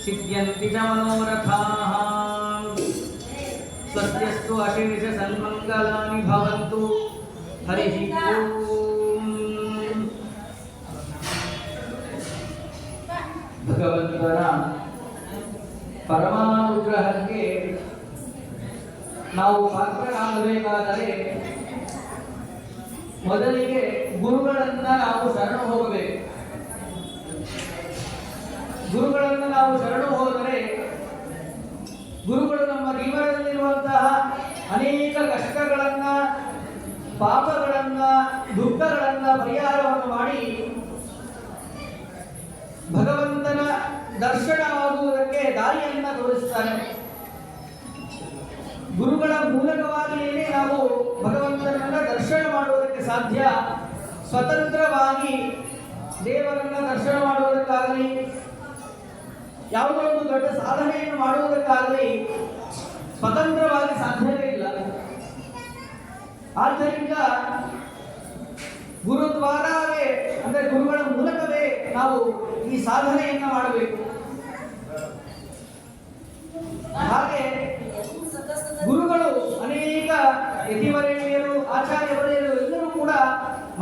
सिद्ध्यन्ति च मनोरथाः स्वस्त्यस्तु अशेष सन्मङ्गलानि भवन्तु हरिः ओम्। ಭಗವಂತನ ಪರಮಾನುಗ್ರಹಕ್ಕೆ ನಾವು ಪಾತ್ರರಾಗಬೇಕಾದರೆ ಮೊದಲಿಗೆ ಗುರುಗಳನ್ನ ನಾವು ಶರಣು ಹೋಗಬೇಕು. ಗುರುಗಳನ್ನು ನಾವು ಶರಣು ಹೋದರೆ ಗುರುಗಳು ನಮ್ಮ ಜೀವನದಲ್ಲಿರುವಂತಹ ಅನೇಕ ಕಷ್ಟಗಳನ್ನ, ಪಾಪಗಳನ್ನ, ದುಃಖಗಳನ್ನ ಪರಿಹಾರವನ್ನು ಮಾಡಿ ಭಗವಂತನ ದರ್ಶನವಾಗುವುದಕ್ಕೆ ದಾರಿಯನ್ನ ತೋರಿಸ್ತಾನೆ. ಗುರುಗಳ ಮೂಲಕವಾಗಿಯೇ ನಾವು ಭಗವಂತನನ್ನ ದರ್ಶನ ಮಾಡುವುದಕ್ಕೆ ಸಾಧ್ಯ. ಸ್ವತಂತ್ರವಾಗಿ ದೇವರನ್ನ ದರ್ಶನ ಮಾಡುವುದಕ್ಕಾಗಲಿ, ಯಾವುದೋ ಒಂದು ದೊಡ್ಡ ಸಾಧನೆಯನ್ನು ಮಾಡುವುದಕ್ಕಾಗಲಿ ಸ್ವತಂತ್ರವಾಗಿ ಸಾಧ್ಯವೇ ಇಲ್ಲ. ಆದ್ದರಿಂದ ಗುರುದ್ವಾರವೇ ಅಂದರೆ ಗುರುಗಳ ಮೂಲಕವೇ ನಾವು ಈ ಸಾಧನೆಯನ್ನ ಮಾಡಬೇಕು. ಹಾಗೆ ಗುರುಗಳು ಅನೇಕ ಯತಿವರೇಣ್ಯರು, ಆಚಾರ್ಯವರೇಣ್ಯರು ಎಲ್ಲರೂ ಕೂಡ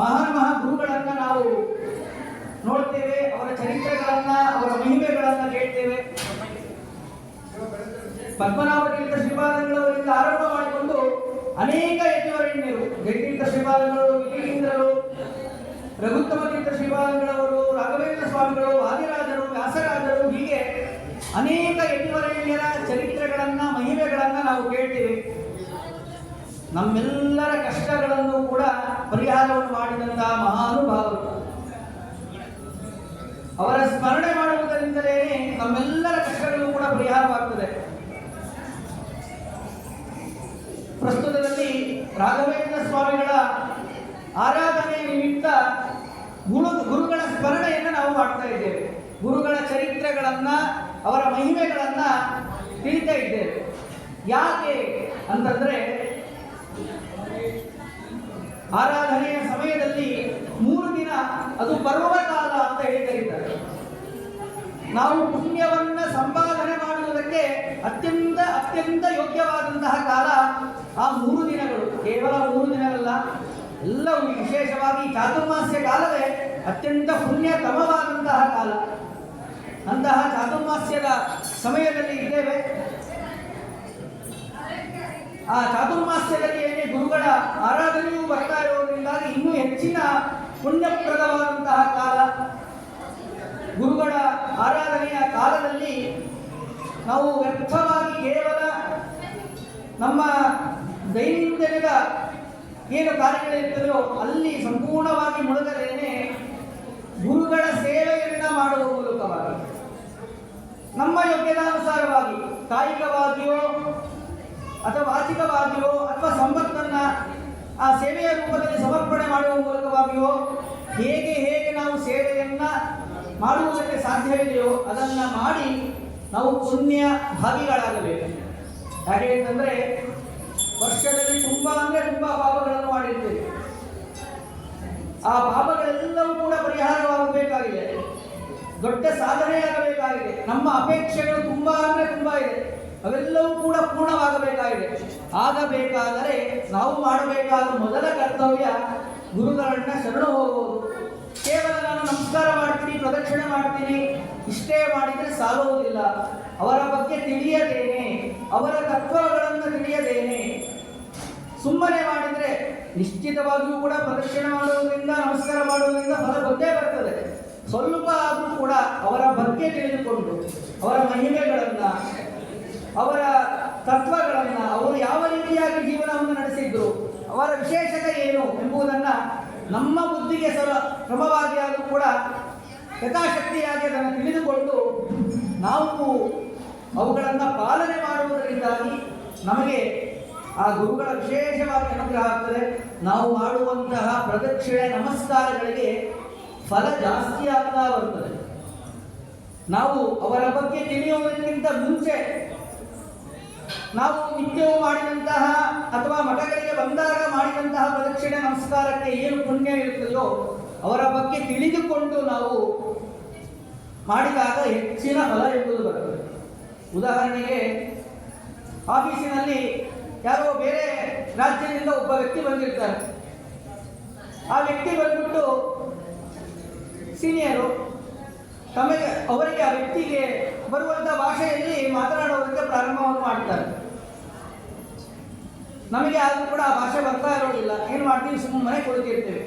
ಮಹಾನ್ ಗುರುಗಳನ್ನ ನಾವು ನೋಡ್ತೇವೆ. ಅವರ ಚರಿತ್ರೆಗಳನ್ನ, ಅವರ ಮಹಿಮೆಗಳನ್ನ ಕೇಳ್ತೇವೆ. ಪದ್ಮನಾಭ ತೀರ್ಥ ಶ್ರೀಪಾದಂಗಳವರಿಂದ ಆರಂಭ ಮಾಡಿಕೊಂಡು ಅನೇಕ ಯತಿವರೇಣ್ಯರು, ಜಯತೀರ್ಥ ಶ್ರೀಪಾದಂಗಳು, ವಿಜಯೇಂದ್ರರು, ರಘುತ್ತಮ ತೀರ್ಥ ಶ್ರೀಪಾದಂಗಳವರು, ರಾಘವೇಂದ್ರ ಸ್ವಾಮಿಗಳು, ವಾದಿರಾಜರು, ವ್ಯಾಸರಾಜರು, ಹೀಗೆ ಅನೇಕ ಯತಿವರೇಣ್ಯರ ಚರಿತ್ರೆಗಳನ್ನ, ಮಹಿಮೆಗಳನ್ನ ನಾವು ಕೇಳ್ತೇವೆ. ನಮ್ಮೆಲ್ಲರ ಕಷ್ಟಗಳನ್ನು ಕೂಡ ಪರಿಹಾರವನ್ನು ಮಾಡಿದಂತಹ ಮಹಾನುಭಾವರು. ಅವರ ಸ್ಮರಣೆ ಮಾಡುವುದರಿಂದಲೇ ನಮ್ಮೆಲ್ಲರ ಕಷ್ಟಗಳು ಕೂಡ ಪರಿಹಾರವಾಗ್ತದೆ. ಪ್ರಸ್ತುತದಲ್ಲಿ ರಾಘವೇಂದ್ರ ಸ್ವಾಮಿಗಳ ಆರಾಧನೆ ನಿಮಿತ್ತ ಗುರುಗಳ ಸ್ಮರಣೆಯನ್ನು ನಾವು ಮಾಡ್ತಾ ಇದ್ದೇವೆ. ಗುರುಗಳ ಚರಿತ್ರೆಗಳನ್ನ, ಅವರ ಮಹಿಮೆಗಳನ್ನ ತಿಳಿತಾ ಇದ್ದೇವೆ. ಯಾಕೆ ಅಂತಂದ್ರೆ ಆರಾಧನೆಯ ಸಮಯದಲ್ಲಿ 3 ದಿನ ಅದು ಪರ್ವಕಾಲ ಅಂತ ಹೇಳಿ ಕರೀತಾರೆ. ನಾವು ಪುಣ್ಯವನ್ನ ಸಂಪಾದನೆ ಮಾಡುವುದಕ್ಕೆ ಅತ್ಯಂತ ಯೋಗ್ಯವಾದಂತಹ ಕಾಲ ಆ 3 ದಿನಗಳು. ಕೇವಲ 3 ದಿನಗಳಲ್ಲ, ಎಲ್ಲವೂ ವಿಶೇಷವಾಗಿ ಚಾತುರ್ಮಾಸ್ಯ ಕಾಲವೇ ಅತ್ಯಂತ ಪುಣ್ಯತಮವಾದಂತಹ ಕಾಲ. ಅಂತಹ ಚಾತುರ್ಮಾಸ್ಯದ ಸಮಯದಲ್ಲಿ ಇದ್ದೇವೆ. ಆ ಚಾತುರ್ಮಾಸ್ಯದಲ್ಲಿ ಏನೇ ಗುರುಗಳ ಆರಾಧನೆಯೂ ಬರ್ತಾ ಇರುವುದರಿಂದಾಗಿ ಇನ್ನೂ ಹೆಚ್ಚಿನ ಪುಣ್ಯಪ್ರದವಾದಂತಹ ಕಾಲ. ಗುರುಗಳ ಆರಾಧನೆಯ ಕಾಲದಲ್ಲಿ ನಾವು ವ್ಯರ್ಥವಾಗಿ ಕೇವಲ ನಮ್ಮ ದೈನಂದಿನದ ಏನು ಕಾರ್ಯಗಳಿರ್ತದೆಯೋ ಅಲ್ಲಿ ಸಂಪೂರ್ಣವಾಗಿ ಮುಳುಗದೇನೆ ಗುರುಗಳ ಸೇವೆಯನ್ನ ಮಾಡುವ ಮೂಲಕವಾಗಿ ನಮ್ಮ ಯೋಗ್ಯತಾನುಸಾರವಾಗಿ ಕಾಯಿಕವಾಗಿಯೋ ಅಥವಾ ವಾಚಿಕವಾಗಿಯೋ ಅಥವಾ ಸಂಪತ್ತನ್ನ ಆ ಸೇವೆಯ ರೂಪದಲ್ಲಿ ಸಮರ್ಪಣೆ ಮಾಡುವ ಮೂಲಕವಾಗಿಯೋ ಹೇಗೆ ನಾವು ಸೇವೆಯನ್ನ ಮಾಡುವುದಕ್ಕೆ ಸಾಧ್ಯವಿದೆಯೋ ಅದನ್ನ ಮಾಡಿ ನಾವು ಪುಣ್ಯ ಭಾಗಿಗಳಾಗಬೇಕು. ಯಾಕೆ ಅಂತಂದ್ರೆ ವರ್ಷದಲ್ಲಿ ತುಂಬಾ ಪಾಪಗಳನ್ನು ಮಾಡಿರ್ತೇವೆ. ಆ ಪಾಪಗಳೆಲ್ಲವೂ ಕೂಡ ಪರಿಹಾರವಾಗಬೇಕಾಗಿದೆ, ದೊಡ್ಡ ಸಾಧನೆಯಾಗಬೇಕಾಗಿದೆ. ನಮ್ಮ ಅಪೇಕ್ಷೆಗಳು ತುಂಬಾ ಇದೆ, ಅವೆಲ್ಲವೂ ಕೂಡ ಪೂರ್ಣವಾಗಬೇಕಾಗಿದೆ. ಆಗಬೇಕಾದರೆ ನಾವು ಮಾಡಬೇಕಾದ ಮೊದಲ ಕರ್ತವ್ಯ ಗುರುಗಳನ್ನ ಶರಣು ಹೋಗುವುದು. ಕೇವಲ ನಾನು ನಮಸ್ಕಾರ ಮಾಡ್ತೀನಿ, ಪ್ರದಕ್ಷಿಣೆ ಮಾಡ್ತೀನಿ, ಇಷ್ಟೇ ಮಾಡಿದರೆ ಸಾಲುವುದಿಲ್ಲ. ಅವರ ಬಗ್ಗೆ ತಿಳಿಯದೇನೆ, ಅವರ ತತ್ವಗಳನ್ನು ತಿಳಿಯದೇನೆ ಸುಮ್ಮನೆ ಮಾಡಿದರೆ ನಿಶ್ಚಿತವಾಗಿಯೂ ಕೂಡ ಪ್ರದಕ್ಷಿಣೆ ಮಾಡುವುದರಿಂದ, ನಮಸ್ಕಾರ ಮಾಡುವುದರಿಂದ ಫಲ ಬಂದೇ ಬರ್ತದೆ. ಸ್ವಲ್ಪ ಆದರೂ ಕೂಡ ಅವರ ಬಗ್ಗೆ ತಿಳಿದುಕೊಂಡು ಅವರ ಮಹಿಮೆಗಳನ್ನ, ಅವರ ತತ್ವಗಳನ್ನ, ಅವರು ಯಾವ ರೀತಿಯಾಗಿ ಜೀವನವನ್ನು ನಡೆಸಿದ್ರು, ಅವರ ವಿಶೇಷತೆ ಏನು ಎಂಬುದನ್ನ ನಮ್ಮ ಬುದ್ಧಿಗೆ ಕ್ರಮವಾಗಿ ಆದರೂ ಕೂಡ ಯಥಾಶಕ್ತಿಯಾಗಿ ಅದನ್ನು ತಿಳಿದುಕೊಂಡು ನಾವು ಅವುಗಳನ್ನು ಪಾಲನೆ ಮಾಡುವುದರಿಂದಾಗಿ ನಮಗೆ ಆ ಗುರುಗಳ ವಿಶೇಷವಾಗಿ ಅನುಗ್ರಹ ಆಗ್ತದೆ. ನಾವು ಮಾಡುವಂತಹ ಪ್ರದಕ್ಷಿಣೆ ನಮಸ್ಕಾರಗಳಿಗೆ ಫಲ ಜಾಸ್ತಿ ಆಗ್ತಾ ಬರ್ತದೆ. ನಾವು ಅವರ ಬಗ್ಗೆ ತಿಳಿಯುವುದಕ್ಕಿಂತ ಮುಂಚೆ ನಾವು ನಿತ್ಯವೂ ಮಾಡಿದಂತಹ ಅಥವಾ ಮಠಗಳಿಗೆ ಬಂದಾಗ ಮಾಡಿದಂತಹ ಪ್ರದಕ್ಷಿಣೆ ನಮಸ್ಕಾರಕ್ಕೆ ಏನು ಪುಣ್ಯ ಇರುತ್ತದೆಯೋ ಅವರ ಬಗ್ಗೆ ತಿಳಿದುಕೊಂಡು ನಾವು ಮಾಡಿದಾಗ ಹೆಚ್ಚಿನ ಫಲ ಎಂಬುದು ಬರ್ತದೆ. ಉದಾಹರಣೆಗೆ ಆಫೀಸಿನಲ್ಲಿ ಯಾರೋ ಬೇರೆ ರಾಜ್ಯದಿಂದ ಒಬ್ಬ ವ್ಯಕ್ತಿ ಬಂದಿರ್ತಾರೆ. ಆ ವ್ಯಕ್ತಿ ಬಂದ್ಬಿಟ್ಟು ಸೀನಿಯರು ಅವರಿಗೆ ಆ ವ್ಯಕ್ತಿಗೆ ಬರುವಂಥ ಭಾಷೆಯಲ್ಲಿ ಮಾತನಾಡುವುದಕ್ಕೆ ಪ್ರಾರಂಭವನ್ನು ಮಾಡ್ತಾರೆ. ನಮಗೆ ಆದರೂ ಕೂಡ ಆ ಭಾಷೆ ಬರ್ತಾ ಇರೋದಿಲ್ಲ. ಏನು ಮಾಡ್ತೀವಿ? ಸುಮ್ಮನೆ ಕೊಡ್ತಿರ್ತೇವೆ.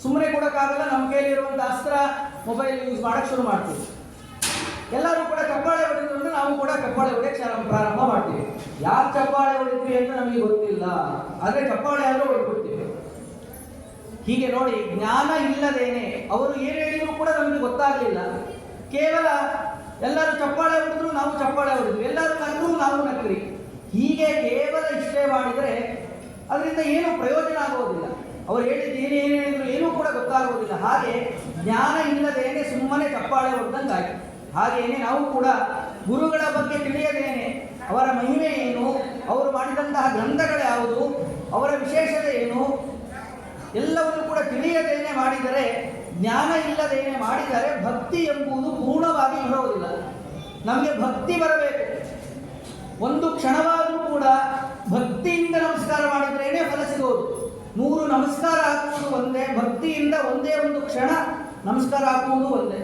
ಸುಮ್ಮನೆ ಕೊಡೋಕ್ಕಾಗಲ್ಲ. ನಮ್ಮ ಕೈಲಿರುವಂಥ ಅಸ್ತ್ರ ಮೊಬೈಲ್ ಯೂಸ್ ಮಾಡೋಕ್ಕೆ ಶುರು ಮಾಡ್ತೀವಿ. ಎಲ್ಲರೂ ಕೂಡ ಚಪ್ಪಾಳೆ ಹೊಡೆದ್ರು ಅಂದರೆ ನಾವು ಕೂಡ ಚಪ್ಪಾಳೆ ಹೊಡೆಯಕ್ಕೆ ಪ್ರಾರಂಭ ಮಾಡ್ತೀವಿ. ಯಾರು ಚಪ್ಪಾಳೆ ಹೊಡಿದ್ವಿ ಅಂತ ನಮಗೆ ಗೊತ್ತಿಲ್ಲ, ಆದರೆ ಚಪ್ಪಾಳೆ ಆದರೂ ಹೊಡ್ಬಿಡ್ತೀವಿ. ಹೀಗೆ ನೋಡಿ, ಜ್ಞಾನ ಇಲ್ಲದೇನೆ ಅವರು ಏನು ಹೇಳಿದ್ರು ಕೂಡ ನಮಗೆ ಗೊತ್ತಾಗಲಿಲ್ಲ. ಕೇವಲ ಎಲ್ಲರೂ ಚಪ್ಪಾಳೆ ಹೊಡೆದ್ರು, ನಾವು ಚಪ್ಪಾಳೆ ಹೊಡೆದ್ವಿ. ಎಲ್ಲರೂ ನಕ್ಕರು, ನಾವು ನಕ್ರಿ. ಹೀಗೆ ಕೇವಲ ಇಷ್ಟೇ ಮಾಡಿದರೆ ಅದರಿಂದ ಏನೂ ಪ್ರಯೋಜನ ಆಗೋದಿಲ್ಲ. ಅವರು ಹೇಳಿದ್ದು ಏನೇನು ಹೇಳಿದ್ರು ಏನೂ ಕೂಡ ಗೊತ್ತಾಗೋದಿಲ್ಲ. ಹಾಗೆ ಜ್ಞಾನ ಇಲ್ಲದೇನೆ ಸುಮ್ಮನೆ ಚಪ್ಪಾಳೆ ಹೊಡೆದಂಗೆ ಆಯ್ತು. ಹಾಗೆಯೇ ನಾವು ಕೂಡ ಗುರುಗಳ ಬಗ್ಗೆ ತಿಳಿಯದೇನೆ ಅವರ ಮಹಿಮೆ ಏನು, ಅವರು ಮಾಡಿದಂತಹ ಗ್ರಂಥಗಳು ಯಾವುದು, ಅವರ ವಿಶೇಷತೆ ಏನು ಎಲ್ಲವನ್ನು ಕೂಡ ತಿಳಿಯದೇನೆ ಮಾಡಿದರೆ, ಜ್ಞಾನ ಇಲ್ಲದೇನೆ ಮಾಡಿದರೆ ಭಕ್ತಿ ಎಂಬುದು ಪೂರ್ಣವಾಗಿ ಬರುವುದಿಲ್ಲ. ನಮಗೆ ಭಕ್ತಿ ಬರಬೇಕು. ಒಂದು ಕ್ಷಣವಾದರೂ ಕೂಡ ಭಕ್ತಿಯಿಂದ ನಮಸ್ಕಾರ ಮಾಡಿದ್ರೇನೆ ಫಲ ಸಿಗೋದು. 100 ನಮಸ್ಕಾರ ಹಾಕುವುದು ಒಂದೇ, ಭಕ್ತಿಯಿಂದ ಒಂದೇ ಒಂದು ಕ್ಷಣ ನಮಸ್ಕಾರ ಹಾಕುವುದು ಒಂದೇ.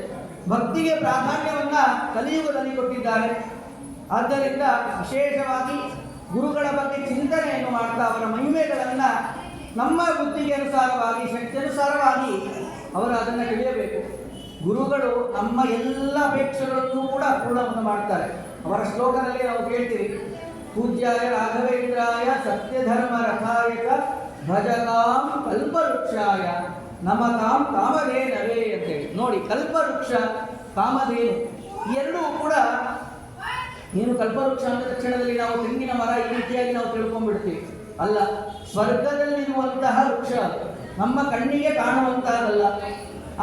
ಭಕ್ತಿಗೆ ಪ್ರಾಧಾನ್ಯವನ್ನು ಕಲಿಯುಗದಲ್ಲಿ ಕೊಟ್ಟಿದ್ದಾರೆ. ಆದ್ದರಿಂದ ವಿಶೇಷವಾಗಿ ಗುರುಗಳ ಬಗ್ಗೆ ಚಿಂತನೆಯನ್ನು ಮಾಡ್ತಾ ಅವರ ಮಹಿಮೆಗಳನ್ನು ನಮ್ಮ ಬುದ್ಧಿಗೆ ಅನುಸಾರವಾಗಿ, ಶಕ್ತಿ ಅನುಸಾರವಾಗಿ ಅವರು ಅದನ್ನು ತಿಳಿಯಬೇಕು. ಗುರುಗಳು ನಮ್ಮ ಎಲ್ಲ ಅಪೇಕ್ಷೆಗಳನ್ನು ಕೂಡ ಪೂರ್ಣವನ್ನು ಮಾಡ್ತಾರೆ. ಅವರ ಶ್ಲೋಕದಲ್ಲಿ ನಾವು ಕೇಳ್ತೀವಿ, ಪೂಜ್ಯಾಯ ರಾಘವೇಂದ್ರಾಯ ಸತ್ಯಧರ್ಮ ರಥಾಯಕ ಭಜತಾಂ ಕಲ್ಪವೃಕ್ಷಾಯ ನಮತಾಂ ಕಾಮಧೇನವೇ ಅಂತೇಳಿ. ನೋಡಿ, ಕಲ್ಪವೃಕ್ಷ, ಕಾಮಧೇನು ಎರಡೂ ಕೂಡ ಏನು. ಕಲ್ಪವೃಕ್ಷ ಅಂದ ತಕ್ಷಣದಲ್ಲಿ ನಾವು ತೆಂಗಿನ ಮರ ಈ ರೀತಿಯಾಗಿ ನಾವು ತಿಳ್ಕೊಂಡ್ಬಿಡ್ತೀವಿ. ಅಲ್ಲ, ಸ್ವರ್ಗದಲ್ಲಿರುವಂತಹ ವೃಕ್ಷ, ನಮ್ಮ ಕಣ್ಣಿಗೆ ಕಾಣುವಂತಹದಲ್ಲ.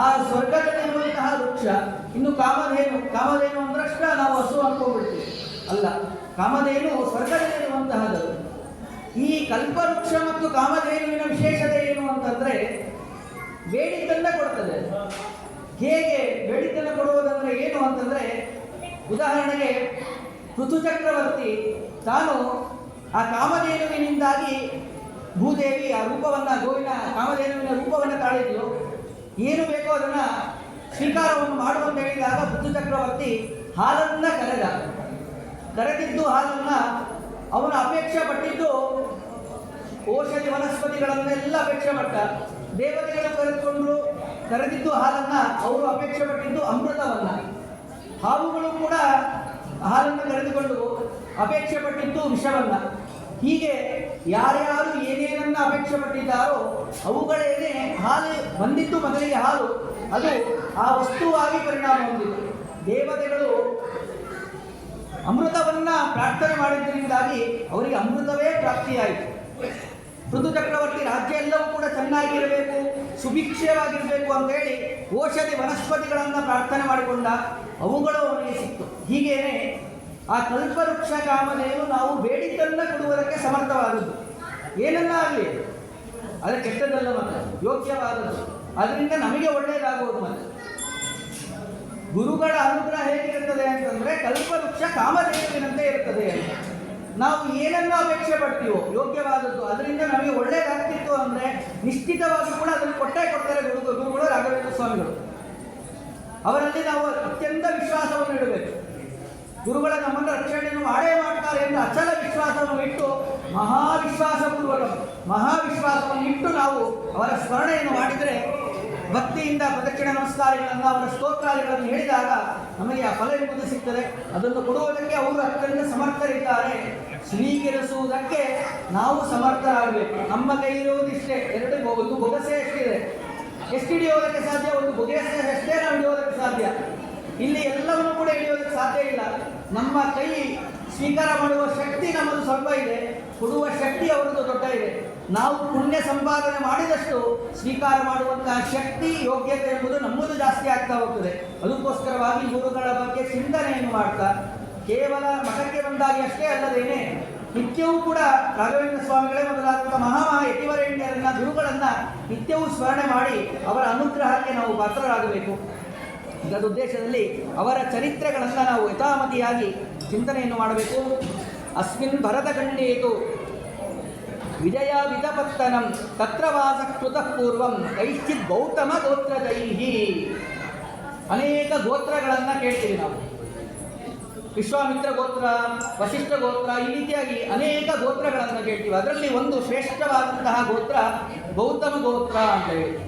ಆ ಸ್ವರ್ಗದಲ್ಲಿರುವಂತಹ ವೃಕ್ಷ. ಇನ್ನು ಕಾಮಧೇನು, ಕಾಮಧೇನು ಅಂದ್ರಷ್ಟ ನಾವು ಹಸು ಅನ್ಕೊಂಡ್ಬಿಡ್ತೀವಿ. ಅಲ್ಲ, ಕಾಮಧೇನು ಸ್ವರ್ಗದಲ್ಲಿರುವಂತಹದ್ದು. ಈ ಕಲ್ಪವೃಕ್ಷ ಮತ್ತು ಕಾಮಧೇನುವಿನ ವಿಶೇಷತೆ ಏನು ಅಂತಂದ್ರೆ, ಬೇಡಿದ್ದನ್ನ ಕೊಡ್ತದೆ. ಹೇಗೆ ಬೇಡಿದ್ದನ್ನ ಕೊಡುವುದಂದ್ರೆ ಏನು ಅಂತಂದ್ರೆ, ಉದಾಹರಣೆಗೆ ಋತುಚಕ್ರವರ್ತಿ ತಾನು ಆ ಕಾಮಧೇನುವಿನಿಂದಾಗಿ ಭೂದೇವಿ ಆ ರೂಪವನ್ನು, ಗೋವಿನ ಕಾಮಧೇನುವಿನ ರೂಪವನ್ನು ತಾಳಿದ್ಲು. ಏನು ಬೇಕೋ ಅದನ್ನು ಸ್ವೀಕಾರವನ್ನು ಮಾಡುವಂತ ಹೇಳಿದಾಗ ಋತುಚಕ್ರವರ್ತಿ ಹಾಲನ್ನು ಕರೆದಿದ್ದು ಹಾಲನ್ನು ಅವನು ಅಪೇಕ್ಷೆ ಪಟ್ಟಿದ್ದು ಔಷಧಿ ವನಸ್ಪತಿಗಳನ್ನೆಲ್ಲ ಅಪೇಕ್ಷೆ ಪಟ್ಟ. ದೇವತೆಗಳು ಕರೆದಿದ್ದು ಹಾಲನ್ನು, ಅವರು ಅಪೇಕ್ಷೆ ಪಟ್ಟಿದ್ದು ಅಮೃತವನ್ನು. ಹಾವುಗಳು ಕೂಡ ಹಾಲನ್ನು ಕರೆದುಕೊಂಡು ಅಪೇಕ್ಷೆ ಪಟ್ಟಿದ್ದು ವಿಷವನ್ನು. ಹೀಗೆ ಯಾರ್ಯಾರು ಏನೇನನ್ನು ಅಪೇಕ್ಷೆ ಪಟ್ಟಿದ್ದಾರೋ ಅವುಗಳೇನೇ ಹಾಲು ಬಂದಿದ್ದು. ಮೊದಲಿಗೆ ಹಾಲು, ಅದು ಆ ವಸ್ತುವಾಗಿ ಪರಿಣಾಮ ಹೊಂದಿತ್ತು. ದೇವತೆಗಳು ಅಮೃತವನ್ನ ಪ್ರಾರ್ಥನೆ ಮಾಡಿದ್ದರಿಂದಾಗಿ ಅವರಿಗೆ ಅಮೃತವೇ ಪ್ರಾಪ್ತಿಯಾಯಿತು. ಋತುಚಕ್ರವರ್ತಿ ರಾಜ್ಯ ಎಲ್ಲವೂ ಕೂಡ ಚೆನ್ನಾಗಿರಬೇಕು, ಸುಭಿಕ್ಷವಾಗಿರಬೇಕು ಅಂತೇಳಿ ಔಷಧಿ ವನಸ್ಪತಿಗಳನ್ನು ಪ್ರಾರ್ಥನೆ ಮಾಡಿಕೊಂಡ. ಅವುಗಳು ಅವನಿಗೆ ಸಿಕ್ತು. ಹೀಗೇನೆ ಆ ಕಲ್ಪವೃಕ್ಷ ಕಾಮಧೇನು ನಾವು ಬೇಡಿದ್ದನ್ನು ಕೊಡುವುದಕ್ಕೆ ಸಮರ್ಥವಾದದ್ದು. ಏನನ್ನ ಆಗಲಿ, ಅದು ಕೆಟ್ಟದ್ದಲ್ಲ, ಮತ್ತೆ ಯೋಗ್ಯವಾದದ್ದು. ಅದರಿಂದ ನಮಗೆ ಒಳ್ಳೆಯದಾಗುವುದು. ಮತ್ತೆ ಗುರುಗಳ ಅನುಗ್ರಹ ಹೇಗಿರುತ್ತದೆ ಅಂತಂದ್ರೆ ಕಲ್ಪವೃಕ್ಷ ಕಾಮಧೇನುವಿನಂತೆ ಇರುತ್ತದೆ ಅಂತ. ನಾವು ಏನನ್ನು ಅಪೇಕ್ಷೆ ಪಡ್ತೀವೋ ಯೋಗ್ಯವಾದದ್ದು, ಅದರಿಂದ ನಮಗೆ ಒಳ್ಳೆಯದಾಗ್ತಿತ್ತು ಅಂದರೆ ನಿಶ್ಚಿತವಾಗಿ ಕೂಡ ಅದನ್ನು ಕೊಡ್ತಾರೆ ಗುರುಗಳು, ರಾಘವೇಂದ್ರ ಸ್ವಾಮಿಗಳು. ಅವರಲ್ಲಿ ನಾವು ಅತ್ಯಂತ ವಿಶ್ವಾಸವನ್ನು ಇಡಬೇಕು. ಗುರುಗಳ ನಮ್ಮನ್ನು ರಕ್ಷಣೆಯನ್ನು ಮಾಡೇ ಮಾಡ್ತಾರೆ ಎಂದು ಅಚಲ ವಿಶ್ವಾಸವನ್ನು ಇಟ್ಟು, ಮಹಾವಿಶ್ವಾಸವನ್ನು ಇಟ್ಟು ನಾವು ಅವರ ಸ್ಮರಣೆಯನ್ನು ಮಾಡಿದರೆ, ಭಕ್ತಿಯಿಂದ ಪ್ರದಕ್ಷಿಣೆ ನಮಸ್ಕಾರಗಳನ್ನು, ಅವರ ಸ್ತೋತ್ರಾದಿಗಳನ್ನು ಹೇಳಿದಾಗ ನಮಗೆ ಆ ಫಲ ಎಂಬುದು ಸಿಗ್ತದೆ. ಅದನ್ನು ಕೊಡುವುದಕ್ಕೆ ಅವರು ಅತ್ಯಂತ ಸಮರ್ಥರಿದ್ದಾರೆ. ಸ್ವೀಕರಿಸುವುದಕ್ಕೆ ನಾವು ಸಮರ್ಥರಾಗಬೇಕು. ನಮ್ಮ ಕೈ ಇರುವುದಿಷ್ಟೇ, ಒಂದು ಬೊಗಸೆ ಎಷ್ಟಿದೆ, ಎಷ್ಟು ಹಿಡಿಯೋದಕ್ಕೆ ಸಾಧ್ಯ? ಒಂದು ಬೊಗಸೆ ಅಷ್ಟೇ ನಾವು ಹಿಡಿಯೋದಕ್ಕೆ ಸಾಧ್ಯ. ಇಲ್ಲಿ ಎಲ್ಲವನ್ನು ಕೂಡ ಹಿಡಿಯೋದಕ್ಕೆ ಸಾಧ್ಯ ಇಲ್ಲ. ನಮ್ಮ ಕೈ ಸ್ವೀಕಾರ ಮಾಡುವ ಶಕ್ತಿ ನಮ್ಮದು ಸ್ವಲ್ಪ ಇದೆ, ಕೊಡುವ ಶಕ್ತಿ ಅವರದ್ದು ದೊಡ್ಡ ಇದೆ. ನಾವು ಪುಣ್ಯ ಸಂಪಾದನೆ ಮಾಡಿದಷ್ಟು ಸ್ವೀಕಾರ ಮಾಡುವಂತಹ ಶಕ್ತಿ, ಯೋಗ್ಯತೆ ಎಂಬುದು ನಮ್ಮದು ಜಾಸ್ತಿ ಆಗ್ತಾ ಹೋಗ್ತದೆ. ಅದಕ್ಕೋಸ್ಕರವಾಗಿ ಗುರುಗಳ ಬಗ್ಗೆ ಚಿಂತನೆಯನ್ನು ಮಾಡ್ತಾ, ಕೇವಲ ಮಠಕ್ಕೆ ಬಂದಾಗಿ ಅಷ್ಟೇ ಅಲ್ಲದೇನೆ ನಿತ್ಯವೂ ಕೂಡ ರಾಘವೇಂದ್ರ ಸ್ವಾಮಿಗಳೇ ಮೊದಲಾದಂಥ ಯತಿವರೇಣ್ಯರನ್ನ, ಗುರುಗಳನ್ನು ನಿತ್ಯವೂ ಸ್ಮರಣೆ ಮಾಡಿ ಅವರ ಅನುಗ್ರಹಕ್ಕೆ ನಾವು ಪಾತ್ರರಾಗಬೇಕು. ಇದರ ಉದ್ದೇಶದಲ್ಲಿ ಅವರ ಚರಿತ್ರೆಗಳನ್ನು ನಾವು ಯಥಾಮತಿಯಾಗಿ ಚಿಂತನೆಯನ್ನು ಮಾಡಬೇಕು. ಅಸ್ಮಿನ್ ಭರತಖಂಡೇತು ವಿಜಯ ವಿಧಪತ್ತನಂ ತತ್ರ ವಾಸಕೃತಃ ಪೂರ್ವಂ ಕೈಶ್ಚಿತ್ ಗೌತಮ ಗೋತ್ರದೈಹಿ. ಅನೇಕ ಗೋತ್ರಗಳನ್ನು ಕೇಳ್ತೀವಿ ನಾವು. ವಿಶ್ವಾಮಿತ್ರ ಗೋತ್ರ, ವಸಿಷ್ಠ ಗೋತ್ರ, ಈ ರೀತಿಯಾಗಿ ಅನೇಕ ಗೋತ್ರಗಳನ್ನು ಕೇಳ್ತೀವಿ. ಅದರಲ್ಲಿ ಒಂದು ಶ್ರೇಷ್ಠವಾದಂತಹ ಗೋತ್ರ ಗೌತಮ ಗೋತ್ರ ಅಂತ ಹೇಳಿ.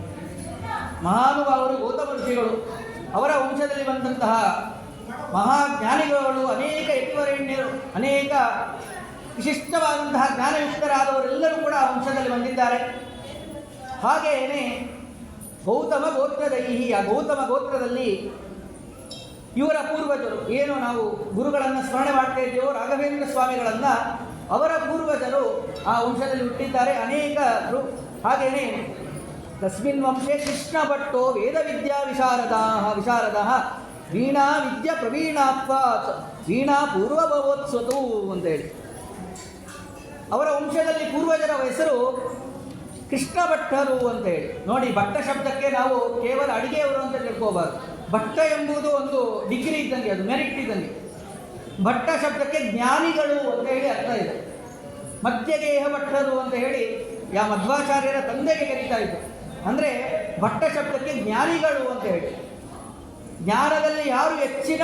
ಮಹಾನುಭಾವರು ಗೌತಮ ಋಷಿಗಳು, ಅವರ ವಂಶದಲ್ಲಿ ಬಂದಂತಹ ಮಹಾಜ್ಞಾನಿಗಳು, ಅನೇಕ ಯತಿವರೇಣ್ಯರು, ಅನೇಕ ವಿಶಿಷ್ಟವಾದಂತಹ ಜ್ಞಾನಯುಕ್ತರಾದವರೆಲ್ಲರೂ ಕೂಡ ಆ ವಂಶದಲ್ಲಿ ಬಂದಿದ್ದಾರೆ. ಹಾಗೆಯೇ ಗೌತಮ ಗೋತ್ರದೈಹಿ, ಆ ಗೌತಮ ಗೋತ್ರದಲ್ಲಿ ಇವರ ಪೂರ್ವಜರು, ಏನು ನಾವು ಗುರುಗಳನ್ನು ಸ್ಮರಣೆ ಮಾಡ್ತಾ ಇದ್ದೇವೋ ರಾಘವೇಂದ್ರ ಸ್ವಾಮಿಗಳನ್ನು, ಅವರ ಪೂರ್ವಜರು ಆ ವಂಶದಲ್ಲಿ ಹುಟ್ಟಿದ್ದಾರೆ ಅನೇಕರು. ಹಾಗೆಯೇ ತಸ್ಮಿನ್ ವಂಶೇ ಕೃಷ್ಣ ಭಟ್ಟೋ ವೇದ ವಿದ್ಯಾ ವಿಶಾರದ ವೀಣಾ ವಿದ್ಯಾ ಪ್ರವೀಣಾತ್ವಾತ್ ವೀಣಾ ಪೂರ್ವಭವೋತ್ಸತು ಅಂತೇಳಿ. ಅವರ ವಂಶದಲ್ಲಿ ಪೂರ್ವಜರ ಹೆಸರು ಕೃಷ್ಣ ಭಟ್ಟರು ಅಂತೇಳಿ. ನೋಡಿ, ಭಟ್ಟ ಶಬ್ದಕ್ಕೆ ನಾವು ಕೇವಲ ಅಡಿಗೆಯವರು ಅಂತ ತಿಳ್ಕೋಬಾರ್ದು. ಭಟ್ಟ ಎಂಬುದು ಒಂದು ಡಿಗ್ರಿ ಇದ್ದಂಗೆ, ಅದು ಮೆರಿಟ್ ಇದ್ದಂಗೆ. ಭಟ್ಟ ಶಬ್ದಕ್ಕೆ ಜ್ಞಾನಿಗಳು ಅಂತ ಹೇಳಿ ಅರ್ಥ ಇದೆ. ಮಧ್ಯಗೇಹ ಭಟ್ಟರು ಅಂತ ಹೇಳಿ ಮಧ್ವಾಚಾರ್ಯರ ತಂದೆಗೆ ಕರೀತಾ ಇದ್ರು. ಅಂದರೆ ಭಟ್ಟ ಶಬ್ದಕ್ಕೆ ಜ್ಞಾನಿಗಳು ಅಂತ ಹೇಳಿ. ಜ್ಞಾನದಲ್ಲಿ ಯಾರು ಹೆಚ್ಚಿನ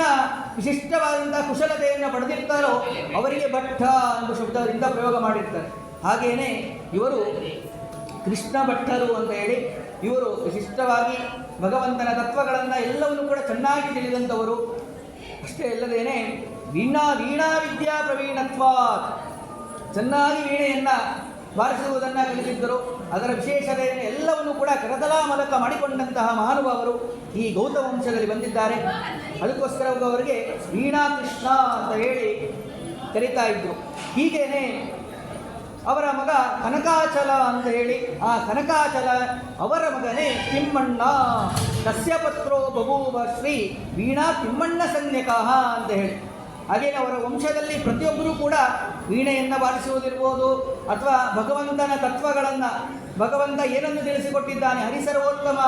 ವಿಶಿಷ್ಟವಾದಂಥ ಕುಶಲತೆಯನ್ನು ಪಡೆದಿರ್ತಾರೋ ಅವರಿಗೆ ಭಟ್ಟ ಎಂಬ ಶಬ್ದದಿಂದ ಪ್ರಯೋಗ ಮಾಡಿರ್ತಾರೆ. ಹಾಗೆಯೇ ಇವರು ಕೃಷ್ಣ ಭಟ್ಟರು ಅಂತ ಹೇಳಿ, ಇವರು ವಿಶಿಷ್ಟವಾಗಿ ಭಗವಂತನ ತತ್ವಗಳನ್ನು ಎಲ್ಲವನ್ನೂ ಕೂಡ ಚೆನ್ನಾಗಿ ತಿಳಿದಂಥವರು. ಅಷ್ಟೇ ಅಲ್ಲದೇನೆ ವೀಣಾ ವಿದ್ಯಾ ಪ್ರವೀಣತ್ವ, ಚೆನ್ನಾಗಿ ವೀಣೆಯನ್ನು ಬಾರಿಸುವುದನ್ನು ಕಲಿತಿದ್ದರು. ಅದರ ವಿಶೇಷತೆಯನ್ನು ಎಲ್ಲವನ್ನೂ ಕೂಡ ಕರತಲ ಮೂಲಕ ಮಾಡಿಕೊಂಡಂತಹ ಮಹಾನುಭಾವರು ಈ ಗೌತಮ ವಂಶದಲ್ಲಿ ಬಂದಿದ್ದಾರೆ. ಅದಕ್ಕೋಸ್ಕರ ಅವರಿಗೆ ವೀಣಾ ಕೃಷ್ಣ ಅಂತ ಹೇಳಿ ಕರೀತಾ ಇದ್ರು. ಹೀಗೇನೆ ಅವರ ಮಗ ಕನಕಾಚಲ ಅಂತ ಹೇಳಿ, ಆ ಕನಕಾಚಲ ಅವರ ಮಗನೇ ತಿಮ್ಮಣ್ಣ. ತಸ್ಯ ಪತ್ರೋ ಬಭೂವ ಶ್ರೀ ವೀಣಾ ತಿಮ್ಮಣ್ಣ ಸನ್ಯಕಃ ಅಂತ ಹೇಳಿ. ಹಾಗೇನೆ ಅವರ ವಂಶದಲ್ಲಿ ಪ್ರತಿಯೊಬ್ಬರೂ ಕೂಡ ವೀಣೆಯನ್ನು ಬಾರಿಸುವುದಿರ್ಬೋದು, ಅಥವಾ ಭಗವಂತನ ತತ್ವಗಳನ್ನು, ಭಗವಂತ ಏನನ್ನು ತಿಳಿಸಿಕೊಟ್ಟಿದ್ದಾನೆ, ಹರಿಸರ್ವೋತ್ತಮ,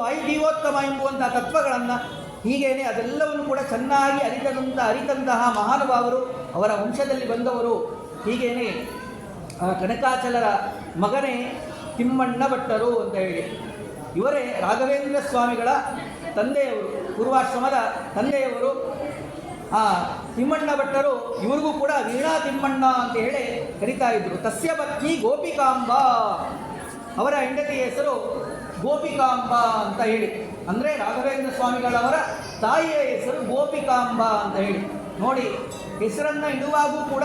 ವಾಯುಜೀವೋತ್ತಮ ಎಂಬುವಂಥ ತತ್ವಗಳನ್ನು, ಹೀಗೇನೆ ಅದೆಲ್ಲವನ್ನು ಕೂಡ ಚೆನ್ನಾಗಿ ಅರಿತಂತಹ ಮಹಾನುಭಾವರು ಅವರ ವಂಶದಲ್ಲಿ ಬಂದವರು. ಹೀಗೇನೆ ಕನಕಾಚಲರ ಮಗನೇ ತಿಮ್ಮಣ್ಣ ಭಟ್ಟರು ಅಂತ ಹೇಳಿ. ಇವರೇ ರಾಘವೇಂದ್ರ ಸ್ವಾಮಿಗಳ ತಂದೆಯವರು, ಪೂರ್ವಾಶ್ರಮದ ತಂದೆಯವರು. ತಿಮ್ಮಣ್ಣ ಭಟ್ಟರು ಇವ್ರಿಗೂ ಕೂಡ ವೀಣಾ ತಿಮ್ಮಣ್ಣ ಅಂತ ಹೇಳಿ ಕರೀತಾ ಇದ್ರು. ತಸ್ಯ ಪತ್ನಿ ಗೋಪಿಕಾಂಬ, ಅವರ ಹೆಂಡತಿಯ ಹೆಸರು ಗೋಪಿಕಾಂಬ ಅಂತ ಹೇಳಿ. ಅಂದರೆ ರಾಘವೇಂದ್ರ ಸ್ವಾಮಿಗಳವರ ತಾಯಿಯ ಹೆಸರು ಗೋಪಿಕಾಂಬ ಅಂತ ಹೇಳಿ. ನೋಡಿ, ಹೆಸರನ್ನು ಇಡುವಾಗೂ ಕೂಡ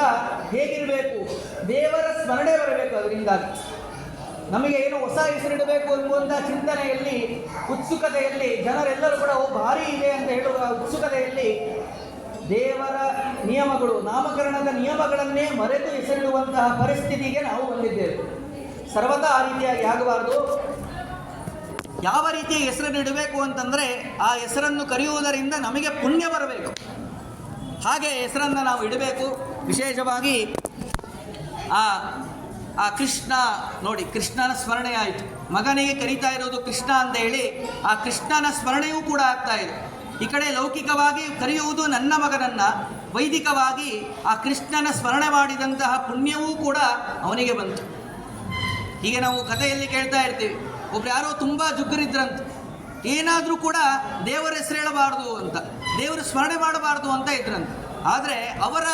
ಹೇಗಿರಬೇಕು, ದೇವರ ಸ್ಮರಣೆ ಬರಬೇಕು. ಅದರಿಂದಾಗಿ ನಮಗೆ ಏನು ಹೊಸ ಹೆಸರಿಡಬೇಕು ಎಂಬುವಂಥ ಚಿಂತನೆಯಲ್ಲಿ, ಉತ್ಸುಕತೆಯಲ್ಲಿ, ಜನರೆಲ್ಲರೂ ಕೂಡ ಭಾರಿ ಇದೆ ಅಂತ ಹೇಳುವ ಉತ್ಸುಕತೆಯಲ್ಲಿ ದೇವರ ನಿಯಮಗಳು, ನಾಮಕರಣದ ನಿಯಮಗಳನ್ನೇ ಮರೆತು ಹೆಸರಿಡುವಂತಹ ಪರಿಸ್ಥಿತಿಗೆ ನಾವು ಬಂದಿದ್ದೇವೆ. ಸರ್ವದಾ ಆ ರೀತಿಯಾಗಿ ಆಗಬಾರ್ದು. ಯಾವ ರೀತಿಯ ಹೆಸರನ್ನು ಇಡಬೇಕು ಅಂತಂದರೆ, ಆ ಹೆಸರನ್ನು ಕರೆಯುವುದರಿಂದ ನಮಗೆ ಪುಣ್ಯ ಬರಬೇಕು. ಹಾಗೆ ಹೆಸರನ್ನು ನಾವು ಇಡಬೇಕು. ವಿಶೇಷವಾಗಿ ಆ ಕೃಷ್ಣ, ನೋಡಿ, ಕೃಷ್ಣನ ಸ್ಮರಣೆ ಆಯಿತು. ಮಗನಿಗೆ ಕರೀತಾ ಇರೋದು ಕೃಷ್ಣ ಅಂತ ಹೇಳಿ, ಆ ಕೃಷ್ಣನ ಸ್ಮರಣೆಯೂ ಕೂಡ ಆಗ್ತಾ ಇದೆ. ಈ ಕಡೆ ಲೌಕಿಕವಾಗಿ ಕರೆಯುವುದು ನನ್ನ ಮಗನನ್ನು, ವೈದಿಕವಾಗಿ ಆ ಕೃಷ್ಣನ ಸ್ಮರಣೆ ಮಾಡಿದಂತಹ ಪುಣ್ಯವೂ ಕೂಡ ಅವನಿಗೆ ಬಂತು. ಹೀಗೆ ನಾವು ಕಥೆಯಲ್ಲಿ ಕೇಳ್ತಾ ಇರ್ತೀವಿ, ಒಬ್ರು ಯಾರೋ ತುಂಬ ಜುಗ್ಗರಿದ್ರಂತ, ಏನಾದರೂ ಕೂಡ ದೇವರ ಹೆಸರು ಹೇಳಬಾರ್ದು ಅಂತ, ದೇವರ ಸ್ಮರಣೆ ಮಾಡಬಾರ್ದು ಅಂತ ಇದ್ರಂತ. ಆದರೆ ಅವರ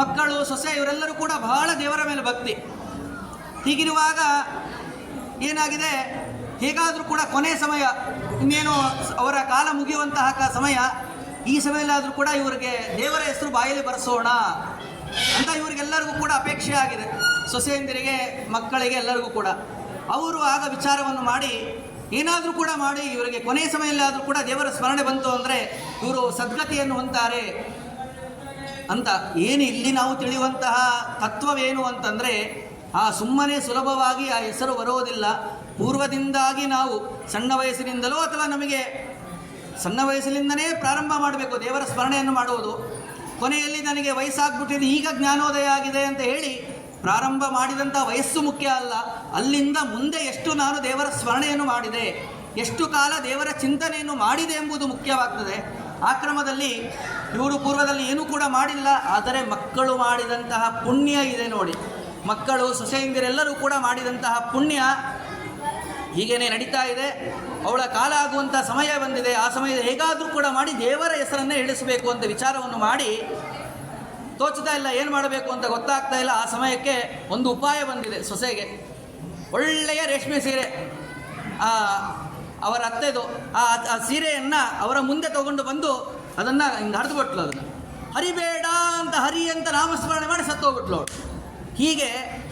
ಮಕ್ಕಳು, ಸೊಸೆ, ಇವರೆಲ್ಲರೂ ಕೂಡ ಬಹಳ ದೇವರ ಮೇಲೆ ಭಕ್ತಿ. ಹೀಗಿರುವಾಗ ಏನಾಗಿದೆ, ಹೇಗಾದರೂ ಕೂಡ ಕೊನೆ ಸಮಯ, ಇನ್ನೇನು ಅವರ ಕಾಲ ಮುಗಿಯುವಂತಹ ಸಮಯ, ಈ ಸಮಯದಲ್ಲಾದರೂ ಕೂಡ ಇವರಿಗೆ ದೇವರ ಹೆಸರು ಬಾಯಲ್ಲಿ ಬರೆಸೋಣ ಅಂತ ಇವರಿಗೆಲ್ಲರಿಗೂ ಕೂಡ ಅಪೇಕ್ಷೆ ಆಗಿದೆ. ಸೊಸೆಯಂದಿರಿಗೆ, ಮಕ್ಕಳಿಗೆ, ಎಲ್ಲರಿಗೂ ಕೂಡ. ಅವರು ಆಗ ವಿಚಾರವನ್ನು ಮಾಡಿ ಏನಾದರೂ ಕೂಡ ಮಾಡಿ ಇವರಿಗೆ ಕೊನೆಯ ಸಮಯದಲ್ಲಾದರೂ ಕೂಡ ದೇವರ ಸ್ಮರಣೆ ಬಂತು ಅಂದರೆ ಇವರು ಸದ್ಗತಿಯನ್ನು ಹೊಂತಾರೆ ಅಂತ. ಏನು ಇಲ್ಲಿ ನಾವು ತಿಳಿಯುವಂತಹ ತತ್ವವೇನು ಅಂತಂದರೆ, ಸುಮ್ಮನೆ ಸುಲಭವಾಗಿ ಆ ಹೆಸರು ಬರೋದಿಲ್ಲ. ಪೂರ್ವದಿಂದಾಗಿ ನಾವು ಸಣ್ಣ ವಯಸ್ಸಿನಿಂದಲೋ ಅಥವಾ ನಮಗೆ ಸಣ್ಣ ವಯಸ್ಸಿನಿಂದಲೇ ಪ್ರಾರಂಭ ಮಾಡಬೇಕು ದೇವರ ಸ್ಮರಣೆಯನ್ನು ಮಾಡುವುದು. ಕೊನೆಯಲ್ಲಿ ನನಗೆ ವಯಸ್ಸಾಗ್ಬಿಟ್ಟಿದೆ, ಈಗ ಜ್ಞಾನೋದಯ ಆಗಿದೆ ಅಂತ ಹೇಳಿ ಪ್ರಾರಂಭ ಮಾಡಿದಂಥ ವಯಸ್ಸು ಮುಖ್ಯ ಅಲ್ಲ, ಅಲ್ಲಿಂದ ಮುಂದೆ ಎಷ್ಟು ನಾನು ದೇವರ ಸ್ಮರಣೆಯನ್ನು ಮಾಡಿದೆ ಎಷ್ಟು ಕಾಲ ದೇವರ ಚಿಂತನೆಯನ್ನು ಮಾಡಿದೆ ಎಂಬುದು ಮುಖ್ಯವಾಗ್ತದೆ. ಆ ಕ್ರಮದಲ್ಲಿ ಇವರು ಪೂರ್ವದಲ್ಲಿ ಏನೂ ಕೂಡ ಮಾಡಿಲ್ಲ, ಆದರೆ ಮಕ್ಕಳು ಮಾಡಿದಂತಹ ಪುಣ್ಯ ಇದೆ ನೋಡಿ. ಮಕ್ಕಳು ಸೊಸೆಯಂದಿರೆಲ್ಲರೂ ಕೂಡ ಮಾಡಿದಂತಹ ಪುಣ್ಯ ಹೀಗೇನೆ ನಡೀತಾ ಇದೆ. ಅವಳ ಕಾಲ ಆಗುವಂಥ ಸಮಯ ಬಂದಿದೆ. ಆ ಸಮಯದ ಹೇಗಾದರೂ ಕೂಡ ಮಾಡಿ ದೇವರ ಹೆಸರನ್ನೇ ಇಳಿಸಬೇಕು ಅಂತ ವಿಚಾರವನ್ನು ಮಾಡಿ ತೋಚ್ತಾ ಇಲ್ಲ, ಏನು ಮಾಡಬೇಕು ಅಂತ ಗೊತ್ತಾಗ್ತಾ ಇಲ್ಲ. ಆ ಸಮಯಕ್ಕೆ ಒಂದು ಉಪಾಯ ಬಂದಿದೆ ಸೊಸೆಗೆ. ಒಳ್ಳೆಯ ರೇಷ್ಮೆ ಸೀರೆ ಅವರ ಅತ್ತೆದು. ಆ ಸೀರೆಯನ್ನು ಅವರ ಮುಂದೆ ತಗೊಂಡು ಬಂದು ಅದನ್ನು ಹಿಂಗೆ ಹರಿದು ಬಿಟ್ಲು. ಅದನ್ನು ಹರಿಬೇಡ ಅಂತ ಹರಿ ಅಂತ ನಾಮಸ್ಮರಣೆ ಮಾಡಿ ಸತ್ತೋಗ್ಬಿಟ್ಲು ಅವಳು.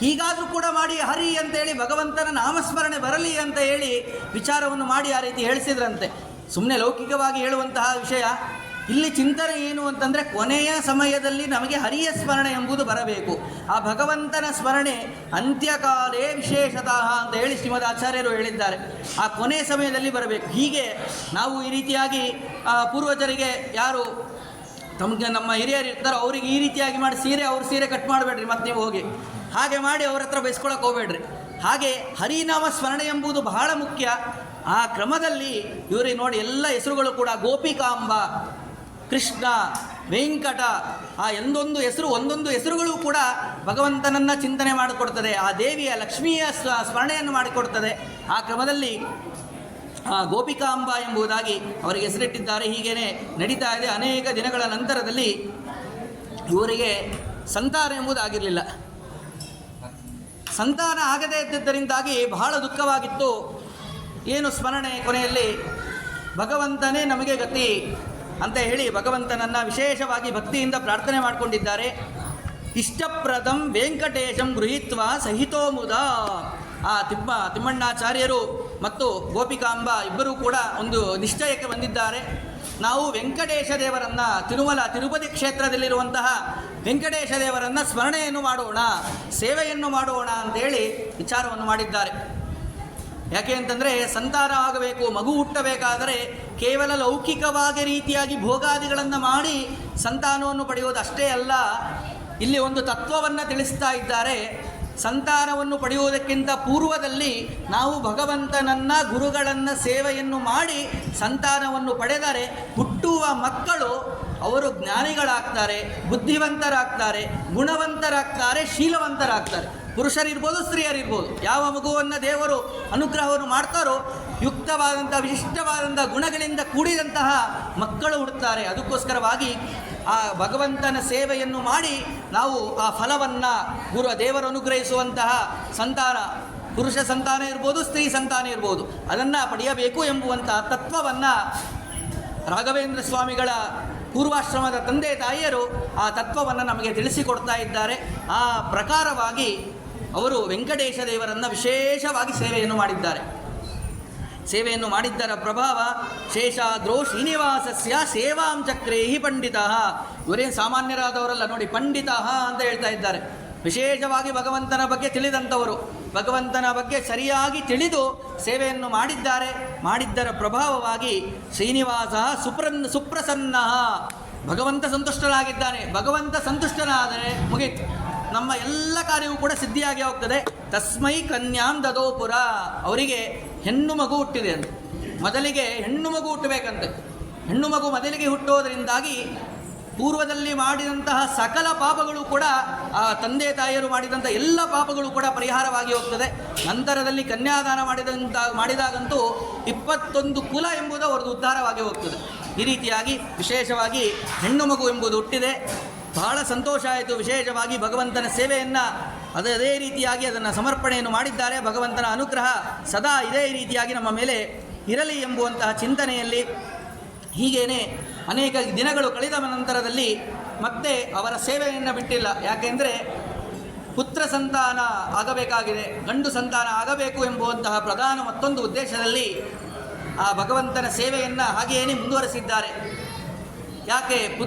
ಹೀಗಾದರೂ ಕೂಡ ಮಾಡಿ ಹರಿ ಅಂತೇಳಿ ಭಗವಂತನ ನಾಮಸ್ಮರಣೆ ಬರಲಿ ಅಂತ ಹೇಳಿ ವಿಚಾರವನ್ನು ಮಾಡಿ ಆ ರೀತಿ ಹೇಳಿಸಿದ್ರಂತೆ. ಸುಮ್ಮನೆ ಲೌಕಿಕವಾಗಿ ಹೇಳುವಂತಹ ವಿಷಯ. ಇಲ್ಲಿ ಚಿಂತನೆ ಏನು ಅಂತಂದರೆ, ಕೊನೆಯ ಸಮಯದಲ್ಲಿ ನಮಗೆ ಹರಿಯ ಸ್ಮರಣೆ ಎಂಬುದು ಬರಬೇಕು. ಆ ಭಗವಂತನ ಸ್ಮರಣೆ ಅಂತ್ಯಕಾಲೇ ವಿಶೇಷತಃ ಅಂತ ಹೇಳಿ ಶ್ರೀಮದ್ ಆಚಾರ್ಯರು ಹೇಳಿದ್ದಾರೆ. ಆ ಕೊನೆಯ ಸಮಯದಲ್ಲಿ ಬರಬೇಕು. ಹೀಗೆ ನಾವು ಈ ರೀತಿಯಾಗಿ ಪೂರ್ವಜರಿಗೆ ಯಾರು ತಮಗೆ ನಮ್ಮ ಹಿರಿಯರು ಇರ್ತಾರೋ ಅವರಿಗೆ ಈ ರೀತಿಯಾಗಿ ಮಾಡಿ ಅವ್ರ ಸೀರೆ ಕಟ್ ಮಾಡಬೇಡ್ರಿ, ಮತ್ತೆ ನೀವು ಹೋಗಿ ಹಾಗೆ ಮಾಡಿ ಅವ್ರ ಹತ್ರ ಬಯಸ್ಕೊಳಕ್ಕೆ ಹೋಗಬೇಡ್ರಿ. ಹಾಗೆ ಹರಿನಾಮ ಸ್ಮರಣೆ ಎಂಬುದು ಬಹಳ ಮುಖ್ಯ. ಆ ಕ್ರಮದಲ್ಲಿ ಇವರಿಗೆ ನೋಡಿ ಎಲ್ಲ ಹೆಸರುಗಳು ಕೂಡ ಗೋಪಿಕಾಂಬ, ಕೃಷ್ಣ, ವೆಂಕಟ, ಆ ಒಂದೊಂದು ಹೆಸರುಗಳು ಕೂಡ ಭಗವಂತನನ್ನು ಚಿಂತನೆ ಮಾಡಿಕೊಡ್ತದೆ. ಆ ದೇವಿಯ ಲಕ್ಷ್ಮಿಯ ಸ್ಮರಣೆಯನ್ನು ಮಾಡಿಕೊಡ್ತದೆ. ಆ ಕ್ರಮದಲ್ಲಿ ಗೋಪಿಕಾಂಬ ಎಂಬುದಾಗಿ ಅವರಿಗೆ ಹೆಸರಿಟ್ಟಿದ್ದಾರೆ. ಹೀಗೇನೆ ನಡೀತಾ ಇದೆ. ಅನೇಕ ದಿನಗಳ ನಂತರದಲ್ಲಿ ಇವರಿಗೆ ಸಂತಾನ ಎಂಬುದಾಗಿರಲಿಲ್ಲ. ಸಂತಾನ ಆಗದೇ ಇದ್ದದ್ದರಿಂದಾಗಿ ಬಹಳ ದುಃಖವಾಗಿತ್ತು. ಏನು ಸ್ಮರಣೆ, ಕೊನೆಯಲ್ಲಿ ಭಗವಂತನೇ ನಮಗೆ ಗತಿ ಅಂತ ಹೇಳಿ ಭಗವಂತನನ್ನು ವಿಶೇಷವಾಗಿ ಭಕ್ತಿಯಿಂದ ಪ್ರಾರ್ಥನೆ ಮಾಡಿಕೊಂಡಿದ್ದಾರೆ. ಇಷ್ಟಪ್ರದಂ ವೆಂಕಟೇಶಂ ಗೃಹೀತ್ವ ಸಹಿತೋ ಮುದ. ಆ ತಿಮ್ಮಣ್ಣಾಚಾರ್ಯರು ಮತ್ತು ಗೋಪಿಕಾಂಬ ಇಬ್ಬರೂ ಕೂಡ ಒಂದು ನಿಶ್ಚಯಕ್ಕೆ ಬಂದಿದ್ದಾರೆ. ನಾವು ವೆಂಕಟೇಶ ದೇವರನ್ನು, ತಿರುಪತಿ ಕ್ಷೇತ್ರದಲ್ಲಿರುವಂತಹ ವೆಂಕಟೇಶ ದೇವರನ್ನು ಸ್ಮರಣೆಯನ್ನು ಮಾಡೋಣ, ಸೇವೆಯನ್ನು ಮಾಡೋಣ ಅಂತೇಳಿ ವಿಚಾರವನ್ನು ಮಾಡಿದ್ದಾರೆ. ಯಾಕೆ ಅಂತಂದರೆ, ಸಂತಾನ ಆಗಬೇಕು, ಮಗು ಹುಟ್ಟಬೇಕಾದರೆ ಕೇವಲ ಲೌಕಿಕವಾಗಿ ರೀತಿಯಾಗಿ ಭೋಗಾದಿಗಳನ್ನು ಮಾಡಿ ಸಂತಾನವನ್ನು ಪಡೆಯುವುದು ಅಷ್ಟೇ ಅಲ್ಲ. ಇಲ್ಲಿ ಒಂದು ತತ್ವವನ್ನು ತಿಳಿಸ್ತಾ ಇದ್ದಾರೆ. ಸಂತಾನವನ್ನು ಪಡೆಯುವುದಕ್ಕಿಂತ ಪೂರ್ವದಲ್ಲಿ ನಾವು ಭಗವಂತನನ್ನು, ಗುರುಗಳನ್ನು ಸೇವೆಯನ್ನು ಮಾಡಿ ಸಂತಾನವನ್ನು ಪಡೆದರೆ ಹುಟ್ಟುವ ಮಕ್ಕಳು ಅವರು ಜ್ಞಾನಿಗಳಾಗ್ತಾರೆ, ಬುದ್ಧಿವಂತರಾಗ್ತಾರೆ, ಗುಣವಂತರಾಗ್ತಾರೆ, ಶೀಲವಂತರಾಗ್ತಾರೆ. ಪುರುಷರಿರ್ಬೋದು, ಸ್ತ್ರೀಯರಿರ್ಬೋದು. ಯಾವ ಮಗುವನ್ನು ದೇವರು ಅನುಗ್ರಹವನ್ನು ಮಾಡ್ತಾರೋ ಯುಕ್ತವಾದಂಥ ವಿಶಿಷ್ಟವಾದಂಥ ಗುಣಗಳಿಂದ ಕೂಡಿದಂತಹ ಮಕ್ಕಳು ಹುಟ್ಟುತ್ತಾರೆ. ಅದಕ್ಕೋಸ್ಕರವಾಗಿ ಆ ಭಗವಂತನ ಸೇವೆಯನ್ನು ಮಾಡಿ ನಾವು ಆ ಫಲವನ್ನು ದೇವರು ಅನುಗ್ರಹಿಸುವಂತಹ ಸಂತಾನ, ಪುರುಷ ಸಂತಾನ ಇರ್ಬೋದು, ಸ್ತ್ರೀ ಸಂತಾನ ಇರ್ಬೋದು, ಅದನ್ನು ಪಡೆಯಬೇಕು ಎಂಬುವಂತಹ ತತ್ವವನ್ನು ರಾಘವೇಂದ್ರ ಸ್ವಾಮಿಗಳ ಪೂರ್ವಾಶ್ರಮದ ತಂದೆ ತಾಯಿಯರು ಆ ತತ್ವವನ್ನು ನಮಗೆ ತಿಳಿಸಿಕೊಡ್ತಾ ಇದ್ದಾರೆ. ಆ ಪ್ರಕಾರವಾಗಿ ಅವರು ವೆಂಕಟೇಶ ದೇವರನ್ನು ವಿಶೇಷವಾಗಿ ಸೇವೆಯನ್ನು ಮಾಡಿದ್ದರ ಪ್ರಭಾವ ಶೇಷಾದ್ರೋ ಶ್ರೀನಿವಾಸಸ್ಯ ಸೇವಾಂ ಚಕ್ರೇಹಿ ಪಂಡಿತ. ಇವರೇನು ಸಾಮಾನ್ಯರಾದವರಲ್ಲ ನೋಡಿ, ಪಂಡಿತ ಅಂತ ಹೇಳ್ತಾ ಇದ್ದಾರೆ. ವಿಶೇಷವಾಗಿ ಭಗವಂತನ ಬಗ್ಗೆ ತಿಳಿದಂಥವರು, ಭಗವಂತನ ಬಗ್ಗೆ ಸರಿಯಾಗಿ ತಿಳಿದು ಸೇವೆಯನ್ನು ಮಾಡಿದ್ದರ ಪ್ರಭಾವವಾಗಿ ಶ್ರೀನಿವಾಸ ಸುಪ್ರಸನ್ನ. ಭಗವಂತ ಸಂತುಷ್ಟನಾಗಿದ್ದಾನೆ. ಭಗವಂತ ಸಂತುಷ್ಟನಾದರೆ ಮುಗೀತು, ನಮ್ಮ ಎಲ್ಲ ಕಾರ್ಯವೂ ಕೂಡ ಸಿದ್ಧಿಯಾಗಿ ಹೋಗ್ತದೆ. ತಸ್ಮೈ ಕನ್ಯಾಂ ದದೋಪುರ. ಅವರಿಗೆ ಹೆಣ್ಣು ಮಗು ಹುಟ್ಟಿದೆ ಅಂತ. ಮೊದಲಿಗೆ ಹೆಣ್ಣು ಮಗು ಹುಟ್ಟಬೇಕಂತೆ. ಹೆಣ್ಣು ಮಗು ಮೊದಲಿಗೆ ಹುಟ್ಟೋದರಿಂದಾಗಿ ಪೂರ್ವದಲ್ಲಿ ಮಾಡಿದಂತಹ ಸಕಲ ಪಾಪಗಳು ಕೂಡ, ಆ ತಂದೆ ತಾಯಿಯರು ಮಾಡಿದಂಥ ಎಲ್ಲ ಪಾಪಗಳು ಕೂಡ ಪರಿಹಾರವಾಗಿ ಹೋಗ್ತದೆ. ನಂತರದಲ್ಲಿ ಕನ್ಯಾದಾನ ಮಾಡಿದಾಗಂತೂ 21 ಕುಲ ಎಂಬುದು ಅವರದ್ದು ಉದ್ಧಾರವಾಗಿ ಹೋಗ್ತದೆ. ಈ ರೀತಿಯಾಗಿ ವಿಶೇಷವಾಗಿ ಹೆಣ್ಣು ಮಗು ಎಂಬುದು ಹುಟ್ಟಿದೆ. ಬಹಳ ಸಂತೋಷ ಆಯಿತು. ವಿಶೇಷವಾಗಿ ಭಗವಂತನ ಸೇವೆಯನ್ನು ಅದೇ ರೀತಿಯಾಗಿ ಅದನ್ನು ಸಮರ್ಪಣೆಯನ್ನು ಮಾಡಿದ್ದಾರೆ. ಭಗವಂತನ ಅನುಗ್ರಹ ಸದಾ ಇದೇ ರೀತಿಯಾಗಿ ನಮ್ಮ ಮೇಲೆ ಇರಲಿ ಎಂಬುವಂತಹ ಚಿಂತನೆಯಲ್ಲಿ ಹೀಗೇನೆ ಅನೇಕ ದಿನಗಳು ಕಳೆದ ನಂತರದಲ್ಲಿ ಮತ್ತೆ ಅವರ ಸೇವೆಯನ್ನು ಬಿಟ್ಟಿಲ್ಲ. ಯಾಕೆಂದರೆ ಪುತ್ರ ಸಂತಾನ ಆಗಬೇಕಾಗಿದೆ, ಗಂಡು ಸಂತಾನ ಆಗಬೇಕು ಎಂಬುವಂತಹ ಪ್ರಧಾನ ಮತ್ತೊಂದು ಉದ್ದೇಶದಲ್ಲಿ ಆ ಭಗವಂತನ ಸೇವೆಯನ್ನು ಹಾಗೆಯೇ ಮುಂದುವರೆಸಿದ್ದಾರೆ. ಯಾಕೆ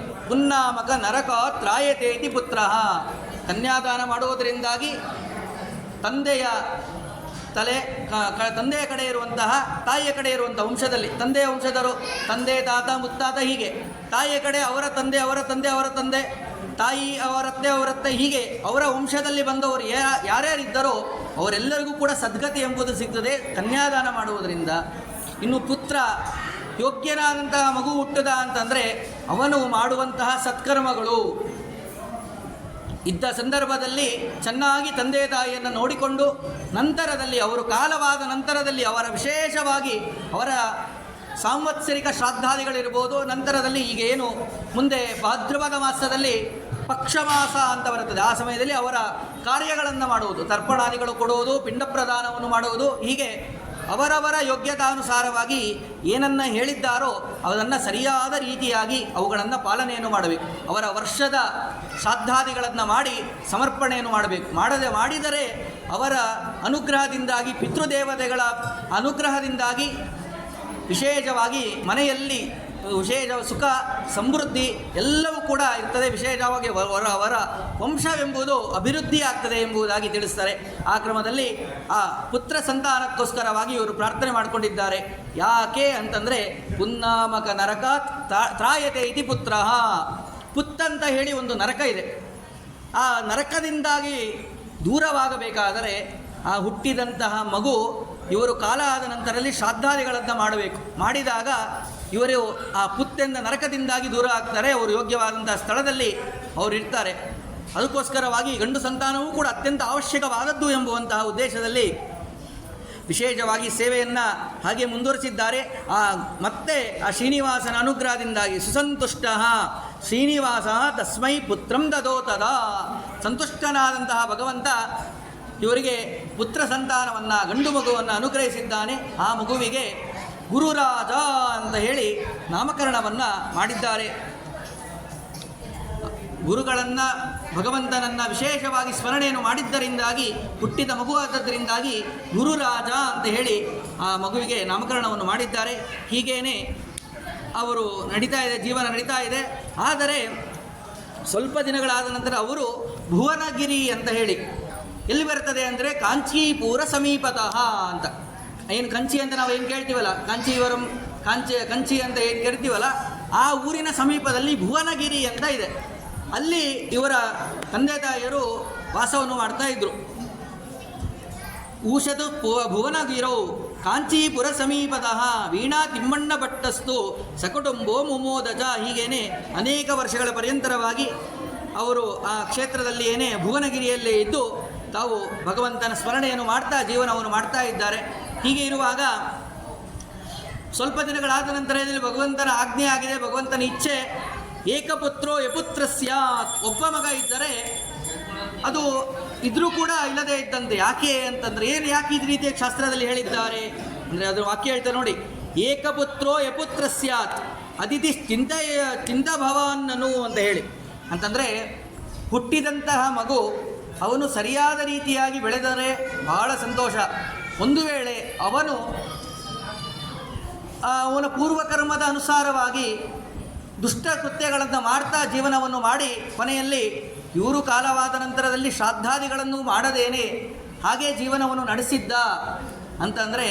ಪುನ್ನಾಮಕ ನರಕ ತ್ರಾಯತೇತಿ ಪುತ್ರ. ಕನ್ಯಾದಾನ ಮಾಡುವುದರಿಂದಾಗಿ ತಂದೆಯ ಕಡೆ ಇರುವಂತಹ, ತಾಯಿಯ ಕಡೆ ಇರುವಂತಹ ವಂಶದಲ್ಲಿ, ತಂದೆಯ ವಂಶದರು, ತಂದೆ, ತಾತ, ಮುತ್ತಾತ, ಹೀಗೆ ತಾಯಿಯ ಕಡೆ ಅವರ ತಂದೆ, ಅವರ ತಂದೆ, ಅವರ ತಂದೆ, ತಾಯಿ, ಅವರತ್ತೆ, ಹೀಗೆ ಅವರ ವಂಶದಲ್ಲಿ ಬಂದವರು ಯಾರ್ಯಾರಿದ್ದರೋ ಅವರೆಲ್ಲರಿಗೂ ಕೂಡ ಸದ್ಗತಿ ಎಂಬುದು ಸಿಗ್ತದೆ ಕನ್ಯಾದಾನ ಮಾಡುವುದರಿಂದ. ಇನ್ನು ಪುತ್ರ ಯೋಗ್ಯನಾದಂತಹ ಮಗು ಹುಟ್ಟದ ಅಂತಂದರೆ ಅವನು ಮಾಡುವಂತಹ ಸತ್ಕರ್ಮಗಳು ಇದ್ದ ಸಂದರ್ಭದಲ್ಲಿ ಚೆನ್ನಾಗಿ ತಂದೆ ತಾಯಿಯನ್ನು ನೋಡಿಕೊಂಡು ನಂತರದಲ್ಲಿ ಅವರು ಕಾಲವಾದ ನಂತರದಲ್ಲಿ ಅವರ ವಿಶೇಷವಾಗಿ ಅವರ ಸಾಂವತ್ಸರಿಕ ಶ್ರಾದ್ದಾದಿಗಳಿರ್ಬೋದು. ನಂತರದಲ್ಲಿ ಈಗ ಏನು ಮುಂದೆ ಭಾದ್ರಪದ ಮಾಸದಲ್ಲಿ ಪಕ್ಷಮಾಸ ಅಂತ ಬರುತ್ತದೆ, ಆ ಸಮಯದಲ್ಲಿ ಅವರ ಕಾರ್ಯಗಳನ್ನು ಮಾಡುವುದು, ತರ್ಪಣಾದಿಗಳು ಕೊಡುವುದು, ಪಿಂಡ ಪ್ರದಾನವನ್ನು ಮಾಡುವುದು, ಹೀಗೆ ಅವರವರ ಯೋಗ್ಯತಾನುಸಾರವಾಗಿ ಏನನ್ನು ಹೇಳಿದ್ದಾರೋ ಅದನ್ನು ಸರಿಯಾದ ರೀತಿಯಾಗಿ ಅವುಗಳನ್ನು ಪಾಲನೆಯನ್ನು ಮಾಡಬೇಕು. ಅವರ ವರ್ಷದ ಶ್ರಾದ್ದಾದಿಗಳನ್ನು ಮಾಡಿ ಸಮರ್ಪಣೆಯನ್ನು ಮಾಡಬೇಕು. ಮಾಡಿದರೆ ಅವರ ಅನುಗ್ರಹದಿಂದಾಗಿ, ಪಿತೃದೇವತೆಗಳ ಅನುಗ್ರಹದಿಂದಾಗಿ ವಿಶೇಷವಾಗಿ ಮನೆಯಲ್ಲಿ ವಿಶೇಷ ಸುಖ ಸಮೃದ್ಧಿ ಎಲ್ಲವೂ ಕೂಡ ಇರ್ತದೆ. ವಿಶೇಷವಾಗಿ ಅವರ ವಂಶವೆಂಬುದು ಅಭಿವೃದ್ಧಿ ಆಗ್ತದೆ ಎಂಬುದಾಗಿ ತಿಳಿಸ್ತಾರೆ. ಆ ಕ್ರಮದಲ್ಲಿ ಆ ಪುತ್ರ ಸಂತಾನಕ್ಕೋಸ್ಕರವಾಗಿ ಇವರು ಪ್ರಾರ್ಥನೆ ಮಾಡಿಕೊಂಡಿದ್ದಾರೆ. ಯಾಕೆ ಅಂತಂದರೆ ಪುನ್ನಾಮಕ ನರಕಾತ್ ತ್ರಾಯತೆ ಇತಿ ಪುತ್ರ. ಪುತ್ತಂತ ಹೇಳಿ ಒಂದು ನರಕ ಇದೆ. ಆ ನರಕದಿಂದಾಗಿ ದೂರವಾಗಬೇಕಾದರೆ ಆ ಹುಟ್ಟಿದಂತಹ ಮಗು ಇವರು ಕಾಲ ಆದ ನಂತರದಲ್ಲಿ ಶ್ರಾದ್ದಾದಿಗಳನ್ನು ಮಾಡಬೇಕು. ಮಾಡಿದಾಗ ಇವರು ಆ ಪುತ್ತೆಂದ ನರಕದಿಂದಾಗಿ ದೂರ ಆಗ್ತಾರೆ. ಅವರು ಯೋಗ್ಯವಾದಂತಹ ಸ್ಥಳದಲ್ಲಿ ಅವರು ಇರ್ತಾರೆ. ಅದಕ್ಕೋಸ್ಕರವಾಗಿ ಗಂಡು ಸಂತಾನವೂ ಕೂಡ ಅತ್ಯಂತ ಅವಶ್ಯಕವಾದದ್ದು ಎಂಬುವಂತಹ ಉದ್ದೇಶದಲ್ಲಿ ವಿಶೇಷವಾಗಿ ಸೇವೆಯನ್ನು ಹಾಗೆ ಮುಂದುವರಿಸಿದ್ದಾರೆ. ಮತ್ತೆ ಆ ಶ್ರೀನಿವಾಸನ ಅನುಗ್ರಹದಿಂದಾಗಿ ಸುಸಂತುಷ್ಟ ಶ್ರೀನಿವಾಸ ತಸ್ಮೈ ಪುತ್ರಂ ದದೋತದ. ಸಂತುಷ್ಟನಾದಂತಹ ಭಗವಂತ ಇವರಿಗೆ ಪುತ್ರ ಸಂತಾನವನ್ನು, ಗಂಡು ಮಗುವನ್ನು ಅನುಗ್ರಹಿಸಿದ್ದಾನೆ. ಆ ಮಗುವಿಗೆ ಗುರುರಾಜ ಅಂತ ಹೇಳಿ ನಾಮಕರಣವನ್ನು ಮಾಡಿದ್ದಾರೆ. ಗುರುಗಳನ್ನು, ಭಗವಂತನನ್ನು ವಿಶೇಷವಾಗಿ ಸ್ಮರಣೆಯನ್ನು ಮಾಡಿದ್ದರಿಂದಾಗಿ ಹುಟ್ಟಿದ ಮಗುವಾದದ್ದರಿಂದಾಗಿ ಗುರುರಾಜ ಅಂತ ಹೇಳಿ ಆ ಮಗುವಿಗೆ ನಾಮಕರಣವನ್ನು ಮಾಡಿದ್ದಾರೆ. ಹೀಗೇನೆ ಅವರು ನಡೀತಾ ಇದೆ, ಜೀವನ ನಡೀತಾ ಇದೆ. ಆದರೆ ಸ್ವಲ್ಪ ದಿನಗಳಾದ ನಂತರ ಅವರು ಭುವನಗಿರಿ ಅಂತ ಹೇಳಿ ಎಲ್ಲಿ ಬರ್ತದೆ ಅಂದರೆ ಕಾಂಚೀಪುರ ಸಮೀಪತಃ ಅಂತ. ಏನು ಕಂಚಿ ಅಂತ ನಾವು ಏನು ಕೇಳ್ತೀವಲ್ಲ, ಕಾಂಚೀವರಂ ಕಂಚಿ ಅಂತ ಏನು ಕೇಳ್ತೀವಲ್ಲ, ಆ ಊರಿನ ಸಮೀಪದಲ್ಲಿ ಭುವನಗಿರಿ ಅಂತ ಇದೆ. ಅಲ್ಲಿ ಇವರ ತಂದೆ ತಾಯಿಯರು ವಾಸವನ್ನು ಮಾಡ್ತಾ ಇದ್ದರು. ಊಷತು ಭುವನಗಿರೌ ಕಾಂಚೀಪುರ ಸಮೀಪತಃ ವೀಣಾ ತಿಮ್ಮಣ್ಣ ಭಟ್ಟಸ್ತು ಸಕುಟುಂಬೋ ಮುಮೋದಜ. ಹೀಗೇನೆ ಅನೇಕ ವರ್ಷಗಳ ಪರ್ಯಂತರವಾಗಿ ಅವರು ಆ ಕ್ಷೇತ್ರದಲ್ಲಿ ಏನೇ ಭುವನಗಿರಿಯಲ್ಲೇ ಇದ್ದು ತಾವು ಭಗವಂತನ ಸ್ಮರಣೆಯನ್ನು ಮಾಡ್ತಾ ಜೀವನವನ್ನು ಮಾಡ್ತಾ ಇದ್ದಾರೆ. ಹೀಗೆ ಇರುವಾಗ ಸ್ವಲ್ಪ ದಿನಗಳಾದ ನಂತರ ಇದರಲ್ಲಿ ಭಗವಂತನ ಆಜ್ಞೆ ಆಗಿದೆ, ಭಗವಂತನ ಇಚ್ಛೆ. ಏಕಪುತ್ರೋ ಯಪುತ್ರ ಸ್ಯಾತ್. ಒಬ್ಬ ಮಗ ಇದ್ದರೆ ಅದು ಇದ್ರೂ ಕೂಡ ಇಲ್ಲದೇ ಇದ್ದಂತೆ. ಯಾಕೆ ಅಂತಂದರೆ ಯಾಕೆ ಈ ರೀತಿಯ ಶಾಸ್ತ್ರದಲ್ಲಿ ಹೇಳಿದ್ದಾರೆ ಅಂದರೆ ಅದರ ವಾಕ್ಯ ಹೇಳ್ತಾರೆ ನೋಡಿ. ಏಕಪುತ್ರೋ ಯಪುತ್ರ ಸ್ಯಾತ್ ಅದಿತಿ ಚಿಂತಭವಾನ್ನನು ಅಂತ ಹೇಳಿ. ಅಂತಂದರೆ ಹುಟ್ಟಿದಂತಹ ಮಗು ಅವನು ಸರಿಯಾದ ರೀತಿಯಾಗಿ ಬೆಳೆದರೆ ಬಹಳ ಸಂತೋಷ. ಒಂದು ವೇಳೆ ಅವನ ಪೂರ್ವಕರ್ಮದ ಅನುಸಾರವಾಗಿ ದುಷ್ಟ ಕೃತ್ಯಗಳನ್ನು ಮಾಡ್ತಾ ಜೀವನವನ್ನು ಮಾಡಿ ಕೊನೆಯಲ್ಲಿ ಇವರು ಕಾಲವಾದ ನಂತರದಲ್ಲಿ ಶ್ರಾದ್ದಾದಿಗಳನ್ನು ಮಾಡದೇನೆ ಹಾಗೆ ಜೀವನವನ್ನು ನಡೆಸಿದ್ದ ಅಂತಂದರೆ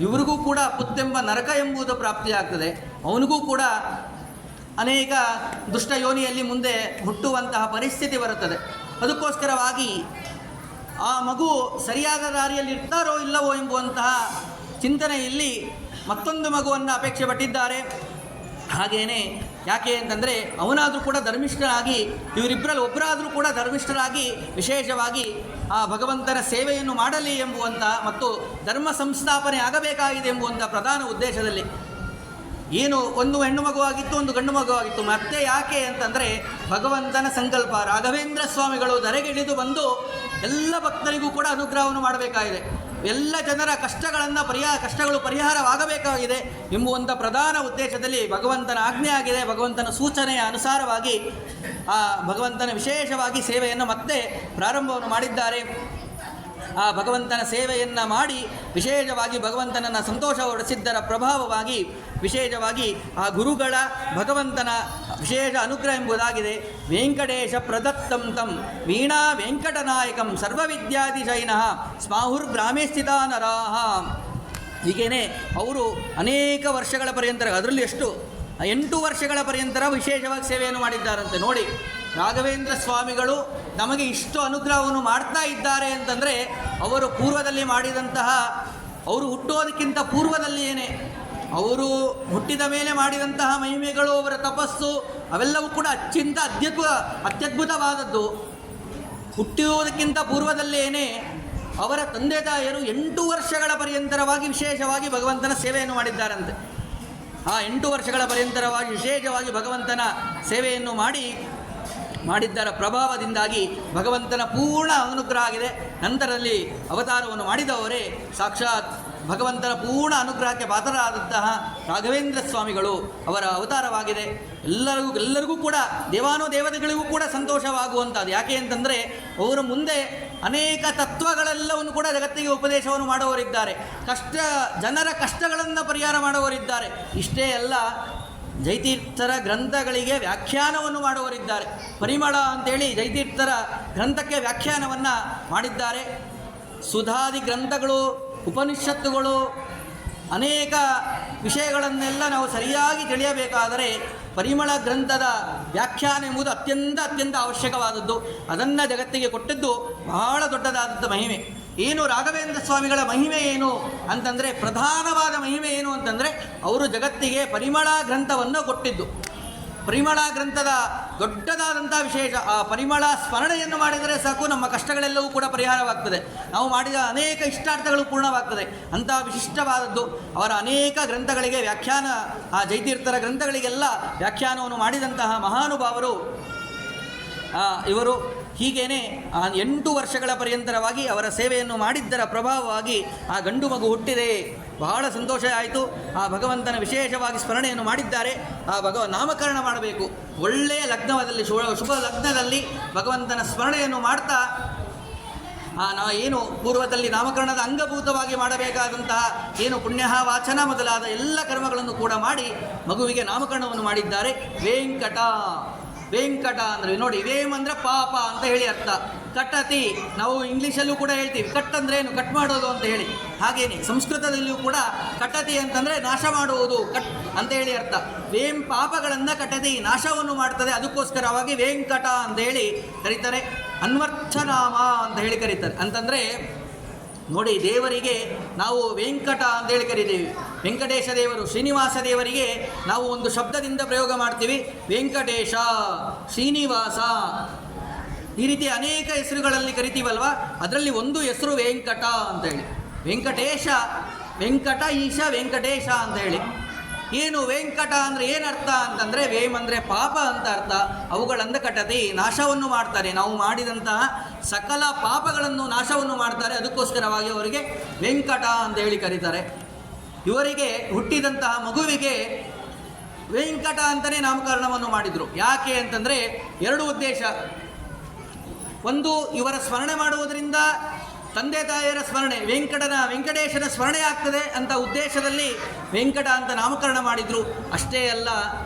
ಇವರಿಗೂ ಕೂಡ ಪುತ್ತೆಂಬ ನರಕ ಎಂಬುದು ಪ್ರಾಪ್ತಿಯಾಗ್ತದೆ. ಅವನಿಗೂ ಕೂಡ ಅನೇಕ ದುಷ್ಟ ಯೋನಿಯಲ್ಲಿ ಮುಂದೆ ಹುಟ್ಟುವಂತಹ ಪರಿಸ್ಥಿತಿ ಬರುತ್ತದೆ. ಅದಕ್ಕೋಸ್ಕರವಾಗಿ ಆ ಮಗು ಸರಿಯಾದ ದಾರಿಯಲ್ಲಿ ಇರ್ತಾರೋ ಇಲ್ಲವೋ ಎಂಬುವಂತಹ ಚಿಂತನೆಯಲ್ಲಿ ಮತ್ತೊಂದು ಮಗುವನ್ನು ಅಪೇಕ್ಷೆ ಪಟ್ಟಿದ್ದಾರೆ. ಹಾಗೇನೆ ಯಾಕೆ ಅಂತಂದರೆ ಅವನಾದರೂ ಕೂಡ ಧರ್ಮಿಷ್ಠರಾಗಿ, ಇವರಿಬ್ಬರಲ್ಲಿ ಒಬ್ಬರಾದರೂ ಕೂಡ ಧರ್ಮಿಷ್ಠರಾಗಿ ವಿಶೇಷವಾಗಿ ಆ ಭಗವಂತನ ಸೇವೆಯನ್ನು ಮಾಡಲಿ ಎಂಬುವಂತಹ ಮತ್ತು ಧರ್ಮ ಸಂಸ್ಥಾಪನೆ ಆಗಬೇಕಾಗಿದೆ ಎಂಬುವಂಥ ಪ್ರಧಾನ ಉದ್ದೇಶದಲ್ಲಿ ಏನು ಒಂದು ಹೆಣ್ಣು ಮಗುವಾಗಿತ್ತು, ಒಂದು ಗಂಡು ಮಗುವಾಗಿತ್ತು. ಮತ್ತೆ ಯಾಕೆ ಅಂತಂದರೆ ಭಗವಂತನ ಸಂಕಲ್ಪ. ರಾಘವೇಂದ್ರ ಸ್ವಾಮಿಗಳು ಧರೆಗಿಳಿದು ಬಂದು ಎಲ್ಲ ಭಕ್ತರಿಗೂ ಕೂಡ ಅನುಗ್ರಹವನ್ನು ಮಾಡಬೇಕಾಗಿದೆ. ಎಲ್ಲ ಜನರ ಕಷ್ಟಗಳು ಪರಿಹಾರವಾಗಬೇಕಾಗಿದೆ ಎಂಬುವಂಥ ಪ್ರಧಾನ ಉದ್ದೇಶದಲ್ಲಿ ಭಗವಂತನ ಆಜ್ಞೆ ಆಗಿದೆ. ಭಗವಂತನ ಸೂಚನೆಯ ಅನುಸಾರವಾಗಿ ಆ ಭಗವಂತನ ವಿಶೇಷವಾಗಿ ಸೇವೆಯನ್ನು ಮತ್ತೆ ಪ್ರಾರಂಭವನ್ನು ಮಾಡಿದ್ದಾರೆ. ಆ ಭಗವಂತನ ಸೇವೆಯನ್ನು ಮಾಡಿ ವಿಶೇಷವಾಗಿ ಭಗವಂತನನ್ನು ಸಂತೋಷಪಡಿಸಿದ್ದರ ಪ್ರಭಾವವಾಗಿ ವಿಶೇಷವಾಗಿ ಆ ಗುರುಗಳ ಭಗವಂತನ ವಿಶೇಷ ಅನುಗ್ರಹ ಎಂಬುದಾಗಿದೆ. ವೆಂಕಟೇಶ ಪ್ರದತ್ತಂ ತಂ ವೀಣಾ ವೆಂಕಟನಾಯಕಂ ಸರ್ವವಿದ್ಯಾಧಿಶೈನಃ ಸ್ಮಾಹುರ್ಗ್ರಾಮೇ ಸ್ಥಿತಾ ನರಾಹ. ಹೀಗೇನೆ ಅವರು ಅನೇಕ ವರ್ಷಗಳ ಪರ್ಯಂತರ, ಅದರಲ್ಲಿ 8 ವರ್ಷಗಳ ಪರ್ಯಂತರ ವಿಶೇಷವಾಗಿ ಸೇವೆಯನ್ನು ಮಾಡಿದ್ದಾರಂತೆ. ನೋಡಿ, ರಾಘವೇಂದ್ರ ಸ್ವಾಮಿಗಳು ನಮಗೆ ಇಷ್ಟು ಅನುಗ್ರಹವನ್ನು ಮಾಡ್ತಾ ಇದ್ದಾರೆ ಅಂತಂದರೆ ಅವರು ಪೂರ್ವದಲ್ಲಿ ಮಾಡಿದಂತಹ, ಅವರು ಹುಟ್ಟೋದಕ್ಕಿಂತ ಪೂರ್ವದಲ್ಲಿಯೇ ಅವರು ಹುಟ್ಟಿದ ಮೇಲೆ ಮಾಡಿದಂತಹ ಮಹಿಮೆಗಳು, ಅವರ ತಪಸ್ಸು ಅವೆಲ್ಲವೂ ಕೂಡ ಅತ್ಯದ್ಭುತವಾದದ್ದು. ಹುಟ್ಟುವುದಕ್ಕಿಂತ ಪೂರ್ವದಲ್ಲೇನೆ ಅವರ ತಂದೆ ತಾಯಿಯರು 8 ವರ್ಷಗಳ ಪರ್ಯಂತರವಾಗಿ ವಿಶೇಷವಾಗಿ ಭಗವಂತನ ಸೇವೆಯನ್ನು ಮಾಡಿದ್ದಾರಂತೆ. ಆ 8 ವರ್ಷಗಳ ಪರ್ಯಂತರವಾಗಿ ವಿಶೇಷವಾಗಿ ಭಗವಂತನ ಸೇವೆಯನ್ನು ಮಾಡಿದ್ದರ ಪ್ರಭಾವದಿಂದಾಗಿ ಭಗವಂತನ ಪೂರ್ಣ ಅನುಗ್ರಹ ಆಗಿದೆ. ನಂತರದಲ್ಲಿ ಅವತಾರವನ್ನು ಮಾಡಿದವರೇ ಸಾಕ್ಷಾತ್ ಭಗವಂತನ ಪೂರ್ಣ ಅನುಗ್ರಹಕ್ಕೆ ಪಾತ್ರರಾದಂತಹ ರಾಘವೇಂದ್ರ ಸ್ವಾಮಿಗಳು ಅವರ ಅವತಾರವಾಗಿದೆ. ಎಲ್ಲರಿಗೂ ಕೂಡ ದೇವಾನುದೇವತೆಗಳಿಗೂ ಕೂಡ ಸಂತೋಷವಾಗುವಂಥದ್ದು. ಯಾಕೆ ಅಂತಂದರೆ ಅವರು ಮುಂದೆ ಅನೇಕ ತತ್ವಗಳೆಲ್ಲವನ್ನು ಕೂಡ ಜಗತ್ತಿಗೆ ಉಪದೇಶವನ್ನು ಮಾಡುವವರಿದ್ದಾರೆ. ಜನರ ಕಷ್ಟಗಳನ್ನು ಪರಿಹಾರ ಮಾಡುವವರಿದ್ದಾರೆ. ಇಷ್ಟೇ ಅಲ್ಲ, ಜೈತೀರ್ಥರ ಗ್ರಂಥಗಳಿಗೆ ವ್ಯಾಖ್ಯಾನವನ್ನು ಮಾಡುವವರಿದ್ದಾರೆ. ಪರಿಮಳ ಅಂತೇಳಿ ಜೈತೀರ್ಥರ ಗ್ರಂಥಕ್ಕೆ ವ್ಯಾಖ್ಯಾನವನ್ನು ಮಾಡಿದ್ದಾರೆ. ಸುಧಾದಿ ಗ್ರಂಥಗಳು, ಉಪನಿಷತ್ತುಗಳು, ಅನೇಕ ವಿಷಯಗಳನ್ನೆಲ್ಲ ನಾವು ಸರಿಯಾಗಿ ತಿಳಿಯಬೇಕಾದರೆ ಪರಿಮಳ ಗ್ರಂಥದ ವ್ಯಾಖ್ಯಾನ ಎಂಬುದು ಅತ್ಯಂತ ಅವಶ್ಯಕವಾದದ್ದು. ಅದನ್ನು ಜಗತ್ತಿಗೆ ಕೊಟ್ಟದ್ದು ಬಹಳ ದೊಡ್ಡದಾದಂಥ ಮಹಿಮೆ. ಏನು ರಾಘವೇಂದ್ರ ಸ್ವಾಮಿಗಳ ಮಹಿಮೆ ಏನು ಅಂತಂದರೆ, ಪ್ರಧಾನವಾದ ಮಹಿಮೆ ಏನು ಅಂತಂದರೆ ಅವರು ಜಗತ್ತಿಗೆ ಪರಿಮಳ ಗ್ರಂಥವನ್ನು ಕೊಟ್ಟಿದ್ದು. ಪರಿಮಳ ಗ್ರಂಥದ ದೊಡ್ಡದಾದಂಥ ವಿಶೇಷ, ಆ ಪರಿಮಳ ಸ್ಮರಣೆಯನ್ನು ಮಾಡಿದರೆ ಸಾಕು ನಮ್ಮ ಕಷ್ಟಗಳೆಲ್ಲವೂ ಕೂಡ ಪರಿಹಾರವಾಗ್ತದೆ. ನಾವು ಮಾಡಿದ ಅನೇಕ ಇಷ್ಟಾರ್ಥಗಳು ಪೂರ್ಣವಾಗ್ತದೆ. ಅಂತಹ ವಿಶಿಷ್ಟವಾದದ್ದು ಅವರ ಅನೇಕ ಗ್ರಂಥಗಳಿಗೆ ವ್ಯಾಖ್ಯಾನ, ಆ ಜೈತೀರ್ಥರ ಗ್ರಂಥಗಳಿಗೆಲ್ಲ ವ್ಯಾಖ್ಯಾನವನ್ನು ಮಾಡಿದಂತಹ ಮಹಾನುಭಾವರು ಇವರು. ಹೀಗೇನೆ 8 ವರ್ಷಗಳ ಪರ್ಯಂತರವಾಗಿ ಅವರ ಸೇವೆಯನ್ನು ಮಾಡಿದ್ದರ ಪ್ರಭಾವವಾಗಿ ಆ ಗಂಡು ಮಗು ಹುಟ್ಟಿದೆ. ಬಹಳ ಸಂತೋಷ ಆಯಿತು. ಆ ಭಗವಂತನ ವಿಶೇಷವಾಗಿ ಸ್ಮರಣೆಯನ್ನು ಮಾಡಿದ್ದಾರೆ. ಆ ನಾಮಕರಣ ಮಾಡಬೇಕು. ಒಳ್ಳೆಯ ಲಗ್ನದಲ್ಲಿ, ಶುಭ ಲಗ್ನದಲ್ಲಿ ಭಗವಂತನ ಸ್ಮರಣೆಯನ್ನು ಮಾಡ್ತಾ ಏನು ಪೂರ್ವದಲ್ಲಿ ನಾಮಕರಣದ ಅಂಗಭೂತವಾಗಿ ಮಾಡಬೇಕಾದಂತಹ ಏನು ಪುಣ್ಯ ವಾಚನ ಮೊದಲಾದ ಎಲ್ಲ ಕರ್ಮಗಳನ್ನು ಕೂಡ ಮಾಡಿ ಮಗುವಿಗೆ ನಾಮಕರಣವನ್ನು ಮಾಡಿದ್ದಾರೆ. ವೆಂಕಟ ಅಂದರೆ ನೋಡಿ, ವೇಮ್ ಅಂದರೆ ಪಾಪ ಅಂತ ಹೇಳಿ ಅರ್ಥ. ಕಟತಿ ನಾವು ಇಂಗ್ಲೀಷಲ್ಲೂ ಕೂಡ ಹೇಳ್ತೀವಿ. ಕಟ್ ಅಂದರೆ ಏನು, ಕಟ್ ಮಾಡೋದು ಅಂತ ಹೇಳಿ. ಹಾಗೇನೆ ಸಂಸ್ಕೃತದಲ್ಲಿಯೂ ಕೂಡ ಕಟತಿ ಅಂತಂದರೆ ನಾಶ ಮಾಡುವುದು, ಕಟ್ ಅಂತ ಹೇಳಿ ಅರ್ಥ. ವೇಮ್ ಪಾಪಗಳನ್ನು ಕಟತಿ, ನಾಶವನ್ನು ಮಾಡ್ತದೆ. ಅದಕ್ಕೋಸ್ಕರವಾಗಿ ವೆಂಕಟ ಅಂತ ಹೇಳಿ ಕರೀತಾರೆ. ಅನ್ವರ್ಥನಾಮ ಅಂತ ಹೇಳಿ ಕರೀತಾರೆ. ಅಂತಂದರೆ ನೋಡಿ, ದೇವರಿಗೆ ನಾವು ವೆಂಕಟ ಅಂತೇಳಿ ಕರೀತೀವಿ. ವೆಂಕಟೇಶ ದೇವರು, ಶ್ರೀನಿವಾಸ ದೇವರಿಗೆ ನಾವು ಒಂದು ಶಬ್ದದಿಂದ ಪ್ರಯೋಗ ಮಾಡ್ತೀವಿ, ವೆಂಕಟೇಶ, ಶ್ರೀನಿವಾಸ, ಈ ರೀತಿ ಅನೇಕ ಹೆಸರುಗಳಲ್ಲಿ ಕರಿತೀವಲ್ವ. ಅದರಲ್ಲಿ ಒಂದು ಹೆಸರು ವೆಂಕಟ ಅಂತೇಳಿ. ವೆಂಕಟೇಶ, ವೆಂಕಟ ಈಶ, ವೆಂಕಟೇಶ ಅಂತ ಹೇಳಿ. ಏನು ವೆಂಕಟ ಅಂದರೆ ಏನರ್ಥ ಅಂತಂದರೆ, ವೇಮ್ ಅಂದರೆ ಪಾಪ ಅಂತ ಅರ್ಥ. ಅವುಗಳಿಂದ ಕಟತಿ, ನಾಶವನ್ನು ಮಾಡ್ತಾರೆ. ನಾವು ಮಾಡಿದಂತಹ ಸಕಲ ಪಾಪಗಳನ್ನು ನಾಶವನ್ನು ಮಾಡ್ತಾರೆ. ಅದಕ್ಕೋಸ್ಕರವಾಗಿ ಅವರಿಗೆ ವೆಂಕಟ ಅಂತ ಹೇಳಿ ಕರೀತಾರೆ. ಇವರಿಗೆ ಹುಟ್ಟಿದಂತಹ ಮಗುವಿಗೆ ವೆಂಕಟ ಅಂತಲೇ ನಾಮಕರಣವನ್ನು ಮಾಡಿದರು. ಯಾಕೆ ಅಂತಂದರೆ 2 ಉದ್ದೇಶ. ಒಂದು, ಇವರ ಸ್ಮರಣೆ ಮಾಡುವುದರಿಂದ ತಂದೆ ತಾಯಿಯರ ಸ್ಮರಣೆ, ವೆಂಕಟೇಶನ ಸ್ಮರಣೆ ಆಗ್ತದೆ ಅಂತ ಉದ್ದೇಶದಲ್ಲಿ ವೆಂಕಟ ಅಂತ ನಾಮಕರಣ ಮಾಡಿದರು. ಅಷ್ಟೇ ಅಲ್ಲ,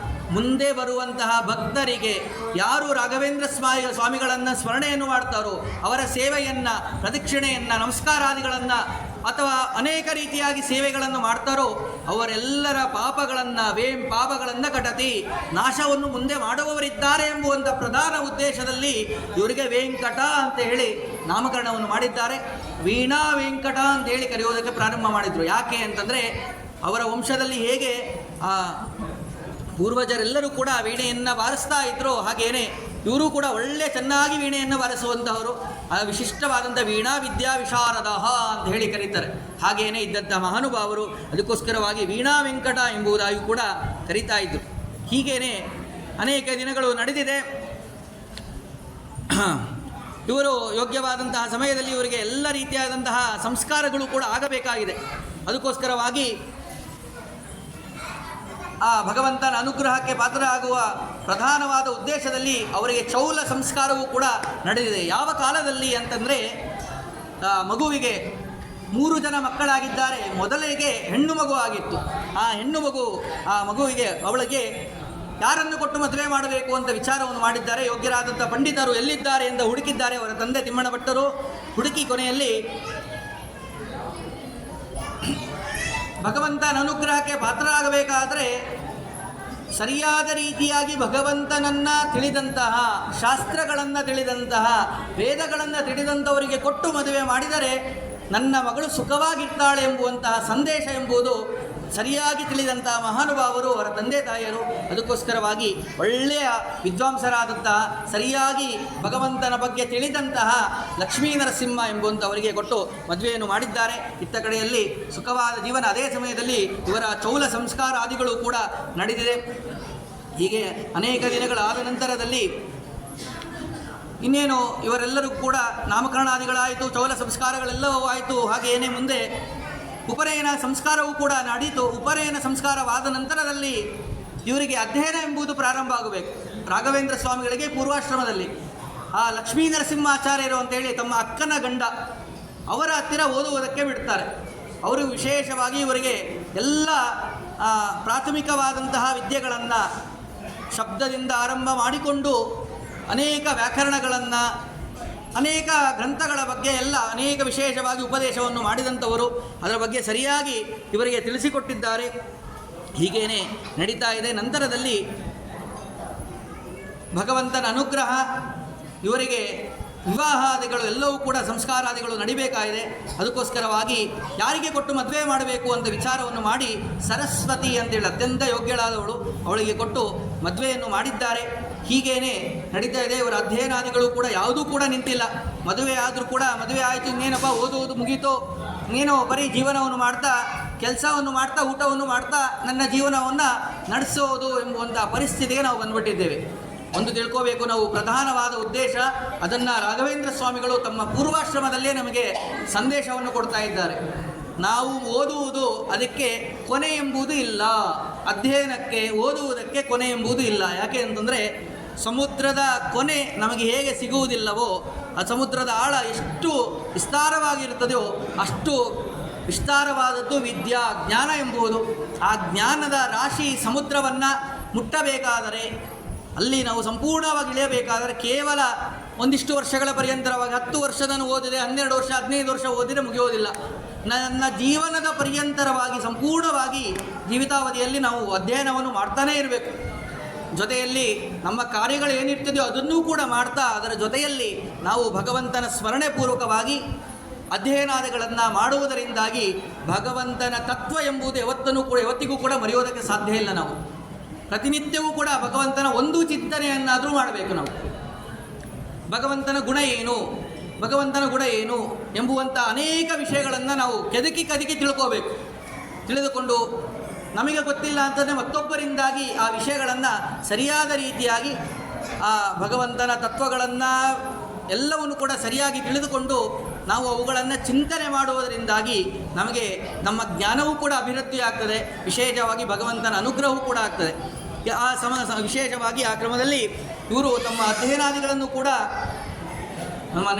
ಮುಂದೆ ಬರುವಂತಹ ಭಕ್ತರಿಗೆ ಯಾರು ರಾಘವೇಂದ್ರ ಸ್ವಾಮಿಗಳನ್ನು ಸ್ಮರಣೆಯನ್ನು ಮಾಡ್ತಾರೋ, ಅವರ ಸೇವೆಯನ್ನು, ಪ್ರದಕ್ಷಿಣೆಯನ್ನು, ನಮಸ್ಕಾರಾದಿಗಳನ್ನು ಅಥವಾ ಅನೇಕ ರೀತಿಯಾಗಿ ಸೇವೆಗಳನ್ನು ಮಾಡ್ತಾರೋ ಅವರೆಲ್ಲರ ಪಾಪಗಳನ್ನು ಕಟತಿ, ನಾಶವನ್ನು ಮುಂದೆ ಮಾಡುವವರಿದ್ದಾರೆ ಎಂಬುವಂಥ ಪ್ರಧಾನ ಉದ್ದೇಶದಲ್ಲಿ ಇವರಿಗೆ ವೆಂಕಟ ಅಂತ ಹೇಳಿ ನಾಮಕರಣವನ್ನು ಮಾಡಿದ್ದಾರೆ. ವೀಣಾ ವೆಂಕಟ ಅಂತ ಹೇಳಿ ಕರೆಯೋದಕ್ಕೆ ಪ್ರಾರಂಭ ಮಾಡಿದರು. ಯಾಕೆ ಅಂತಂದರೆ ಅವರ ವಂಶದಲ್ಲಿ ಹೇಗೆ ಪೂರ್ವಜರೆಲ್ಲರೂ ಕೂಡ ವೀಣೆಯನ್ನು ಬಾರಿಸ್ತಾ ಇದ್ರು, ಹಾಗೇನೆ ಇವರು ಕೂಡ ಚೆನ್ನಾಗಿ ವೀಣೆಯನ್ನು ಬಾರಿಸುವಂತಹವರು. ವಿಶಿಷ್ಟವಾದಂಥ ವೀಣಾ ವಿದ್ಯಾ ವಿಶಾರದ ಅಂತ ಹೇಳಿ ಕರೀತಾರೆ. ಹಾಗೇನೆ ಇದ್ದಂಥ ಮಹಾನುಭಾವರು. ಅದಕ್ಕೋಸ್ಕರವಾಗಿ ವೀಣಾ ವೆಂಕಟ ಎಂಬುದಾಗಿ ಕೂಡ ಕರೀತಾ ಇದ್ರು. ಹೀಗೇನೆ ಅನೇಕ ದಿನಗಳು ನಡೆದಿದೆ. ಇವರು ಯೋಗ್ಯವಾದಂತಹ ಸಮಯದಲ್ಲಿ ಇವರಿಗೆ ಎಲ್ಲ ರೀತಿಯಾದಂತಹ ಸಂಸ್ಕಾರಗಳು ಕೂಡ ಆಗಬೇಕಾಗಿದೆ. ಅದಕ್ಕೋಸ್ಕರವಾಗಿ ಆ ಭಗವಂತನ ಅನುಗ್ರಹಕ್ಕೆ ಪಾತ್ರರಾಗುವ ಪ್ರಧಾನವಾದ ಉದ್ದೇಶದಲ್ಲಿ ಅವರಿಗೆ ಚೌಲ ಸಂಸ್ಕಾರವೂ ಕೂಡ ನಡೆದಿದೆ. ಯಾವ ಕಾಲದಲ್ಲಿ ಅಂತಂದರೆ, ಮಗುವಿಗೆ 3 ಜನ ಮಕ್ಕಳಾಗಿದ್ದಾರೆ. ಮೊದಲಿಗೆ ಹೆಣ್ಣು ಮಗು ಆಗಿತ್ತು. ಆ ಮಗುವಿಗೆ ಅವಳಿಗೆ ಯಾರನ್ನು ಕೊಟ್ಟು ಮದುವೆ ಮಾಡಬೇಕು ಅಂತ ವಿಚಾರವನ್ನು ಮಾಡಿದ್ದಾರೆ. ಯೋಗ್ಯರಾದಂಥ ಪಂಡಿತರು ಎಲ್ಲಿದ್ದಾರೆ ಎಂದು ಹುಡುಕಿದ್ದಾರೆ. ಅವರ ತಂದೆ ತಿಮ್ಮಣ್ಣ ಭಟ್ಟರು ಹುಡುಕಿ ಕೊನೆಯಲ್ಲಿ ಭಗವಂತನ ಅನುಗ್ರಹಕ್ಕೆ ಪಾತ್ರರಾಗಬೇಕಾದರೆ ಸರಿಯಾದ ರೀತಿಯಾಗಿ ಭಗವಂತನನ್ನು ತಿಳಿದಂತಹ, ಶಾಸ್ತ್ರಗಳನ್ನು ತಿಳಿದಂತಹ, ವೇದಗಳನ್ನು ತಿಳಿದಂಥವರಿಗೆ ಕೊಟ್ಟು ಮದುವೆ ಮಾಡಿದರೆ ನನ್ನ ಮಗಳು ಸುಖವಾಗಿರ್ತಾಳೆ ಎಂಬುವಂತಹ ಸಂದೇಶ ಎಂಬುದು ಸರಿಯಾಗಿ ತಿಳಿದಂತಹ ಮಹಾನುಭಾವರು ಅವರ ತಂದೆ ತಾಯಿಯರು. ಅದಕ್ಕೋಸ್ಕರವಾಗಿ ಒಳ್ಳೆಯ ವಿದ್ವಾಂಸರಾದಂತಹ, ಸರಿಯಾಗಿ ಭಗವಂತನ ಬಗ್ಗೆ ತಿಳಿದಂತಹ ಲಕ್ಷ್ಮೀ ನರಸಿಂಹ ಎಂಬುವಂಥವರಿಗೆ ಕೊಟ್ಟು ಮದುವೆಯನ್ನು ಮಾಡಿದ್ದಾರೆ. ಇತ್ತ ಕಡೆಯಲ್ಲಿ ಸುಖವಾದ ಜೀವನ, ಅದೇ ಸಮಯದಲ್ಲಿ ಇವರ ಚೌಲ ಸಂಸ್ಕಾರಾದಿಗಳು ಕೂಡ ನಡೆದಿದೆ. ಹೀಗೆ ಅನೇಕ ದಿನಗಳಾದ ನಂತರದಲ್ಲಿ ಇನ್ನೇನು ಇವರೆಲ್ಲರೂ ಕೂಡ ನಾಮಕರಣಾದಿಗಳಾಯಿತು, ಚೌಲ ಸಂಸ್ಕಾರಗಳೆಲ್ಲವೂ ಆಯಿತು. ಹಾಗೆಯೇ ಮುಂದೆ ಉಪನಯನ ಸಂಸ್ಕಾರವೂ ಕೂಡ ನಡೆಯಿತು. ಉಪನಯನ ಸಂಸ್ಕಾರವಾದ ನಂತರದಲ್ಲಿ ಇವರಿಗೆ ಅಧ್ಯಯನ ಎಂಬುದು ಪ್ರಾರಂಭ ಆಗಬೇಕು. ರಾಘವೇಂದ್ರ ಸ್ವಾಮಿಗಳಿಗೆ ಪೂರ್ವಾಶ್ರಮದಲ್ಲಿ ಆ ಲಕ್ಷ್ಮೀ ನರಸಿಂಹಾಚಾರ್ಯರು ಅಂತೇಳಿ ತಮ್ಮ ಅಕ್ಕನ ಗಂಡ ಅವರ ಹತ್ತಿರ ಓದುವುದಕ್ಕೆ ಬಿಡ್ತಾರೆ. ಅವರು ವಿಶೇಷವಾಗಿ ಇವರಿಗೆ ಎಲ್ಲ ಪ್ರಾಥಮಿಕವಾದಂತಹ ವಿದ್ಯೆಗಳನ್ನು ಶಬ್ದದಿಂದ ಆರಂಭ ಮಾಡಿಕೊಂಡು ಅನೇಕ ವ್ಯಾಕರಣಗಳನ್ನು, ಅನೇಕ ಗ್ರಂಥಗಳ ಬಗ್ಗೆ ಎಲ್ಲ ಅನೇಕ ವಿಶೇಷವಾಗಿ ಉಪದೇಶವನ್ನು ಮಾಡಿದಂಥವರು. ಅದರ ಬಗ್ಗೆ ಸರಿಯಾಗಿ ಇವರಿಗೆ ತಿಳಿಸಿಕೊಟ್ಟಿದ್ದಾರೆ. ಹೀಗೇನೆ ನಡೀತಾ ಇದೆ. ನಂತರದಲ್ಲಿ ಭಗವಂತನ ಅನುಗ್ರಹ, ಇವರಿಗೆ ವಿವಾಹಾದಿಗಳು ಎಲ್ಲವೂ ಕೂಡ ಸಂಸ್ಕಾರಾದಿಗಳು ನಡಿಬೇಕಾಗಿದೆ. ಅದಕ್ಕೋಸ್ಕರವಾಗಿ ಯಾರಿಗೆ ಕೊಟ್ಟು ಮದುವೆ ಮಾಡಬೇಕು ಅಂತ ವಿಚಾರವನ್ನು ಮಾಡಿ ಸರಸ್ವತಿ ಅಂತೇಳಿ ಅತ್ಯಂತ ಯೋಗ್ಯಳಾದವಳು, ಅವಳಿಗೆ ಕೊಟ್ಟು ಮದುವೆಯನ್ನು ಮಾಡಿದ್ದಾರೆ. ಹೀಗೇನೆ ನಡೀತಾ ಇದೆ. ಇವರ ಅಧ್ಯಯನಾದಿಗಳು ಕೂಡ ಯಾವುದೂ ಕೂಡ ನಿಂತಿಲ್ಲ. ಮದುವೆ ಆದರೂ ಕೂಡ ಮದುವೆ ಆಯಿತು, ಇನ್ನೇನಪ್ಪ ಓದುವುದು ಮುಗೀತು, ಇನ್ನೇನೋ ಬರೀ ಜೀವನವನ್ನು ಮಾಡ್ತಾ, ಕೆಲಸವನ್ನು ಮಾಡ್ತಾ, ಊಟವನ್ನು ಮಾಡ್ತಾ ನನ್ನ ಜೀವನವನ್ನು ನಡೆಸೋದು ಎಂಬುವಂಥ ಪರಿಸ್ಥಿತಿಗೆ ನಾವು ಬಂದುಬಿಟ್ಟಿದ್ದೇವೆ. ಒಂದು ತಿಳ್ಕೋಬೇಕು ನಾವು, ಪ್ರಧಾನವಾದ ಉದ್ದೇಶ ಅದನ್ನು ರಾಘವೇಂದ್ರ ಸ್ವಾಮಿಗಳು ತಮ್ಮ ಪೂರ್ವಾಶ್ರಮದಲ್ಲೇ ನಮಗೆ ಸಂದೇಶವನ್ನು ಕೊಡ್ತಾ ಇದ್ದಾರೆ. ನಾವು ಓದುವುದು ಅದಕ್ಕೆ ಕೊನೆ ಎಂಬುದು ಇಲ್ಲ, ಅಧ್ಯಯನಕ್ಕೆ ಓದುವುದಕ್ಕೆ ಕೊನೆ ಎಂಬುದು ಇಲ್ಲ. ಯಾಕೆ ಅಂತಂದರೆ ಸಮುದ್ರದ ಕೊನೆ ನಮಗೆ ಹೇಗೆ ಸಿಗುವುದಿಲ್ಲವೋ, ಆ ಸಮುದ್ರದ ಆಳ ಎಷ್ಟು ವಿಸ್ತಾರವಾಗಿರುತ್ತದೆಯೋ ಅಷ್ಟು ವಿಸ್ತಾರವಾದದ್ದು ವಿದ್ಯಾ, ಜ್ಞಾನ ಎಂಬುದು. ಆ ಜ್ಞಾನದ ರಾಶಿ ಸಮುದ್ರವನ್ನು ಮುಟ್ಟಬೇಕಾದರೆ, ಅಲ್ಲಿ ನಾವು ಸಂಪೂರ್ಣವಾಗಿ ಇಳಿಯಬೇಕಾದರೆ ಕೇವಲ ಒಂದಿಷ್ಟು ವರ್ಷಗಳ ಪರ್ಯಂತರವಾಗಿ 10 ವರ್ಷದನ್ನು ಓದಿದೆ, 12 ವರ್ಷ 15 ವರ್ಷ ಓದಿದರೆ ಮುಗಿಯೋದಿಲ್ಲ. ನನ್ನ ಜೀವನದ ಪರ್ಯಂತರವಾಗಿ ಸಂಪೂರ್ಣವಾಗಿ ಜೀವಿತಾವಧಿಯಲ್ಲಿ ನಾವು ಅಧ್ಯಯನವನ್ನು ಮಾಡ್ತಾನೇ ಇರಬೇಕು. ಜೊತೆಯಲ್ಲಿ ನಮ್ಮ ಕಾರ್ಯಗಳು ಏನಿರ್ತದೆಯೋ ಅದನ್ನೂ ಕೂಡ ಮಾಡ್ತಾ, ಅದರ ಜೊತೆಯಲ್ಲಿ ನಾವು ಭಗವಂತನ ಸ್ಮರಣೆ ಪೂರ್ವಕವಾಗಿ ಅಧ್ಯಯನಾದಿಗಳನ್ನು ಮಾಡುವುದರಿಂದಾಗಿ ಭಗವಂತನ ತತ್ವ ಎಂಬುದು ಯಾವತ್ತಿಗೂ ಕೂಡ ಮರೆಯೋದಕ್ಕೆ ಸಾಧ್ಯ ಇಲ್ಲ. ನಾವು ಪ್ರತಿನಿತ್ಯವೂ ಕೂಡ ಭಗವಂತನ ಒಂದು ಚಿಂತನೆಯನ್ನಾದರೂ ಮಾಡಬೇಕು. ನಾವು ಭಗವಂತನ ಗುಣ ಏನು, ಭಗವಂತನ ಗುಣ ಏನು ಎಂಬುವಂಥ ಅನೇಕ ವಿಷಯಗಳನ್ನು ನಾವು ಕೆದಕಿ ತಿಳ್ಕೋಬೇಕು. ತಿಳಿದುಕೊಂಡು ನಮಗೆ ಗೊತ್ತಿಲ್ಲ ಅಂತಂದರೆ ಮತ್ತೊಬ್ಬರಿಂದಾಗಿ ಆ ವಿಷಯಗಳನ್ನು ಸರಿಯಾದ ರೀತಿಯಾಗಿ ಆ ಭಗವಂತನ ತತ್ವಗಳನ್ನು ಎಲ್ಲವನ್ನು ಕೂಡ ಸರಿಯಾಗಿ ತಿಳಿದುಕೊಂಡು ನಾವು ಅವುಗಳನ್ನು ಚಿಂತನೆ ಮಾಡುವುದರಿಂದಾಗಿ ನಮಗೆ ನಮ್ಮ ಜ್ಞಾನವೂ ಕೂಡ ಅಭಿವೃದ್ಧಿ ಆಗ್ತದೆ. ವಿಶೇಷವಾಗಿ ಭಗವಂತನ ಅನುಗ್ರಹವೂ ಕೂಡ ಆಗ್ತದೆ. ವಿಶೇಷವಾಗಿ ಆ ಕ್ರಮದಲ್ಲಿ ಇವರು ತಮ್ಮ ಅಧ್ಯಯನಾದಿಗಳನ್ನು ಕೂಡ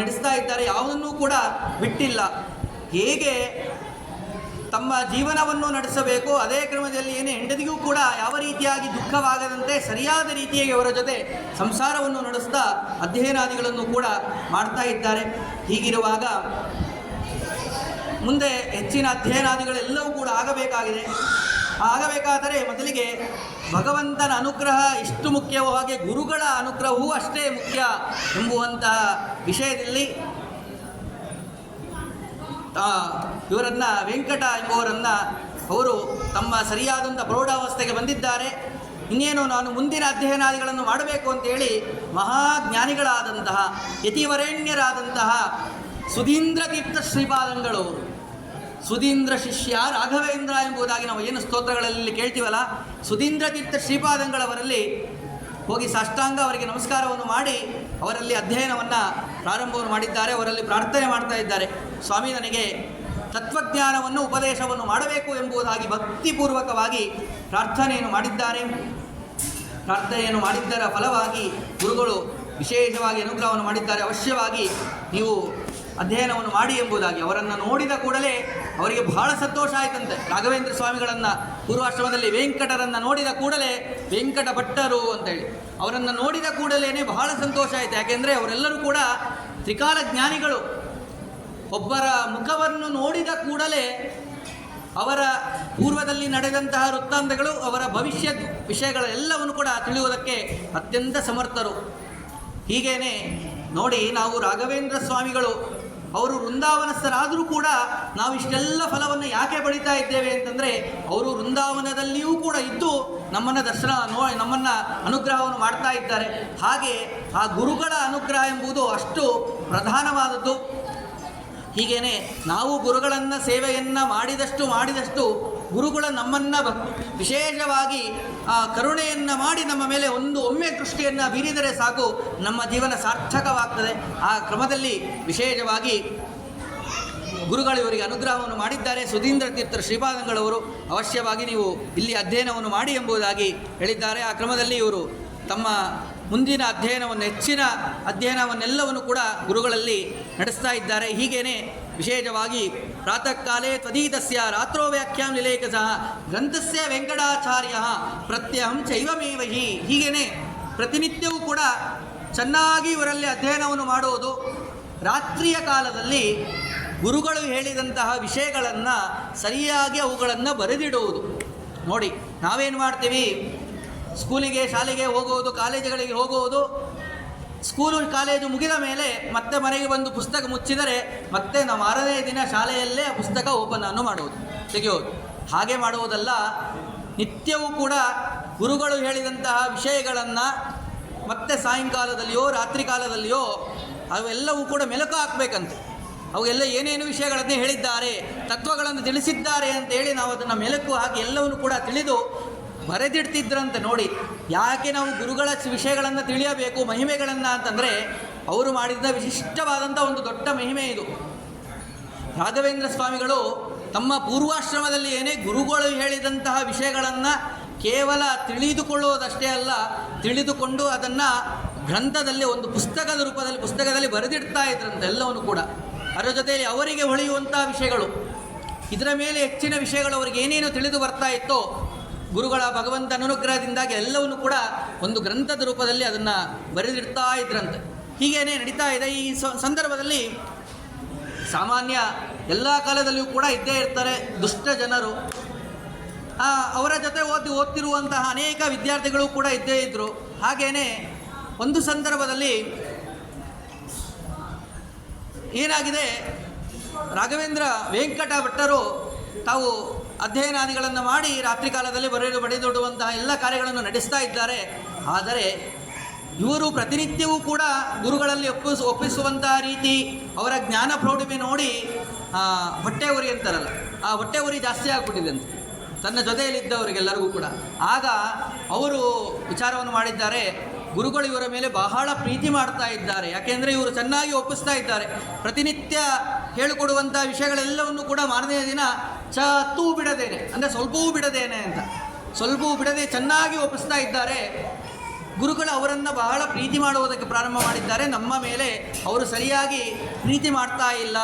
ನಡೆಸ್ತಾ ಇದ್ದಾರೆ. ಯಾವುದನ್ನೂ ಕೂಡ ಬಿಟ್ಟಿಲ್ಲ. ಹೇಗೆ ತಮ್ಮ ಜೀವನವನ್ನು ನಡೆಸಬೇಕು ಅದೇ ಕ್ರಮದಲ್ಲಿ ಹೆಂಡತಿಗೂ ಕೂಡ ಯಾವ ರೀತಿಯಾಗಿ ದುಃಖವಾಗದಂತೆ ಸರಿಯಾದ ರೀತಿಯಾಗಿ ಅವರ ಜೊತೆ ಸಂಸಾರವನ್ನು ನಡೆಸ್ತಾ ಅಧ್ಯಯನಾದಿಗಳನ್ನು ಕೂಡ ಮಾಡ್ತಾ ಇದ್ದಾರೆ. ಹೀಗಿರುವಾಗ ಮುಂದೆ ಹೆಚ್ಚಿನ ಅಧ್ಯಯನಾದಿಗಳೆಲ್ಲವೂ ಕೂಡ ಆಗಬೇಕಾಗಿದೆ. ಆಗಬೇಕಾದರೆ ಮೊದಲಿಗೆ ಭಗವಂತನ ಅನುಗ್ರಹ ಎಷ್ಟು ಮುಖ್ಯವೋ ಹಾಗೆ ಗುರುಗಳ ಅನುಗ್ರಹವೂ ಅಷ್ಟೇ ಮುಖ್ಯ ಎಂಬುವಂತಹ ವಿಷಯದಲ್ಲಿ ಇವರನ್ನು ವೆಂಕಟ ಎಂಬುವರನ್ನು ಅವರು ತಮ್ಮ ಸರಿಯಾದಂಥ ಪ್ರೌಢಾವಸ್ಥೆಗೆ ಬಂದಿದ್ದಾರೆ. ಇನ್ನೇನು ನಾನು ಮುಂದಿನ ಅಧ್ಯಯನಾದಿಗಳನ್ನು ಮಾಡಬೇಕು ಅಂತೇಳಿ ಮಹಾಜ್ಞಾನಿಗಳಾದಂತಹ ಯತಿವರೇಣ್ಯರಾದಂತಹ ಸುಧೀಂದ್ರ ತೀರ್ಥ ಶ್ರೀಪಾದಂಗಳವರು, ಸುಧೀಂದ್ರ ಶಿಷ್ಯ ರಾಘವೇಂದ್ರ ಎಂಬುದಾಗಿ ನಾವು ಏನು ಸ್ತೋತ್ರಗಳಲ್ಲಿ ಕೇಳ್ತೀವಲ್ಲ, ಸುಧೀಂದ್ರ ತೀರ್ಥ ಶ್ರೀಪಾದಂಗಳವರಲ್ಲಿ ಹೋಗಿ ಸಾಷ್ಟಾಂಗ ಅವರಿಗೆ ನಮಸ್ಕಾರವನ್ನು ಮಾಡಿ ಅವರಲ್ಲಿ ಅಧ್ಯಯನವನ್ನು ಪ್ರಾರಂಭವನ್ನು ಮಾಡಿದ್ದಾರೆ. ಅವರಲ್ಲಿ ಪ್ರಾರ್ಥನೆ ಮಾಡ್ತಾ ಇದ್ದಾರೆ, ಸ್ವಾಮಿ ನನಗೆ ತತ್ವಜ್ಞಾನವನ್ನು ಉಪದೇಶವನ್ನು ಮಾಡಬೇಕು ಎಂಬುದಾಗಿ ಭಕ್ತಿಪೂರ್ವಕವಾಗಿ ಪ್ರಾರ್ಥನೆಯನ್ನು ಮಾಡಿದ್ದಾರೆ. ಪ್ರಾರ್ಥನೆಯನ್ನು ಮಾಡಿದ್ದರ ಫಲವಾಗಿ ಗುರುಗಳು ವಿಶೇಷವಾಗಿ ಅನುಗ್ರಹವನ್ನು ಮಾಡಿದ್ದಾರೆ. ಅವಶ್ಯವಾಗಿ ನೀವು ಅಧ್ಯಯನವನ್ನು ಮಾಡಿ ಎಂಬುದಾಗಿ ಅವರನ್ನು ನೋಡಿದ ಕೂಡಲೇ ಅವರಿಗೆ ಬಹಳ ಸಂತೋಷ ಆಯಿತಂತೆ. ರಾಘವೇಂದ್ರ ಸ್ವಾಮಿಗಳನ್ನು ಪೂರ್ವಾಶ್ರಮದಲ್ಲಿ ವೆಂಕಟರನ್ನು ನೋಡಿದ ಕೂಡಲೇ ವೆಂಕಟ ಭಟ್ಟರು ಅಂತೇಳಿ ಅವರನ್ನು ನೋಡಿದ ಕೂಡಲೇ ಬಹಳ ಸಂತೋಷ ಆಯಿತು. ಯಾಕೆಂದರೆ ಅವರೆಲ್ಲರೂ ಕೂಡ ತ್ರಿಕಾಲ ಜ್ಞಾನಿಗಳು. ಒಬ್ಬರ ಮುಖವನ್ನು ನೋಡಿದ ಕೂಡಲೇ ಅವರ ಪೂರ್ವದಲ್ಲಿ ನಡೆದಂತಹ ವೃತ್ತಾಂತಗಳು, ಅವರ ಭವಿಷ್ಯದ ವಿಷಯಗಳೆಲ್ಲವನ್ನು ಕೂಡ ತಿಳಿಯುವುದಕ್ಕೆ ಅತ್ಯಂತ ಸಮರ್ಥರು. ಹೀಗೇನೆ ನೋಡಿ, ನಾವು ರಾಘವೇಂದ್ರ ಸ್ವಾಮಿಗಳು ಅವರು ವೃಂದಾವನಸ್ಥರಾದರೂ ಕೂಡ ನಾವು ಇಷ್ಟೆಲ್ಲ ಫಲವನ್ನು ಯಾಕೆ ಪಡಿತಾ ಇದ್ದೇವೆ ಅಂತಂದರೆ ಅವರು ವೃಂದಾವನದಲ್ಲಿಯೂ ಕೂಡ ಇದ್ದು ನಮ್ಮನ್ನು ನಮ್ಮನ್ನು ಅನುಗ್ರಹವನ್ನು ಮಾಡ್ತಾ ಇದ್ದಾರೆ. ಹಾಗೆ ಆ ಗುರುಗಳ ಅನುಗ್ರಹ ಎಂಬುದು ಅಷ್ಟು ಪ್ರಧಾನವಾದದ್ದು. ಹೀಗೇನೆ ನಾವು ಗುರುಗಳನ್ನು ಸೇವೆಯನ್ನು ಮಾಡಿದಷ್ಟು ಗುರುಗಳು ನಮ್ಮನ್ನು ವಿಶೇಷವಾಗಿ ಕರುಣೆಯನ್ನು ಮಾಡಿ ನಮ್ಮ ಮೇಲೆ ಒಮ್ಮೆ ದೃಷ್ಟಿಯನ್ನು ಬೀರಿದರೆ ಸಾಕು, ನಮ್ಮ ಜೀವನ ಸಾರ್ಥಕವಾಗ್ತದೆ. ಆ ಕ್ರಮದಲ್ಲಿ ವಿಶೇಷವಾಗಿ ಗುರುಗಳು ಇವರಿಗೆ ಅನುಗ್ರಹವನ್ನು ಮಾಡಿದ್ದಾರೆ. ಸುಧೀಂದ್ರ ತೀರ್ಥರ ಶ್ರೀಪಾದಂಗಳವರು ಅವಶ್ಯವಾಗಿ ನೀವು ಇಲ್ಲಿ ಅಧ್ಯಯನವನ್ನು ಮಾಡಿ ಎಂಬುದಾಗಿ ಹೇಳಿದ್ದಾರೆ. ಆ ಕ್ರಮದಲ್ಲಿ ಇವರು ತಮ್ಮ ಮುಂದಿನ ಅಧ್ಯಯನವನ್ನು ಹೆಚ್ಚಿನ ಅಧ್ಯಯನವನ್ನೆಲ್ಲವನ್ನು ಕೂಡ ಗುರುಗಳಲ್ಲಿ ನಡೆಸ್ತಾ ಇದ್ದಾರೆ. ಹೀಗೇನೆ ವಿಶೇಷವಾಗಿ ಪ್ರಾತಃ ಕಾಲೇ ತ್ವದೀತಸ್ಯ ರಾತ್ರೋ ವ್ಯಾಖ್ಯಾಂ ನಿಲೇಖಸಃ ಗ್ರಂಥಸ್ಯ ವೆಂಕಟಾಚಾರ್ಯ ಪ್ರತ್ಯಹಂ ಚೈವಮೇವಹಿ. ಹೀಗೇನೆ ಪ್ರತಿನಿತ್ಯವೂ ಕೂಡ ಚೆನ್ನಾಗಿ ಇವರಲ್ಲಿ ಅಧ್ಯಯನವನ್ನು ಮಾಡುವುದು, ರಾತ್ರಿಯ ಕಾಲದಲ್ಲಿ ಗುರುಗಳು ಹೇಳಿದಂತಹ ವಿಷಯಗಳನ್ನು ಸರಿಯಾಗಿ ಅವುಗಳನ್ನು ಬರೆದಿಡುವುದು. ನೋಡಿ, ನಾವೇನು ಮಾಡ್ತೀವಿ, ಸ್ಕೂಲಿಗೆ ಶಾಲೆಗೆ ಹೋಗುವುದು, ಕಾಲೇಜುಗಳಿಗೆ ಹೋಗುವುದು, ಸ್ಕೂಲು ಕಾಲೇಜು ಮುಗಿದ ಮೇಲೆ ಮತ್ತೆ ಮನೆಗೆ ಬಂದು ಪುಸ್ತಕ ಮುಚ್ಚಿದರೆ ಮತ್ತೆ ನಾವು 6ನೇ ದಿನ ಶಾಲೆಯಲ್ಲೇ ಆ ಪುಸ್ತಕ ಓಪನನ್ನು ಮಾಡುವುದು, ತೆಗೆಯೋದು. ಹಾಗೆ ಮಾಡುವುದಲ್ಲ, ನಿತ್ಯವೂ ಕೂಡ ಗುರುಗಳು ಹೇಳಿದಂತಹ ವಿಷಯಗಳನ್ನು ಮತ್ತೆ ಸಾಯಂಕಾಲದಲ್ಲಿಯೋ ರಾತ್ರಿ ಕಾಲದಲ್ಲಿಯೋ ಅವೆಲ್ಲವೂ ಕೂಡ ಮೆಲುಕು ಹಾಕಬೇಕಂತೆ. ಅವೆಲ್ಲ ಏನೇನು ವಿಷಯಗಳನ್ನು ಹೇಳಿದ್ದಾರೆ, ತತ್ವಗಳನ್ನು ತಿಳಿಸಿದ್ದಾರೆ ಅಂತ ಹೇಳಿ ನಾವು ಅದನ್ನು ಮೆಲುಕು ಹಾಕಿ ಎಲ್ಲವನ್ನು ಕೂಡ ತಿಳಿದು ಬರೆದಿಡ್ತಿದ್ರಂತೆ. ನೋಡಿ, ಯಾಕೆ ನಾವು ಗುರುಗಳ ವಿಷಯಗಳನ್ನು ತಿಳಿಯಬೇಕು, ಮಹಿಮೆಗಳನ್ನು ಅಂತಂದರೆ ಅವರು ಮಾಡಿದ ವಿಶಿಷ್ಟವಾದಂಥ ಒಂದು ದೊಡ್ಡ ಮಹಿಮೆ ಇದು. ರಾಘವೇಂದ್ರ ಸ್ವಾಮಿಗಳು ತಮ್ಮ ಪೂರ್ವಾಶ್ರಮದಲ್ಲಿ ಏನೇ ಗುರುಗಳು ಹೇಳಿದಂತಹ ವಿಷಯಗಳನ್ನು ಕೇವಲ ತಿಳಿದುಕೊಳ್ಳುವುದಷ್ಟೇ ಅಲ್ಲ, ತಿಳಿದುಕೊಂಡು ಅದನ್ನು ಗ್ರಂಥದಲ್ಲಿ ಒಂದು ಪುಸ್ತಕದ ರೂಪದಲ್ಲಿ ಪುಸ್ತಕದಲ್ಲಿ ಬರೆದಿಡ್ತಾ ಇದ್ರಂತೆ ಎಲ್ಲವನ್ನು ಕೂಡ. ಅದರ ಜೊತೆಯಲ್ಲಿ ಅವರಿಗೆ ಹೊಳೆಯುವಂಥ ವಿಷಯಗಳು, ಇದರ ಮೇಲೆ ಹೆಚ್ಚಿನ ವಿಷಯಗಳು ಅವರಿಗೆ ಏನೇನು ತಿಳಿದು ಬರ್ತಾ ಇತ್ತೋ ಗುರುಗಳ ಭಗವಂತನ ಅನುಗ್ರಹದಿಂದಾಗಿ ಎಲ್ಲವನ್ನು ಕೂಡ ಒಂದು ಗ್ರಂಥದ ರೂಪದಲ್ಲಿ ಅದನ್ನು ಬರೆದಿಡ್ತಾ ಇದ್ರಂತೆ. ಹೀಗೇನೆ ನಡೀತಾ ಇದೆ. ಈ ಸಂದರ್ಭದಲ್ಲಿ ಸಾಮಾನ್ಯ ಎಲ್ಲ ಕಾಲದಲ್ಲಿಯೂ ಕೂಡ ಇದ್ದೇ ಇರ್ತಾರೆ ದುಷ್ಟ ಜನರು. ಅವರ ಜೊತೆ ಓದ್ತಿರುವಂತಹ ಅನೇಕ ವಿದ್ಯಾರ್ಥಿಗಳು ಕೂಡ ಇದ್ದೇ ಇದ್ದರು. ಹಾಗೇನೆ ಒಂದು ಸಂದರ್ಭದಲ್ಲಿ ಏನಾಗಿದೆ, ರಾಘವೇಂದ್ರ ವೆಂಕಟ ಭಟ್ಟರು ತಾವು ಅಧ್ಯಯನಾದಿಗಳನ್ನು ಮಾಡಿ ರಾತ್ರಿ ಕಾಲದಲ್ಲಿ ಬರೆದಿಡುವಂತಹ ಎಲ್ಲ ಕಾರ್ಯಗಳನ್ನು ನಡೆಸ್ತಾ ಇದ್ದಾರೆ. ಆದರೆ ಇವರು ಪ್ರತಿನಿತ್ಯವೂ ಕೂಡ ಗುರುಗಳಲ್ಲಿ ಒಪ್ಪಿಸುವಂತಹ ರೀತಿ, ಅವರ ಜ್ಞಾನ ಪ್ರೌಢಿಮೆ ನೋಡಿ ಹೊಟ್ಟೆ ಉರಿ ಅಂತಾರಲ್ಲ, ಆ ಹೊಟ್ಟೆ ಉರಿ ಜಾಸ್ತಿ ಆಗಿಬಿಟ್ಟಿದೆ ಅಂತ ತನ್ನ ಜೊತೆಯಲ್ಲಿದ್ದವರಿಗೆಲ್ಲರಿಗೂ ಕೂಡ. ಆಗ ಅವರು ವಿಚಾರವನ್ನು ಮಾಡಿದ್ದಾರೆ, ಗುರುಗಳು ಇವರ ಮೇಲೆ ಬಹಳ ಪ್ರೀತಿ ಮಾಡ್ತಾ ಇದ್ದಾರೆ. ಯಾಕೆಂದರೆ ಇವರು ಚೆನ್ನಾಗಿ ಒಪ್ಪಿಸ್ತಾ ಇದ್ದಾರೆ. ಪ್ರತಿನಿತ್ಯ ಹೇಳಿಕೊಡುವಂಥ ವಿಷಯಗಳೆಲ್ಲವನ್ನು ಕೂಡ ಮಾರನೆಯ ದಿನ ಚತ್ತೂ ಬಿಡದೇನೆ, ಅಂದರೆ ಸ್ವಲ್ಪವೂ ಬಿಡದೇನೆ ಅಂತ, ಸ್ವಲ್ಪವೂ ಬಿಡದೆ ಚೆನ್ನಾಗಿ ಒಪ್ಪಿಸ್ತಾ ಇದ್ದಾರೆ. ಗುರುಗಳು ಅವರನ್ನು ಬಹಳ ಪ್ರೀತಿ ಮಾಡುವುದಕ್ಕೆ ಪ್ರಾರಂಭ ಮಾಡಿದ್ದಾರೆ. ನಮ್ಮ ಮೇಲೆ ಅವರು ಸರಿಯಾಗಿ ಪ್ರೀತಿ ಮಾಡ್ತಾ ಇಲ್ಲ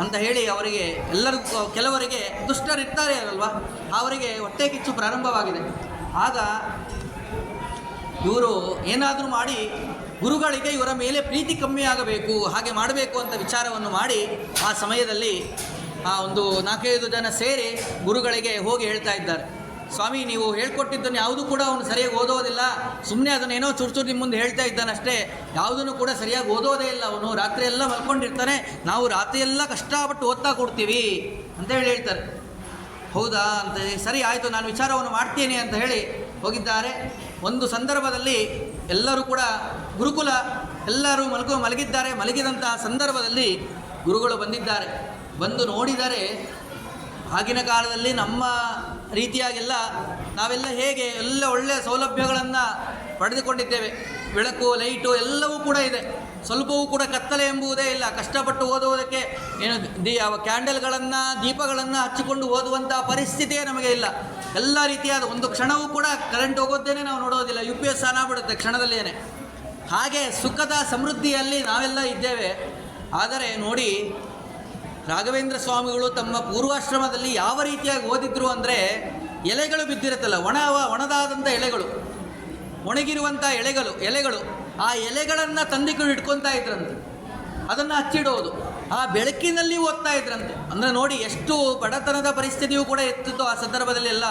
ಅಂತ ಹೇಳಿ ಅವರಿಗೆ ಎಲ್ಲರಿಗೂ, ಕೆಲವರಿಗೆ ದುಷ್ಟರಿರ್ತಾರೆ ಅಲ್ವಾ, ಅವರಿಗೆ ಹೊಟ್ಟೆ ಕಿಚ್ಚು ಪ್ರಾರಂಭವಾಗಿದೆ. ಆಗ ಇವರು ಏನಾದರೂ ಮಾಡಿ ಗುರುಗಳಿಗೆ ಇವರ ಮೇಲೆ ಪ್ರೀತಿ ಕಮ್ಮಿ ಆಗಬೇಕು, ಹಾಗೆ ಮಾಡಬೇಕು ಅಂತ ವಿಚಾರವನ್ನು ಮಾಡಿ ಆ ಸಮಯದಲ್ಲಿ ಒಂದು 4-5 ಜನ ಸೇರಿ ಗುರುಗಳಿಗೆ ಹೋಗಿ ಹೇಳ್ತಾ ಇದ್ದಾರೆ, ಸ್ವಾಮಿ ನೀವು ಹೇಳ್ಕೊಟ್ಟಿದ್ದನ್ನು ಯಾವುದೂ ಕೂಡ ಅವನು ಸರಿಯಾಗಿ ಓದೋದಿಲ್ಲ, ಸುಮ್ಮನೆ ಅದನ್ನೇನೋ ಚೂರು ನಿಮ್ಮ ಮುಂದೆ ಹೇಳ್ತಾ ಇದ್ದಾನಷ್ಟೇ, ಯಾವುದನ್ನು ಕೂಡ ಸರಿಯಾಗಿ ಓದೋದೇ ಇಲ್ಲ ಅವನು, ರಾತ್ರಿಯೆಲ್ಲ ಮಲ್ಕೊಂಡಿರ್ತಾನೆ, ನಾವು ರಾತ್ರಿಯೆಲ್ಲ ಕಷ್ಟಪಟ್ಟು ಓದ್ತಾ ಕೊಡ್ತೀವಿ ಅಂತ ಹೇಳ್ತಾರೆ. ಹೌದಾ ಅಂತ, ಸರಿ ಆಯಿತು ನಾನು ವಿಚಾರವನ್ನು ಮಾಡ್ತೀನಿ ಅಂತ ಹೇಳಿ ಹೋಗಿದ್ದಾರೆ. ಒಂದು ಸಂದರ್ಭದಲ್ಲಿ ಎಲ್ಲರೂ ಕೂಡ ಗುರುಕುಲ ಎಲ್ಲರೂ ಮಲಗಿದ್ದಾರೆ. ಮಲಗಿದಂತಹ ಸಂದರ್ಭದಲ್ಲಿ ಗುರುಗಳು ಬಂದಿದ್ದಾರೆ. ಬಂದು ನೋಡಿದರೆ ಆಗಿನ ಕಾಲದಲ್ಲಿ ನಮ್ಮ ರೀತಿಯಾಗೆಲ್ಲ ನಾವೆಲ್ಲ ಹೇಗೆ ಎಲ್ಲ ಒಳ್ಳೆಯ ಸೌಲಭ್ಯಗಳನ್ನು ಪಡೆದುಕೊಂಡಿದ್ದೇವೆ, ಬೆಳಕು ಲೈಟು ಎಲ್ಲವೂ ಕೂಡ ಇದೆ, ಸ್ವಲ್ಪವೂ ಕೂಡ ಕತ್ತಲೆ ಎಂಬುವುದೇ ಇಲ್ಲ. ಕಷ್ಟಪಟ್ಟು ಓದುವುದಕ್ಕೆ ಏನು ಕ್ಯಾಂಡಲ್ಗಳನ್ನು ದೀಪಗಳನ್ನು ಹಚ್ಚಿಕೊಂಡು ಓದುವಂಥ ಪರಿಸ್ಥಿತಿಯೇ ನಮಗೆ ಇಲ್ಲ. ಎಲ್ಲ ರೀತಿಯಾದ ಒಂದು ಕ್ಷಣವೂ ಕೂಡ ಕರೆಂಟ್ ಹೋಗೋದೇನೆ ನಾವು ನೋಡೋದಿಲ್ಲ, UPS ಆನ್ ಆಗ್ಬಿಡುತ್ತೆ ಕ್ಷಣದಲ್ಲೇನೆ. ಹಾಗೆ ಸುಖದ ಸಮೃದ್ಧಿಯಲ್ಲಿ ನಾವೆಲ್ಲ ಇದ್ದೇವೆ. ಆದರೆ ನೋಡಿ, ರಾಘವೇಂದ್ರ ಸ್ವಾಮಿಗಳು ತಮ್ಮ ಪೂರ್ವಾಶ್ರಮದಲ್ಲಿ ಯಾವ ರೀತಿಯಾಗಿ ಓದಿದ್ರು ಅಂದರೆ, ಎಲೆಗಳು ಬಿದ್ದಿರುತ್ತಲ್ಲ, ಒಣದಾದಂಥ ಎಲೆಗಳು, ಒಣಗಿರುವಂಥ ಎಲೆಗಳು ಆ ಎಲೆಗಳನ್ನು ತಂದಿಕೊಂಡು ಇಟ್ಕೊತಾ ಇದ್ರಂತೆ, ಅದನ್ನು ಹಚ್ಚಿಡೋದು, ಆ ಬೆಳಕಿನಲ್ಲಿ ಓದ್ತಾ ಇದ್ರಂತೆ. ಅಂದರೆ ನೋಡಿ ಎಷ್ಟು ಬಡತನದ ಪರಿಸ್ಥಿತಿಯೂ ಕೂಡ ಎತ್ತಿತ್ತು ಆ ಸಂದರ್ಭದಲ್ಲೆಲ್ಲ.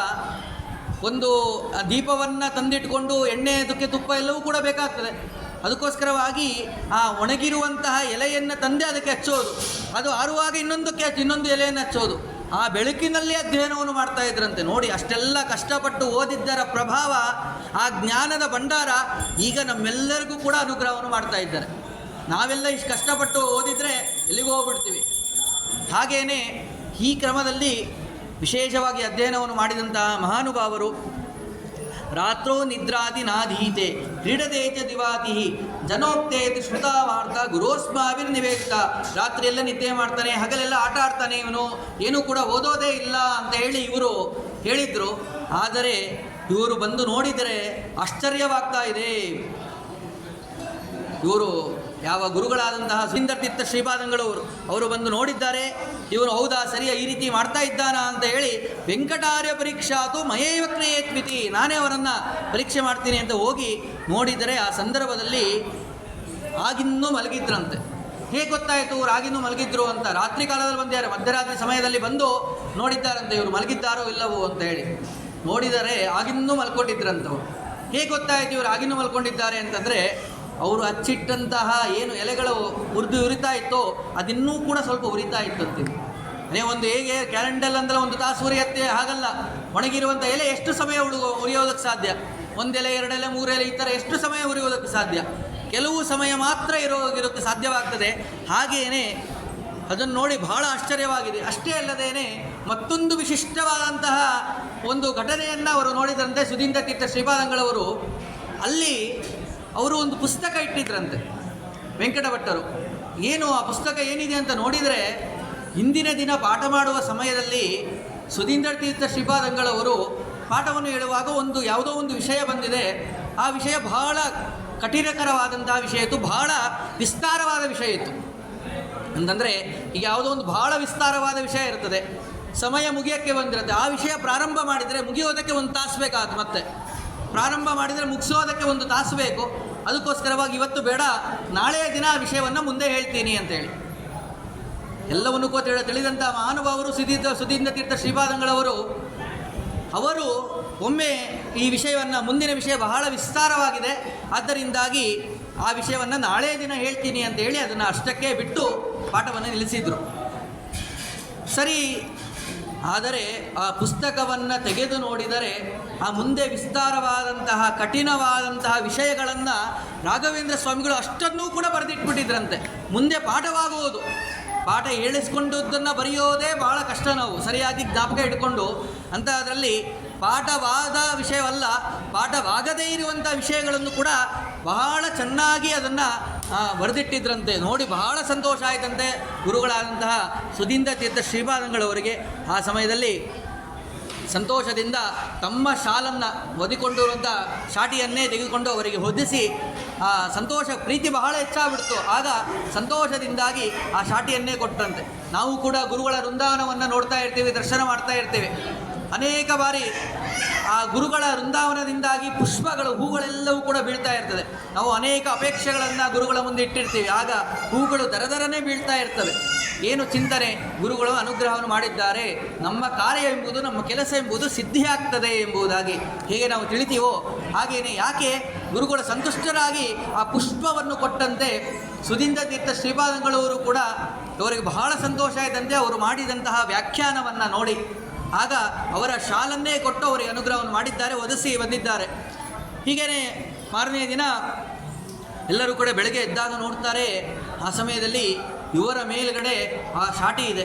ಒಂದು ದೀಪವನ್ನು ತಂದಿಟ್ಕೊಂಡು ಎಣ್ಣೆ ಅದಕ್ಕೆ ತುಪ್ಪ ಎಲ್ಲವೂ ಕೂಡ ಬೇಕಾಗ್ತದೆ. ಅದಕ್ಕೋಸ್ಕರವಾಗಿ ಆ ಒಣಗಿರುವಂತಹ ಎಲೆಯನ್ನು ತಂದೆ ಅದಕ್ಕೆ ಹಚ್ಚೋದು, ಅದು ಆರುವಾಗ ಇನ್ನೊಂದು ಎಲೆಯನ್ನು ಹಚ್ಚೋದು, ಆ ಬೆಳಕಿನಲ್ಲಿ ಅಧ್ಯಯನವನ್ನು ಮಾಡ್ತಾ ಇದ್ರಂತೆ. ನೋಡಿ, ಅಷ್ಟೆಲ್ಲ ಕಷ್ಟಪಟ್ಟು ಓದಿದ್ದರ ಪ್ರಭಾವ, ಆ ಜ್ಞಾನದ ಭಂಡಾರ ಈಗ ನಮ್ಮೆಲ್ಲರಿಗೂ ಕೂಡ ಅನುಗ್ರಹವನ್ನು ಮಾಡ್ತಾ ಇದ್ದಾರೆ. ನಾವೆಲ್ಲ ಇಷ್ಟು ಕಷ್ಟಪಟ್ಟು ಓದಿದರೆ ಎಲ್ಲಿಗೂ ಹೋಗ್ಬಿಡ್ತೀವಿ. ಹಾಗೇನೆ ಈ ಕ್ರಮದಲ್ಲಿ ವಿಶೇಷವಾಗಿ ಅಧ್ಯಯನವನ್ನು ಮಾಡಿದಂತಹ ಮಹಾನುಭಾವರು ರಾತ್ರೋ ನಿದ್ರಾದಿ ನಾಧೀತೆ ಕ್ರೀಡದೇಚ ದಿವಾತಿ ಜನೋಕ್ತೇತಿ ಶ್ರುತಾ ವಾರ್ತಾ ಗುರೋಸ್ಮಾವಿರ್ ನಿವೇದಿತ. ರಾತ್ರಿಯೆಲ್ಲ ನಿದ್ದೆ ಮಾಡ್ತಾನೆ, ಹಗಲೆಲ್ಲ ಆಟ ಆಡ್ತಾನೆ, ಇವನು ಏನೂ ಕೂಡ ಓದೋದೇ ಇಲ್ಲ ಅಂತ ಹೇಳಿ ಇವರು ಹೇಳಿದರು. ಆದರೆ ಇವರು ಬಂದು ನೋಡಿದರೆ ಆಶ್ಚರ್ಯವಾಗ್ತಾ ಇದೆ. ಇವರು ಯಾವ ಗುರುಗಳಾದಂತಹ ಸುಂದರತೀರ್ಥ ಶ್ರೀಪಾದಂಗಳವರು ಅವರು ಬಂದು ನೋಡಿದ್ದಾರೆ. ಇವನು ಹೌದಾ, ಸರಿಯಾ, ಈ ರೀತಿ ಮಾಡ್ತಾ ಇದ್ದಾನಾ ಅಂತ ಹೇಳಿ ವೆಂಕಟಾರ್ಯ ಪರೀಕ್ಷಾತು ಮಯೇವ ಕ್ರಿಯೇತ್ವಿತಿ, ನಾನೇ ಅವರನ್ನು ಪರೀಕ್ಷೆ ಮಾಡ್ತೀನಿ ಅಂತ ಹೋಗಿ ನೋಡಿದರೆ ಆ ಸಂದರ್ಭದಲ್ಲಿ ಆಗಿನ್ನೂ ಮಲಗಿದ್ರಂತೆ. ಹೇಗೆ ಗೊತ್ತಾಯಿತು ಇವರು ಆಗಿನ್ನೂ ಮಲಗಿದ್ರು ಅಂತ? ರಾತ್ರಿ ಕಾಲದಲ್ಲಿ ಬಂದಿದ್ದಾರೆ, ಮಧ್ಯರಾತ್ರಿ ಸಮಯದಲ್ಲಿ ಬಂದು ನೋಡಿದ್ದಾರಂತೆ ಇವರು ಮಲಗಿದ್ದಾರೋ ಇಲ್ಲವೋ ಅಂತ ಹೇಳಿ. ನೋಡಿದರೆ ಆಗಿನ್ನೂ ಮಲ್ಕೊಂಡಿದ್ರಂತವ್ರು. ಹೇಗೆ ಗೊತ್ತಾಯಿತು ಇವರು ಆಗಿನ್ನೂ ಮಲ್ಕೊಂಡಿದ್ದಾರೆ ಅಂತಂದರೆ, ಅವರು ಹಚ್ಚಿಟ್ಟಂತಹ ಏನು ಎಲೆಗಳು ಉರಿತಾ ಇತ್ತೋ ಅದಿನ್ನೂ ಕೂಡ ಸ್ವಲ್ಪ ಉರಿತಾ ಇತ್ತಂತೆ. ಅದೇ ಒಂದು ಹೇಗೆ ಕ್ಯಾಲೆಂಡಲ್ ಅಂದರೆ 1 ತಾಸು ಉರಿಯುತ್ತೆ, ಹಾಗಲ್ಲ. ಒಣಗಿರುವಂಥ ಎಲೆ ಎಷ್ಟು ಸಮಯ ಉರಿಯೋದಕ್ಕೆ ಸಾಧ್ಯ? 1 ಎಲೆ 2 ಎಲೆ 3 ಎಲೆ ಈ ಥರ ಎಷ್ಟು ಸಮಯ ಉರಿಯೋದಕ್ಕೆ ಸಾಧ್ಯ? ಕೆಲವು ಸಮಯ ಮಾತ್ರ ಇರೋಕ್ಕೆ ಸಾಧ್ಯವಾಗ್ತದೆ. ಹಾಗೆಯೇ ಅದನ್ನು ನೋಡಿ ಬಹಳ ಆಶ್ಚರ್ಯವಾಗಿದೆ. ಅಷ್ಟೇ ಅಲ್ಲದೇನೆ ಮತ್ತೊಂದು ವಿಶಿಷ್ಟವಾದಂತಹ ಒಂದು ಘಟನೆಯನ್ನು ಅವರು ನೋಡಿದಂತೆ ಸುಧೀಂದ್ರ ತೀರ್ಥ ಶ್ರೀಪಾದಂಗಳವರು. ಅಲ್ಲಿ ಅವರು ಒಂದು ಪುಸ್ತಕ ಇಟ್ಟಿದ್ರಂತೆ ವೆಂಕಟ ಭಟ್ಟರು. ಏನು ಆ ಪುಸ್ತಕ ಏನಿದೆ ಅಂತ ನೋಡಿದರೆ, ಹಿಂದಿನ ದಿನ ಪಾಠ ಮಾಡುವ ಸಮಯದಲ್ಲಿ ಸುಧೀಂದ್ರ ತೀರ್ಥ ಶ್ರೀಪಾದಂಗಳವರು ಪಾಠವನ್ನು ಹೇಳುವಾಗ ಯಾವುದೋ ಒಂದು ವಿಷಯ ಬಂದಿದೆ. ಆ ವಿಷಯ ಬಹಳ ಕಠಿಣಕರವಾದಂತಹ ವಿಷಯ ಇತ್ತು, ಬಹಳ ವಿಸ್ತಾರವಾದ ವಿಷಯ ಇತ್ತು. ಅಂತಂದರೆ ಈಗ ಯಾವುದೋ ಒಂದು ಬಹಳ ವಿಸ್ತಾರವಾದ ವಿಷಯ ಇರ್ತದೆ, ಸಮಯ ಮುಗಿಯೋಕ್ಕೆ ಬಂದಿರುತ್ತೆ. ಆ ವಿಷಯ ಪ್ರಾರಂಭ ಮಾಡಿದರೆ ಮುಗಿಯೋದಕ್ಕೆ 1 ತಾಸು ಬೇಕಾಗುತ್ತೆ, ಮತ್ತೆ ಪ್ರಾರಂಭ ಮಾಡಿದರೆ ಮುಗಿಸೋದಕ್ಕೆ 1 ತಾಸು ಬೇಕು. ಅದಕ್ಕೋಸ್ಕರವಾಗಿ ಇವತ್ತು ಬೇಡ, ನಾಳೆಯ ದಿನ ಆ ವಿಷಯವನ್ನು ಮುಂದೆ ಹೇಳ್ತೀನಿ ಅಂತೇಳಿ ಎಲ್ಲವನ್ನೂ ತಿಳಿದಂಥ ಮಹಾನುಭಾವರು ಸುಧೀಂದ್ರ ತೀರ್ಥ ಶ್ರೀಪಾದಂಗಳವರು ಅವರು ಒಮ್ಮೆ ಈ ವಿಷಯವನ್ನು, ಮುಂದಿನ ವಿಷಯ ಬಹಳ ವಿಸ್ತಾರವಾಗಿದೆ, ಆದ್ದರಿಂದಾಗಿ ಆ ವಿಷಯವನ್ನು ನಾಳೆ ದಿನ ಹೇಳ್ತೀನಿ ಅಂತ ಹೇಳಿ ಅದನ್ನು ಅಷ್ಟಕ್ಕೆ ಬಿಟ್ಟು ಪಾಠವನ್ನು ನಿಲ್ಲಿಸಿದರು. ಸರಿ, ಆದರೆ ಆ ಪುಸ್ತಕವನ್ನು ತೆಗೆದು ನೋಡಿದರೆ ಆ ಮುಂದೆ ವಿಸ್ತಾರವಾದಂತಹ ಕಠಿಣವಾದಂತಹ ವಿಷಯಗಳನ್ನು ರಾಘವೇಂದ್ರ ಸ್ವಾಮಿಗಳು ಅಷ್ಟನ್ನೂ ಕೂಡ ಬರೆದಿಟ್ಬಿಟ್ಟಿದ್ರಂತೆ. ಮುಂದೆ ಪಾಠವಾಗುವುದು, ಪಾಠ ಹೇಳಿಸ್ಕೊಂಡದ್ದನ್ನು ಬರೆಯೋದೇ ಬಹಳ ಕಷ್ಟ, ನಾವು ಸರಿಯಾಗಿ ಜ್ಞಾಪಕ ಇಟ್ಕೊಂಡು. ಅಂತ ಅದರಲ್ಲಿ ಪಾಠವಾದ ವಿಷಯವಲ್ಲ, ಪಾಠವಾಗದೇ ಇರುವಂಥ ವಿಷಯಗಳನ್ನು ಕೂಡ ಬಹಳ ಚೆನ್ನಾಗಿ ಅದನ್ನು ಬರೆದಿಟ್ಟಿದ್ರಂತೆ. ನೋಡಿ ಬಹಳ ಸಂತೋಷ ಆಯಿತಂತೆ ಗುರುಗಳಾದಂತಹ ಸುಧೀಂದ್ರ ತೀರ್ಥ ಶ್ರೀಪಾದಂಗಳವರಿಗೆ. ಆ ಸಮಯದಲ್ಲಿ ಸಂತೋಷದಿಂದ ತಮ್ಮ ಶಾಲನ್ನು ಒದಿಕೊಂಡಿರುವಂಥ ಶಾಟಿಯನ್ನೇ ತೆಗೆದುಕೊಂಡು ಅವರಿಗೆ ಹೊದಿಸಿ ಸಂತೋಷ, ಪ್ರೀತಿ ಬಹಳ ಹೆಚ್ಚಾಗ್ಬಿಡ್ತು. ಆಗ ಸಂತೋಷದಿಂದಾಗಿ ಆ ಶಾಟಿಯನ್ನೇ ಕೊಟ್ಟರಂತೆ. ನಾವು ಕೂಡ ಗುರುಗಳ ವೃಂದಾವನವನ್ನು ನೋಡ್ತಾ ಇರ್ತೀವಿ, ದರ್ಶನ ಮಾಡ್ತಾ ಇರ್ತೀವಿ. ಅನೇಕ ಬಾರಿ ಆ ಗುರುಗಳ ವೃಂದಾವನದಿಂದಾಗಿ ಪುಷ್ಪಗಳು, ಹೂಗಳೆಲ್ಲವೂ ಕೂಡ ಬೀಳ್ತಾ ಇರ್ತದೆ. ನಾವು ಅನೇಕ ಅಪೇಕ್ಷೆಗಳನ್ನು ಗುರುಗಳ ಮುಂದೆ ಇಟ್ಟಿರ್ತೀವಿ, ಆಗ ಹೂಗಳು ದರದರನೇ ಬೀಳ್ತಾ ಇರ್ತವೆ. ಏನು ಚಿಂತನೆ, ಗುರುಗಳು ಅನುಗ್ರಹವನ್ನು ಮಾಡಿದ್ದಾರೆ, ನಮ್ಮ ಕಾರ್ಯ ಎಂಬುದು, ನಮ್ಮ ಕೆಲಸ ಎಂಬುದು ಸಿದ್ಧಿಯಾಗ್ತದೆ ಎಂಬುದಾಗಿ ಹೇಗೆ ನಾವು ತಿಳಿತೀವೋ ಹಾಗೆಯೇ ಯಾಕೆ ಗುರುಗಳು ಸಂತುಷ್ಟರಾಗಿ ಆ ಪುಷ್ಪವನ್ನು ಕೊಟ್ಟಂತೆ ಸುಧೀಂದ್ರ ತೀರ್ಥ ಶ್ರೀಪಾದಂಗಳವರು ಕೂಡ ಅವರಿಗೆ ಬಹಳ ಸಂತೋಷ ಆಯಿತಂತೆ. ಅವರು ಮಾಡಿದಂತಹ ವ್ಯಾಖ್ಯಾನವನ್ನು ನೋಡಿ ಆಗ ಅವರ ಶಾಲನ್ನೇ ಕೊಟ್ಟು ಅವರಿಗೆ ಅನುಗ್ರಹವನ್ನು ಮಾಡಿದ್ದಾರೆ, ಒದಿಸಿ ಬಂದಿದ್ದಾರೆ. ಹೀಗೇ ಮಾರನೆಯ ದಿನ ಎಲ್ಲರೂ ಕೂಡ ಬೆಳಗ್ಗೆ ಎದ್ದಾಗ ನೋಡ್ತಾರೆ, ಆ ಸಮಯದಲ್ಲಿ ಇವರ ಮೇಲುಗಡೆ ಆ ಶಾಟಿ ಇದೆ.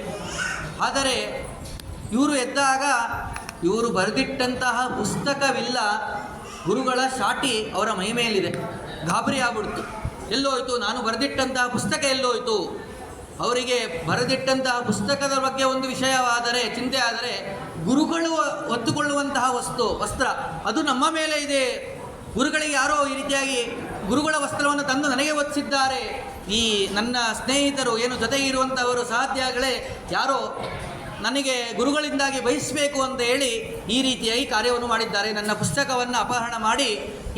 ಆದರೆ ಇವರು ಎದ್ದಾಗ ಇವರು ಬರೆದಿಟ್ಟಂತಹ ಪುಸ್ತಕವಿಲ್ಲ, ಗುರುಗಳ ಶಾಟಿ ಅವರ ಮೈ ಮೇಲಿದೆ. ಗಾಬರಿ ಆಗ್ಬಿಡ್ತು, ಎಲ್ಲೋಯ್ತು ನಾನು ಬರೆದಿಟ್ಟಂತಹ ಪುಸ್ತಕ ಎಲ್ಲೋಯ್ತು? ಅವರಿಗೆ ಬರೆದಿಟ್ಟಂತಹ ಪುಸ್ತಕದ ಬಗ್ಗೆ ಒಂದು ವಿಷಯವಾದರೆ, ಚಿಂತೆ ಆದರೆ, ಗುರುಗಳು ಹೊತ್ತುಕೊಳ್ಳುವಂತಹ ವಸ್ತ್ರ ಅದು ನಮ್ಮ ಮೇಲೆ ಇದೆ. ಗುರುಗಳಿಗೆ ಯಾರೋ ಈ ರೀತಿಯಾಗಿ ಗುರುಗಳ ವಸ್ತ್ರವನ್ನು ತಂದು ನನಗೆ ಒದಿಸಿದ್ದಾರೆ. ಈ ನನ್ನ ಸ್ನೇಹಿತರು ಏನು ಜೊತೆಗಿರುವಂಥವರು ಸಹೋದ್ಯೋಗಿಗಳೇ ಯಾರೋ ನನಗೆ ಗುರುಗಳಿಂದಾಗಿ ಬಯಸಬೇಕು ಅಂತ ಹೇಳಿ ಈ ರೀತಿಯಾಗಿ ಕಾರ್ಯವನ್ನು ಮಾಡಿದ್ದಾರೆ. ನನ್ನ ಪುಸ್ತಕವನ್ನು ಅಪಹರಣ ಮಾಡಿ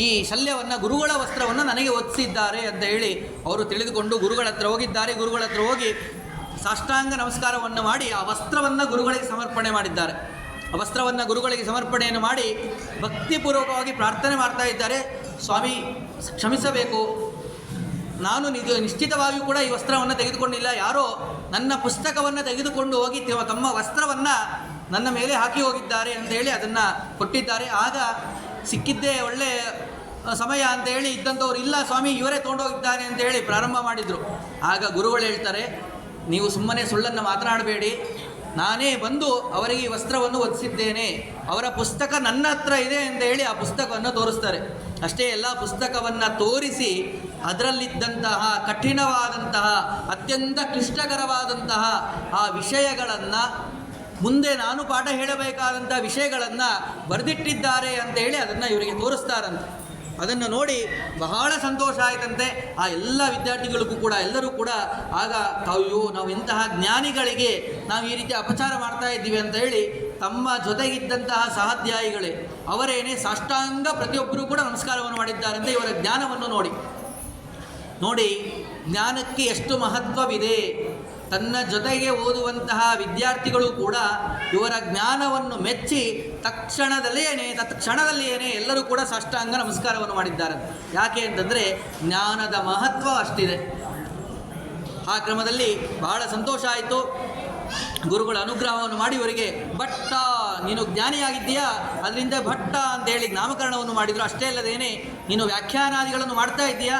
ಈ ಶಲ್ಯವನ್ನು, ಗುರುಗಳ ವಸ್ತ್ರವನ್ನು ನನಗೆ ಒದಿಸಿದ್ದಾರೆ ಅಂತ ಹೇಳಿ ಅವರು ತಿಳಿದುಕೊಂಡು ಗುರುಗಳ ಹತ್ರ ಹೋಗಿದ್ದಾರೆ. ಗುರುಗಳ ಹತ್ರ ಹೋಗಿ ಸಾಷ್ಟಾಂಗ ನಮಸ್ಕಾರವನ್ನು ಮಾಡಿ ಆ ವಸ್ತ್ರವನ್ನು ಗುರುಗಳಿಗೆ ಸಮರ್ಪಣೆ ಮಾಡಿದ್ದಾರೆ. ಆ ವಸ್ತ್ರವನ್ನು ಗುರುಗಳಿಗೆ ಸಮರ್ಪಣೆಯನ್ನು ಮಾಡಿ ಭಕ್ತಿಪೂರ್ವಕವಾಗಿ ಪ್ರಾರ್ಥನೆ ಮಾಡ್ತಾ ಇದ್ದಾರೆ. ಸ್ವಾಮಿ ಕ್ಷಮಿಸಬೇಕು, ನಾನು ನಿಶ್ಚಿತವಾಗಿಯೂ ಕೂಡ ಈ ವಸ್ತ್ರವನ್ನು ತೆಗೆದುಕೊಂಡಿಲ್ಲ, ಯಾರೋ ನನ್ನ ಪುಸ್ತಕವನ್ನು ತೆಗೆದುಕೊಂಡು ಹೋಗಿ ತಮ್ಮ ವಸ್ತ್ರವನ್ನು ನನ್ನ ಮೇಲೆ ಹಾಕಿ ಹೋಗಿದ್ದಾರೆ ಅಂತ ಹೇಳಿ ಅದನ್ನು ಕೊಟ್ಟಿದ್ದಾರೆ. ಆಗ ಸಿಕ್ಕಿದ್ದೇ ಒಳ್ಳೆ ಸಮಯ ಅಂತ ಹೇಳಿ ಇದ್ದಂಥವ್ರು, ಇಲ್ಲ ಸ್ವಾಮಿ ಇವರೇ ತೊಗೊಂಡೋಗಿದ್ದಾರೆ ಅಂತ ಹೇಳಿ ಪ್ರಾರಂಭ ಮಾಡಿದರು. ಆಗ ಗುರುಗಳು ಹೇಳ್ತಾರೆ, ನೀವು ಸುಮ್ಮನೆ ಸುಳ್ಳನ್ನು ಮಾತನಾಡಬೇಡಿ, ನಾನೇ ಬಂದು ಅವರಿಗೆ ಈ ವಸ್ತ್ರವನ್ನು ಒದಿಸಿದ್ದೇನೆ, ಅವರ ಪುಸ್ತಕ ನನ್ನ ಹತ್ರ ಇದೆ ಅಂತ ಹೇಳಿ ಆ ಪುಸ್ತಕವನ್ನು ತೋರಿಸ್ತಾರೆ. ಅಷ್ಟೇ ಅಲ್ಲ, ಪುಸ್ತಕವನ್ನು ತೋರಿಸಿ ಅದರಲ್ಲಿದ್ದಂತಹ ಕಠಿಣವಾದಂತಹ ಅತ್ಯಂತ ಕ್ಲಿಷ್ಟಕರವಾದಂತಹ ಆ ವಿಷಯಗಳನ್ನು, ಮುಂದೆ ನಾನು ಪಾಠ ಹೇಳಬೇಕಾದಂಥ ವಿಷಯಗಳನ್ನು ಬರೆದಿಟ್ಟಿದ್ದಾರೆ ಅಂತ ಹೇಳಿ ಅದನ್ನು ಇವರಿಗೆ ತೋರಿಸ್ತಾರಂತೆ. ಅದನ್ನು ನೋಡಿ ಬಹಳ ಸಂತೋಷ ಆಯಿತಂತೆ ಆ ಎಲ್ಲ ವಿದ್ಯಾರ್ಥಿಗಳಿಗೂ ಕೂಡ. ಎಲ್ಲರೂ ಕೂಡ ಆಗ ಅಯ್ಯೋ, ನಾವು ಇಂತಹ ಜ್ಞಾನಿಗಳಿಗೆ ನಾವು ಈ ರೀತಿ ಅಪಚಾರ ಮಾಡ್ತಾ ಇದ್ದೀವಿ ಅಂತ ಹೇಳಿ ತಮ್ಮ ಜೊತೆಗಿದ್ದಂತಹ ಸಹಾಧ್ಯಾಯಿಗಳೇ ಅವರೇನೇ ಸಾಷ್ಟಾಂಗ ಪ್ರತಿಯೊಬ್ಬರೂ ಕೂಡ ನಮಸ್ಕಾರವನ್ನು ಮಾಡಿದ್ದಾರಂತೆ ಇವರ ಜ್ಞಾನವನ್ನು ನೋಡಿ. ಜ್ಞಾನಕ್ಕೆ ಎಷ್ಟು ಮಹತ್ವವಿದೆ. ತನ್ನ ಜೊತೆಗೆ ಓದುವಂತಹ ವಿದ್ಯಾರ್ಥಿಗಳು ಕೂಡ ಇವರ ಜ್ಞಾನವನ್ನು ಮೆಚ್ಚಿ ತತ್ಕ್ಷಣದಲ್ಲಿಯೇ ಎಲ್ಲರೂ ಕೂಡ ಸಾಷ್ಟಾಂಗ ನಮಸ್ಕಾರವನ್ನು ಮಾಡಿದ್ದಾರೆ. ಯಾಕೆ ಅಂತಂದರೆ ಜ್ಞಾನದ ಮಹತ್ವ ಅಷ್ಟಿದೆ. ಆ ಕ್ರಮದಲ್ಲಿ ಬಹಳ ಸಂತೋಷ ಆಯಿತು. ಗುರುಗಳ ಅನುಗ್ರಹವನ್ನು ಮಾಡಿ ಇವರಿಗೆ ಭಟ್ಟ, ನೀನು ಜ್ಞಾನಿಯಾಗಿದ್ದೀಯಾ, ಅದರಿಂದ ಭಟ್ಟ ಅಂತೇಳಿ ನಾಮಕರಣವನ್ನು ಮಾಡಿದರು. ಅಷ್ಟೇ ಅಲ್ಲದೇನೆ ನೀನು ವ್ಯಾಖ್ಯಾನಾದಿಗಳನ್ನು ಮಾಡ್ತಾ ಇದ್ದೀಯಾ,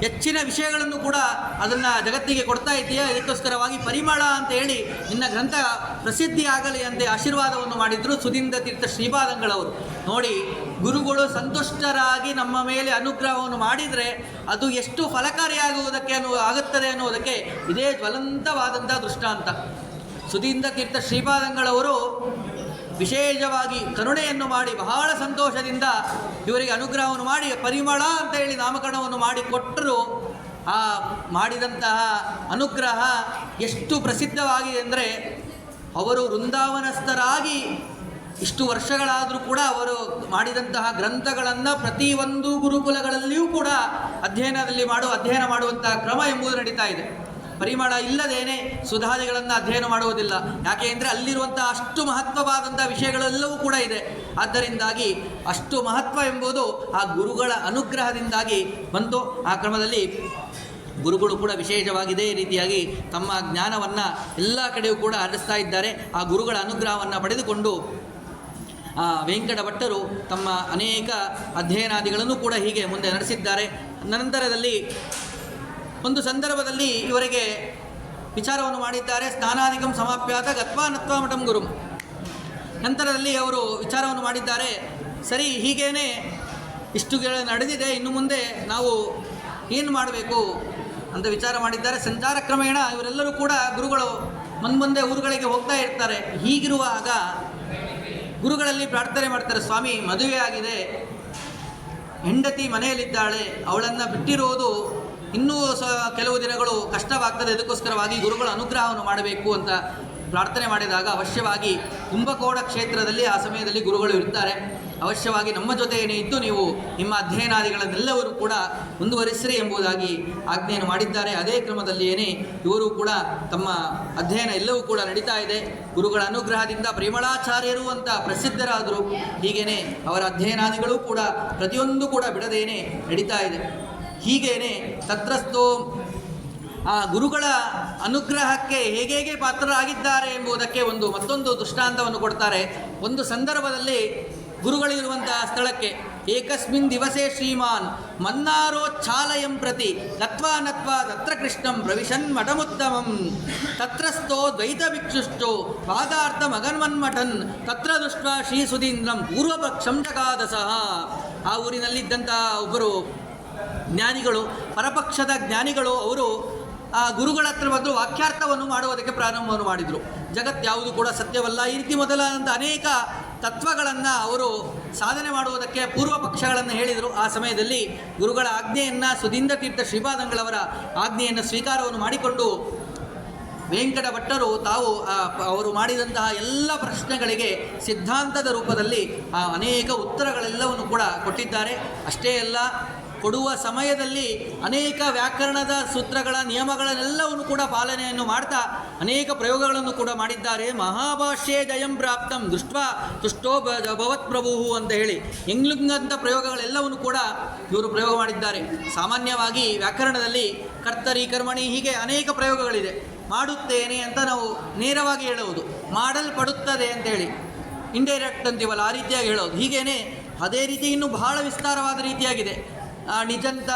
ಹೆಚ್ಚಿನ ವಿಷಯಗಳನ್ನು ಕೂಡ ಅದನ್ನು ಜಗತ್ತಿಗೆ ಕೊಡ್ತಾ ಇದ್ದೀಯಾ, ಇದಕ್ಕೋಸ್ಕರವಾಗಿ ಪರಿಮಳ ಅಂತ ಹೇಳಿ ನಿನ್ನ ಗ್ರಂಥ ಪ್ರಸಿದ್ಧಿಯಾಗಲಿ ಅಂತ ಆಶೀರ್ವಾದವನ್ನು ಮಾಡಿದರು ಸುಧೀಂದ್ರ ತೀರ್ಥ ಶ್ರೀಪಾದಂಗಳವರು. ನೋಡಿ, ಗುರುಗಳು ಸಂತುಷ್ಟರಾಗಿ ನಮ್ಮ ಮೇಲೆ ಅನುಗ್ರಹವನ್ನು ಮಾಡಿದರೆ ಅದು ಎಷ್ಟು ಫಲಕಾರಿಯಾಗುವುದಕ್ಕೆ ಆಗುತ್ತದೆ ಅನ್ನುವುದಕ್ಕೆ ಇದೇ ಜ್ವಲಂತವಾದಂಥ ದೃಷ್ಟಾಂತ. ಸುಧೀಂದ್ರ ತೀರ್ಥ ಶ್ರೀಪಾದಂಗಳವರು ವಿಶೇಷವಾಗಿ ಕರುಣೆಯನ್ನು ಮಾಡಿ ಬಹಳ ಸಂತೋಷದಿಂದ ಇವರಿಗೆ ಅನುಗ್ರಹವನ್ನು ಮಾಡಿ ಪರಿಮಳ ಅಂತ ಹೇಳಿ ನಾಮಕರಣವನ್ನು ಮಾಡಿ ಕೊಟ್ಟರು. ಆ ಮಾಡಿದಂತಹ ಅನುಗ್ರಹ ಎಷ್ಟು ಪ್ರಸಿದ್ಧವಾಗಿದೆ ಅಂದರೆ, ಅವರು ವೃಂದಾವನಸ್ಥರಾಗಿ ಇಷ್ಟು ವರ್ಷಗಳಾದರೂ ಕೂಡ ಅವರು ಮಾಡಿದಂತಹ ಗ್ರಂಥಗಳನ್ನು ಪ್ರತಿಯೊಂದು ಗುರುಕುಲಗಳಲ್ಲಿಯೂ ಕೂಡ ಅಧ್ಯಯನ ಮಾಡುವಂತಹ ಕ್ರಮ ಎಂಬುದು ನಡೀತಾ ಇದೆ. ಪರಿಮಳ ಇಲ್ಲದೇನೆ ಸುಧಾದಿಗಳನ್ನು ಅಧ್ಯಯನ ಮಾಡುವುದಿಲ್ಲ. ಯಾಕೆ ಅಂದರೆ ಅಲ್ಲಿರುವಂಥ ಅಷ್ಟು ಮಹತ್ವವಾದಂಥ ವಿಷಯಗಳೆಲ್ಲವೂ ಕೂಡ ಇದೆ. ಆದ್ದರಿಂದಾಗಿ ಅಷ್ಟು ಮಹತ್ವ ಎಂಬುದು ಆ ಗುರುಗಳ ಅನುಗ್ರಹದಿಂದಾಗಿ ಬಂತು. ಆ ಕ್ರಮದಲ್ಲಿ ಗುರುಗಳು ಕೂಡ ವಿಶೇಷವಾಗಿ ಇದೇ ರೀತಿಯಾಗಿ ತಮ್ಮ ಜ್ಞಾನವನ್ನು ಎಲ್ಲ ಕಡೆಯೂ ಕೂಡ ಹರಡಿಸ್ತಾ ಇದ್ದಾರೆ. ಆ ಗುರುಗಳ ಅನುಗ್ರಹವನ್ನು ಪಡೆದುಕೊಂಡು ವೆಂಕಟ ಭಟ್ಟರು ತಮ್ಮ ಅನೇಕ ಅಧ್ಯಯನಾದಿಗಳನ್ನು ಕೂಡ ಹೀಗೆ ಮುಂದೆ ನಡೆಸಿದ್ದಾರೆ. ನಂತರದಲ್ಲಿ ಒಂದು ಸಂದರ್ಭದಲ್ಲಿ ಇವರಿಗೆ ವಿಚಾರವನ್ನು ಮಾಡಿದ್ದಾರೆ, ಸ್ನಾನಾದಿಕಂ ಸಮಾಪ್ಯಾತ ಗತ್ವಾ ನತ್ವಾ ಮಠಂ ಗುರುಂ. ನಂತರದಲ್ಲಿ ಅವರು ವಿಚಾರವನ್ನು ಮಾಡಿದ್ದಾರೆ, ಸರಿ ಹೀಗೇನೆ ಇಷ್ಟು ನಡೆದಿದೆ, ಇನ್ನು ಮುಂದೆ ನಾವು ಏನು ಮಾಡಬೇಕು ಅಂತ ವಿಚಾರ ಮಾಡಿದ್ದಾರೆ. ಸಂಚಾರ ಕ್ರಮೇಣ ಇವರೆಲ್ಲರೂ ಕೂಡ ಗುರುಗಳು ಮುಂದೆ ಊರುಗಳಿಗೆ ಹೋಗ್ತಾ ಇರ್ತಾರೆ. ಹೀಗಿರುವಾಗ ಗುರುಗಳಲ್ಲಿ ಪ್ರಾರ್ಥನೆ ಮಾಡ್ತಾರೆ, ಸ್ವಾಮಿ ಮದುವೆ ಆಗಿದೆ, ಹೆಂಡತಿ ಮನೆಯಲ್ಲಿದ್ದಾಳೆ, ಅವಳನ್ನು ಬಿಟ್ಟಿರೋದು ಇನ್ನೂ ಕೆಲವು ದಿನಗಳು ಕಷ್ಟವಾಗ್ತದೆ, ಇದಕ್ಕೋಸ್ಕರವಾಗಿ ಗುರುಗಳ ಅನುಗ್ರಹವನ್ನು ಮಾಡಬೇಕು ಅಂತ ಪ್ರಾರ್ಥನೆ ಮಾಡಿದಾಗ ಅವಶ್ಯವಾಗಿ ಕುಂಭಕೋಣ ಕ್ಷೇತ್ರದಲ್ಲಿ ಆ ಸಮಯದಲ್ಲಿ ಗುರುಗಳು ಇರ್ತಾರೆ. ಅವಶ್ಯವಾಗಿ ನಮ್ಮ ಜೊತೆಯೇ ಇದ್ದು ನೀವು ನಿಮ್ಮ ಅಧ್ಯಯನಾದಿಗಳನ್ನೆಲ್ಲವರು ಕೂಡ ಮುಂದುವರಿಸಿರಿ ಎಂಬುದಾಗಿ ಆಜ್ಞೆಯನ್ನು ಮಾಡಿದ್ದಾರೆ. ಅದೇ ಕ್ರಮದಲ್ಲಿಯೇ ಇವರು ಕೂಡ ತಮ್ಮ ಅಧ್ಯಯನ ಎಲ್ಲವೂ ಕೂಡ ನಡೀತಾ ಇದೆ. ಗುರುಗಳ ಅನುಗ್ರಹದಿಂದ ಪರಿಮಳಾಚಾರ್ಯರು ಅಂತ ಪ್ರಸಿದ್ಧರಾದರು. ಹೀಗೇನೆ ಅವರ ಅಧ್ಯಯನಾದಿಗಳು ಕೂಡ ಪ್ರತಿಯೊಂದು ಕೂಡ ಬಿಡದೇನೆ ನಡೀತಾ ಇದೆ. ಹೀಗೇನೆ ತತ್ರಸ್ಥೋ ಆ ಗುರುಗಳ ಅನುಗ್ರಹಕ್ಕೆ ಹೇಗೆ ಪಾತ್ರರಾಗಿದ್ದಾರೆ ಎಂಬುದಕ್ಕೆ ಮತ್ತೊಂದು ದೃಷ್ಟಾಂತವನ್ನು ಕೊಡ್ತಾರೆ. ಒಂದು ಸಂದರ್ಭದಲ್ಲಿ ಗುರುಗಳಿರುವಂತಹ ಸ್ಥಳಕ್ಕೆ ಏಕಸ್ಮಿನ್ ದಿವಸೇ ಶ್ರೀಮಾನ್ ಮನ್ನಾರೋಚ್ಛಾಲಯಂ ಪ್ರತಿ ನತ್ವಾ ತತ್ರ ಕೃಷ್ಣಂ ಪ್ರವಿಶನ್ ಮಠಮುತ್ತಮಂ ತತ್ರಸ್ಥೋ ದ್ವೈತ ಭಿಕ್ಷುಷ್ಟೋ ಪಾದಾರ್ಥ ಮಗನ್ಮನ್ಮಠನ್ ತತ್ರ ದೃಷ್ಟ ಶ್ರೀ ಸುಧೀಂದ್ರಂ ಪೂರ್ವಪಕ್ಷಂ ಜಗಾದಸಃ. ಆ ಊರಿನಲ್ಲಿದ್ದಂತಹ ಒಬ್ಬರು ಜ್ಞಾನಿಗಳು, ಪರಪಕ್ಷದ ಜ್ಞಾನಿಗಳು, ಅವರು ಆ ಗುರುಗಳ ಹತ್ರ ಬಂದು ವಾಕ್ಯಾರ್ಥವನ್ನು ಮಾಡುವುದಕ್ಕೆ ಪ್ರಾರಂಭವನ್ನು ಮಾಡಿದರು. ಜಗತ್ಯಾವುದು ಕೂಡ ಸತ್ಯವಲ್ಲ, ಈ ರೀತಿ ಮೊದಲಾದಂಥ ಅನೇಕ ತತ್ವಗಳನ್ನು ಅವರು ಸಾಧನೆ ಮಾಡುವುದಕ್ಕೆ ಪೂರ್ವ ಪಕ್ಷಗಳನ್ನು ಹೇಳಿದರು. ಆ ಸಮಯದಲ್ಲಿ ಗುರುಗಳ ಆಜ್ಞೆಯನ್ನು ಸುಧೀಂದ್ರ ತೀರ್ಥ ಶ್ರೀಪಾದಂಗಳವರ ಆಜ್ಞೆಯನ್ನು ಸ್ವೀಕಾರವನ್ನು ಮಾಡಿಕೊಂಡು ವೆಂಕಟ ಭಟ್ಟರು ತಾವು ಅವರು ಮಾಡಿದಂತಹ ಎಲ್ಲ ಪ್ರಶ್ನೆಗಳಿಗೆ ಸಿದ್ಧಾಂತದ ರೂಪದಲ್ಲಿ ಅನೇಕ ಉತ್ತರಗಳೆಲ್ಲವನ್ನು ಕೂಡ ಕೊಟ್ಟಿದ್ದಾರೆ. ಅಷ್ಟೇ ಅಲ್ಲ, ಕೊಡುವ ಸಮಯದಲ್ಲಿ ಅನೇಕ ವ್ಯಾಕರಣದ ಸೂತ್ರಗಳ ನಿಯಮಗಳನ್ನೆಲ್ಲವನ್ನು ಕೂಡ ಪಾಲನೆಯನ್ನು ಮಾಡ್ತಾ ಅನೇಕ ಪ್ರಯೋಗಗಳನ್ನು ಕೂಡ ಮಾಡಿದ್ದಾರೆ. ಮಹಾಭಾಷ್ಯೇ ಜಯಂ ಪ್ರಾಪ್ತಂ ದೃಷ್ಟ್ವಾ ತುಷ್ಟೋ ಭವತ್ ಪ್ರಭು ಅಂತ ಹೇಳಿ ಎಂಗ್ಲುಂಗಂಥ ಪ್ರಯೋಗಗಳೆಲ್ಲವನ್ನು ಕೂಡ ಇವರು ಪ್ರಯೋಗ ಮಾಡಿದ್ದಾರೆ. ಸಾಮಾನ್ಯವಾಗಿ ವ್ಯಾಕರಣದಲ್ಲಿ ಕರ್ತರಿ ಕರ್ಮಣಿ ಹೀಗೆ ಅನೇಕ ಪ್ರಯೋಗಗಳಿದೆ. ಮಾಡುತ್ತೇನೆ ಅಂತ ನಾವು ನೇರವಾಗಿ ಹೇಳುವುದು, ಮಾಡಲ್ಪಡುತ್ತದೆ ಅಂತೇಳಿ ಇಂಡೈರೆಕ್ಟ್ ಅಂತೀವಲ್ಲ ಆ ರೀತಿಯಾಗಿ ಹೇಳೋದು. ಹೀಗೇನೆ ಅದೇ ರೀತಿ ಇನ್ನೂ ಬಹಳ ವಿಸ್ತಾರವಾದ ರೀತಿಯಾಗಿದೆ. ನಿಜಂತ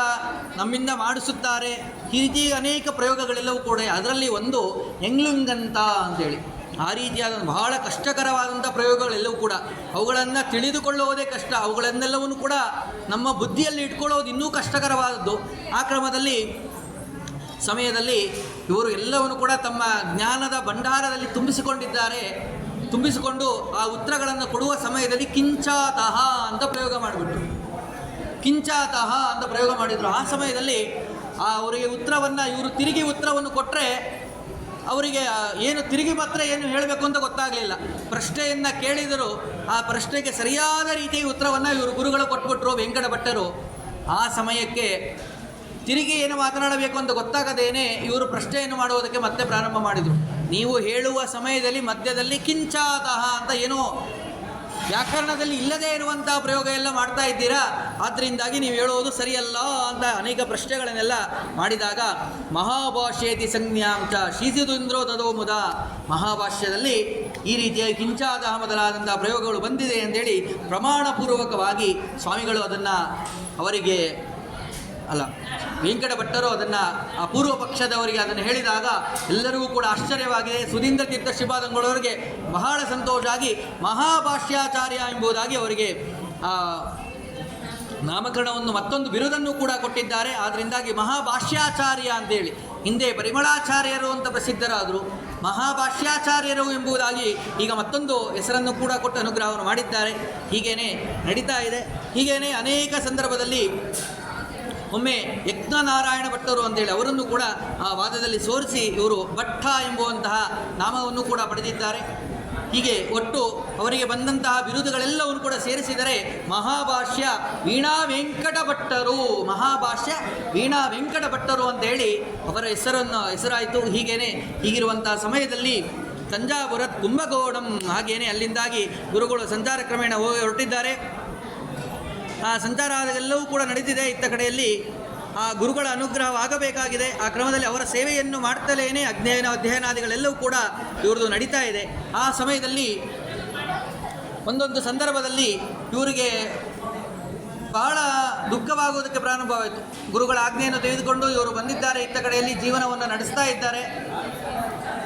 ನಮ್ಮಿಂದ ಮಾಡಿಸುತ್ತಾರೆ, ಈ ರೀತಿ ಅನೇಕ ಪ್ರಯೋಗಗಳೆಲ್ಲವೂ ಕೂಡ. ಅದರಲ್ಲಿ ಒಂದು ಎಂಗ್ಲುಂಗಂತ ಅಂತೇಳಿ ಆ ರೀತಿಯಾದ ಬಹಳ ಕಷ್ಟಕರವಾದಂಥ ಪ್ರಯೋಗಗಳೆಲ್ಲವೂ ಕೂಡ ಅವುಗಳನ್ನು ತಿಳಿದುಕೊಳ್ಳುವುದೇ ಕಷ್ಟ. ಅವುಗಳನ್ನೆಲ್ಲವನ್ನು ಕೂಡ ನಮ್ಮ ಬುದ್ಧಿಯಲ್ಲಿ ಇಟ್ಕೊಳ್ಳೋದು ಇನ್ನೂ ಕಷ್ಟಕರವಾದದ್ದು. ಆ ಕ್ರಮದಲ್ಲಿ ಸಮಯದಲ್ಲಿ ಇವರು ಎಲ್ಲವನ್ನು ಕೂಡ ತಮ್ಮ ಜ್ಞಾನದ ಭಂಡಾರದಲ್ಲಿ ತುಂಬಿಸಿಕೊಂಡು ಆ ಉತ್ತರಗಳನ್ನು ಕೊಡುವ ಸಮಯದಲ್ಲಿ ಕಿಂಚಾತಃ ಅಂತ ಪ್ರಯೋಗ ಮಾಡಿಬಿಟ್ರು. ಕಿಂಚಾತಃ ಅಂತ ಪ್ರಯೋಗ ಮಾಡಿದರು. ಆ ಸಮಯದಲ್ಲಿ ಅವರಿಗೆ ಇವರು ತಿರುಗಿ ಉತ್ತರವನ್ನು ಕೊಟ್ಟರೆ ಅವರಿಗೆ ತಿರುಗಿ ಮಾತ್ರ ಏನು ಹೇಳಬೇಕು ಅಂತ ಗೊತ್ತಾಗಲಿಲ್ಲ. ಪ್ರಶ್ನೆಯನ್ನು ಕೇಳಿದರು, ಆ ಪ್ರಶ್ನೆಗೆ ಸರಿಯಾದ ರೀತಿಯ ಉತ್ತರವನ್ನು ಇವರು ಗುರುಗಳು ಕೊಟ್ಬಿಟ್ರು, ವೆಂಕಟ ಭಟ್ಟರು. ಆ ಸಮಯಕ್ಕೆ ತಿರುಗಿ ಏನು ಮಾತನಾಡಬೇಕು ಅಂತ ಗೊತ್ತಾಗದೇನೆ ಇವರು ಪ್ರಶ್ನೆಯನ್ನು ಮಾಡುವುದಕ್ಕೆ ಮತ್ತೆ ಪ್ರಾರಂಭ ಮಾಡಿದರು. ನೀವು ಹೇಳುವ ಸಮಯದಲ್ಲಿ ಮಧ್ಯದಲ್ಲಿ ಕಿಂಚಾತಃ ಅಂತ ಏನೋ ವ್ಯಾಕರಣದಲ್ಲಿ ಇಲ್ಲದೇ ಇರುವಂಥ ಪ್ರಯೋಗ ಎಲ್ಲ ಮಾಡ್ತಾ ಇದ್ದೀರಾ, ಆದ್ದರಿಂದಾಗಿ ನೀವು ಹೇಳುವುದು ಸರಿಯಲ್ಲ ಅಂತ ಅನೇಕ ಪ್ರಶ್ನೆಗಳನ್ನೆಲ್ಲ ಮಾಡಿದಾಗ ಮಹಾಭಾಷ್ಯೇತಿ ಸಂಜ್ಞಾಂಚ ಶೀಸಿದುಂದ್ರೋ ತದೋ ಮುದ, ಮಹಾಭಾಷ್ಯದಲ್ಲಿ ಈ ರೀತಿಯಾಗಿ ಕಿಂಚಾತಃ ಮೊದಲಾದಂಥ ಪ್ರಯೋಗಗಳು ಬಂದಿದೆ ಅಂತೇಳಿ ಪ್ರಮಾಣಪೂರ್ವಕವಾಗಿ ಸ್ವಾಮಿಗಳು ಅದನ್ನು ಅವರಿಗೆ ವೆಂಕಟ ಭಟ್ಟರು ಅದನ್ನು ಪೂರ್ವ ಪಕ್ಷದವರಿಗೆ ಅದನ್ನು ಹೇಳಿದಾಗ ಎಲ್ಲರಿಗೂ ಕೂಡ ಆಶ್ಚರ್ಯವಾಗಿದೆ. ಸುಧೀಂದ್ರ ತೀರ್ಥ ಶ್ರೀಪಾದಂಗಳವರಿಗೆ ಬಹಳ ಸಂತೋಷ ಆಗಿ ಮಹಾಭಾಷ್ಯಾಚಾರ್ಯ ಎಂಬುದಾಗಿ ಅವರಿಗೆ ನಾಮಕರಣವನ್ನು ಮತ್ತೊಂದು ಬಿರುದನ್ನು ಕೂಡ ಕೊಟ್ಟಿದ್ದಾರೆ. ಆದ್ದರಿಂದಾಗಿ ಮಹಾಭಾಷ್ಯಾಚಾರ್ಯ ಅಂತೇಳಿ, ಹಿಂದೆ ಪರಿಮಳಾಚಾರ್ಯರು ಅಂತ ಪ್ರಸಿದ್ಧರಾದರು, ಮಹಾಭಾಷ್ಯಾಚಾರ್ಯರು ಎಂಬುದಾಗಿ ಈಗ ಮತ್ತೊಂದು ಹೆಸರನ್ನು ಕೂಡ ಕೊಟ್ಟು ಅನುಗ್ರಹವನ್ನು ಮಾಡಿದ್ದಾರೆ. ಹೀಗೇನೆ ನಡೀತಾ ಇದೆ. ಹೀಗೇನೆ ಅನೇಕ ಸಂದರ್ಭದಲ್ಲಿ ಒಮ್ಮೆ ಯಜ್ಞನಾರಾಯಣ ಭಟ್ಟರು ಅಂತೇಳಿ ಅವರನ್ನು ಕೂಡ ಆ ವಾದದಲ್ಲಿ ಸೋರಿಸಿ ಇವರು ಭಟ್ಟ ಎಂಬುವಂತಹ ನಾಮವನ್ನು ಕೂಡ ಪಡೆದಿದ್ದಾರೆ. ಹೀಗೆ ಒಟ್ಟು ಅವರಿಗೆ ಬಂದಂತಹ ಬಿರುದುಗಳೆಲ್ಲವನ್ನು ಕೂಡ ಸೇರಿಸಿದರೆ ಮಹಾಭಾಷ್ಯ ವೀಣಾ ವೆಂಕಟ ಭಟ್ಟರು, ಮಹಾಭಾಷ್ಯ ವೀಣಾ ವೆಂಕಟ ಭಟ್ಟರು ಅಂತೇಳಿ ಅವರ ಹೆಸರಾಯಿತು. ಹೀಗಿರುವಂತಹ ಸಮಯದಲ್ಲಿ ತಂಜಾವೂರ ಕುಂಭಕೋಣಂ, ಹಾಗೇನೆ ಅಲ್ಲಿಂದಾಗಿ ಗುರುಗಳು ಸಂಚಾರ ಕ್ರಮೇಣ ಹೋಗಿ ಹೊರಟಿದ್ದಾರೆ. ಆ ಸಂಚಾರ ಎಲ್ಲವೂ ಕೂಡ ನಡೀತಿದೆ. ಇತ್ತ ಕಡೆಯಲ್ಲಿ ಆ ಗುರುಗಳ ಅನುಗ್ರಹವಾಗಬೇಕಾಗಿದೆ. ಆ ಕ್ರಮದಲ್ಲಿ ಅವರ ಸೇವೆಯನ್ನು ಮಾಡ್ತಲೇನೆ ಅಧ್ಯಯನಾದಿಗಳೆಲ್ಲವೂ ಕೂಡ ಇವ್ರದ್ದು ನಡೀತಾ ಇದೆ. ಆ ಸಮಯದಲ್ಲಿ ಒಂದೊಂದು ಸಂದರ್ಭದಲ್ಲಿ ಇವರಿಗೆ ಬಹಳ ದುಃಖವಾಗುವುದಕ್ಕೆ ಪ್ರಾರಂಭವಾಯಿತು. ಗುರುಗಳ ಆಜ್ಞೆಯನ್ನು ತೆಗೆದುಕೊಂಡು ಇವರು ಬಂದಿದ್ದಾರೆ, ಇತ್ತ ಕಡೆಯಲ್ಲಿ ಜೀವನವನ್ನು ನಡೆಸ್ತಾ ಇದ್ದಾರೆ.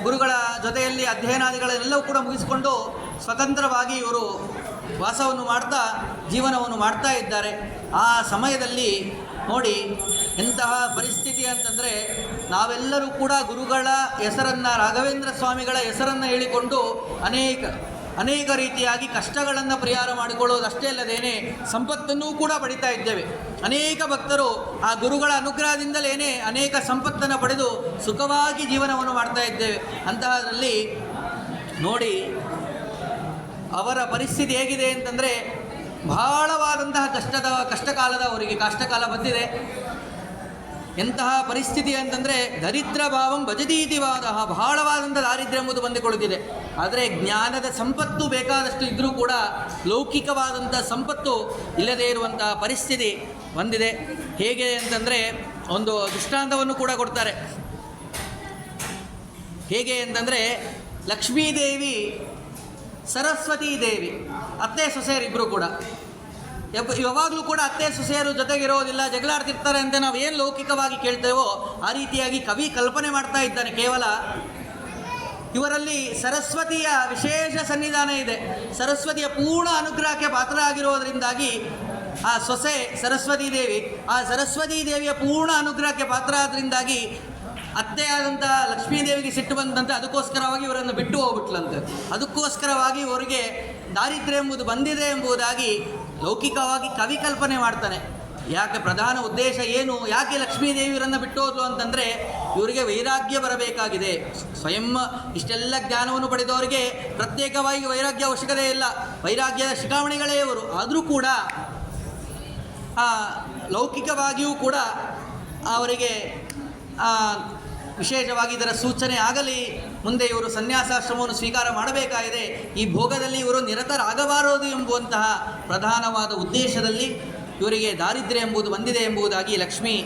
ಗುರುಗಳ ಜೊತೆಯಲ್ಲಿ ಅಧ್ಯಯನಾದಿಗಳೆಲ್ಲವೂ ಕೂಡ ಮುಗಿಸಿಕೊಂಡು ಸ್ವತಂತ್ರವಾಗಿ ಇವರು ವಾಸವನ್ನು ಮಾಡ್ತಾ ಜೀವನವನ್ನು ಮಾಡ್ತಾ ಇದ್ದಾರೆ. ಆ ಸಮಯದಲ್ಲಿ ನೋಡಿ ಎಂತಹ ಪರಿಸ್ಥಿತಿ ಅಂತಂದರೆ, ನಾವೆಲ್ಲರೂ ಕೂಡ ಗುರುಗಳ ಹೆಸರನ್ನು, ರಾಘವೇಂದ್ರ ಸ್ವಾಮಿಗಳ ಹೆಸರನ್ನು ಹೇಳಿಕೊಂಡು ಅನೇಕ ರೀತಿಯಾಗಿ ಕಷ್ಟಗಳನ್ನು ಪರಿಹಾರ ಮಾಡಿಕೊಳ್ಳೋದಷ್ಟೇ ಅಲ್ಲದೇನೆ ಸಂಪತ್ತನ್ನೂ ಕೂಡ ಪಡಿತಾ ಇದ್ದೇವೆ. ಅನೇಕ ಭಕ್ತರು ಆ ಗುರುಗಳ ಅನುಗ್ರಹದಿಂದಲೇ ಅನೇಕ ಸಂಪತ್ತನ್ನು ಪಡೆದು ಸುಖವಾಗಿ ಜೀವನವನ್ನು ಮಾಡ್ತಾ ಇದ್ದೇವೆ. ಅಂತಹದ್ರಲ್ಲಿ ಅವರ ಪರಿಸ್ಥಿತಿ ಹೇಗಿದೆ ಅಂತಂದರೆ, ಬಹಳವಾದಂತಹ ಕಷ್ಟಕಾಲದ ಅವರಿಗೆ ಕಷ್ಟಕಾಲ ಬಂದಿದೆ. ಎಂತಹ ಪರಿಸ್ಥಿತಿ ಅಂತಂದರೆ ದರಿದ್ರ ಭಾವಂ ಭಜದೀತಿವಾದ, ಬಹಳವಾದಂಥ ದಾರಿದ್ರ್ಯ ಎಂಬುದು ಬಂದುಕೊಳ್ಳುತ್ತಿದೆ. ಆದರೆ ಜ್ಞಾನದ ಸಂಪತ್ತು ಬೇಕಾದಷ್ಟು ಇದ್ದರೂ ಕೂಡ ಲೌಕಿಕವಾದಂಥ ಸಂಪತ್ತು ಇಲ್ಲದೇ ಇರುವಂತಹ ಪರಿಸ್ಥಿತಿ ಬಂದಿದೆ. ಹೇಗೆ ಅಂತಂದರೆ ಒಂದು ದೃಷ್ಟಾಂತವನ್ನು ಕೂಡ ಕೊಡ್ತಾರೆ. ಹೇಗೆ ಅಂತಂದರೆ ಲಕ್ಷ್ಮೀದೇವಿ ಸರಸ್ವತೀ ದೇವಿ ಅತ್ತೆ ಸೊಸೆಯರಿಬ್ಬರು ಕೂಡ ಯಾವಾಗಲೂ ಕೂಡ ಅತ್ತೆ ಸೊಸೆಯರು ಜೊತೆಗಿರೋದಿಲ್ಲ, ಜಗಳಾಡ್ತಿರ್ತಾರೆ ಅಂತ ನಾವು ಏನು ಲೌಕಿಕವಾಗಿ ಕೇಳ್ತೇವೋ ಆ ರೀತಿಯಾಗಿ ಕವಿ ಕಲ್ಪನೆ ಮಾಡ್ತಾ ಇದ್ದಾನೆ. ಕೇವಲ ಇವರಲ್ಲಿ ಸರಸ್ವತಿಯ ವಿಶೇಷ ಸನ್ನಿಧಾನ ಇದೆ. ಸರಸ್ವತಿಯ ಪೂರ್ಣ ಅನುಗ್ರಹಕ್ಕೆ ಪಾತ್ರ ಆಗಿರೋದರಿಂದಾಗಿ ಆ ಸೊಸೆ ಸರಸ್ವತೀ ದೇವಿ, ಆ ಸರಸ್ವತೀ ದೇವಿಯ ಪೂರ್ಣ ಅನುಗ್ರಹಕ್ಕೆ ಪಾತ್ರ ಆದ್ದರಿಂದಾಗಿ ಅತ್ತೆಯಾದಂಥ ಲಕ್ಷ್ಮೀದೇವಿಗೆ ಸಿಟ್ಟು ಬಂದಂತೆ ಅದಕ್ಕೋಸ್ಕರವಾಗಿ ಇವರನ್ನು ಬಿಟ್ಟು ಹೋಗ್ಬಿಟ್ಲಂತೆ. ಅದಕ್ಕೋಸ್ಕರವಾಗಿ ಇವರಿಗೆ ದಾರಿದ್ರ್ಯ ಎಂಬುದು ಬಂದಿದೆ ಎಂಬುದಾಗಿ ಲೌಕಿಕವಾಗಿ ಕವಿ ಕಲ್ಪನೆ ಮಾಡ್ತಾನೆ. ಯಾಕೆ ಪ್ರಧಾನ ಉದ್ದೇಶ ಏನು, ಯಾಕೆ ಲಕ್ಷ್ಮೀದೇವಿಯರನ್ನು ಬಿಟ್ಟು ಹೋದ್ಲು ಅಂತಂದರೆ ಇವರಿಗೆ ವೈರಾಗ್ಯ ಬರಬೇಕಾಗಿದೆ. ಸ್ವಯಂ ಇಷ್ಟೆಲ್ಲ ಜ್ಞಾನವನ್ನು ಪಡೆದವರಿಗೆ ಪ್ರತ್ಯೇಕವಾಗಿ ವೈರಾಗ್ಯ ಅವಶ್ಯಕತೆ ಇಲ್ಲ, ವೈರಾಗ್ಯದ ಶಿಖಾಮಣಿಗಳೇ ಇವರು. ಆದರೂ ಕೂಡ ಲೌಕಿಕವಾಗಿಯೂ ಕೂಡ ಅವರಿಗೆ ವಿಶೇಷವಾಗಿ ಇದರ ಸೂಚನೆ ಆಗಲಿ, ಮುಂದೆ ಇವರು ಸನ್ಯಾಸಾಶ್ರಮವನ್ನು ಸ್ವೀಕಾರ ಮಾಡಬೇಕಾಗಿದೆ, ಈ ಭೋಗದಲ್ಲಿ ಇವರು ನಿರತರಾಗಬಾರದು ಎಂಬುವಂತಹ ಪ್ರಧಾನವಾದ ಉದ್ದೇಶದಲ್ಲಿ ಇವರಿಗೆ ದಾರಿದ್ರ್ಯ ಎಂಬುದು ಬಂದಿದೆ ಎಂಬುದಾಗಿ ಲಕ್ಷ್ಮಿ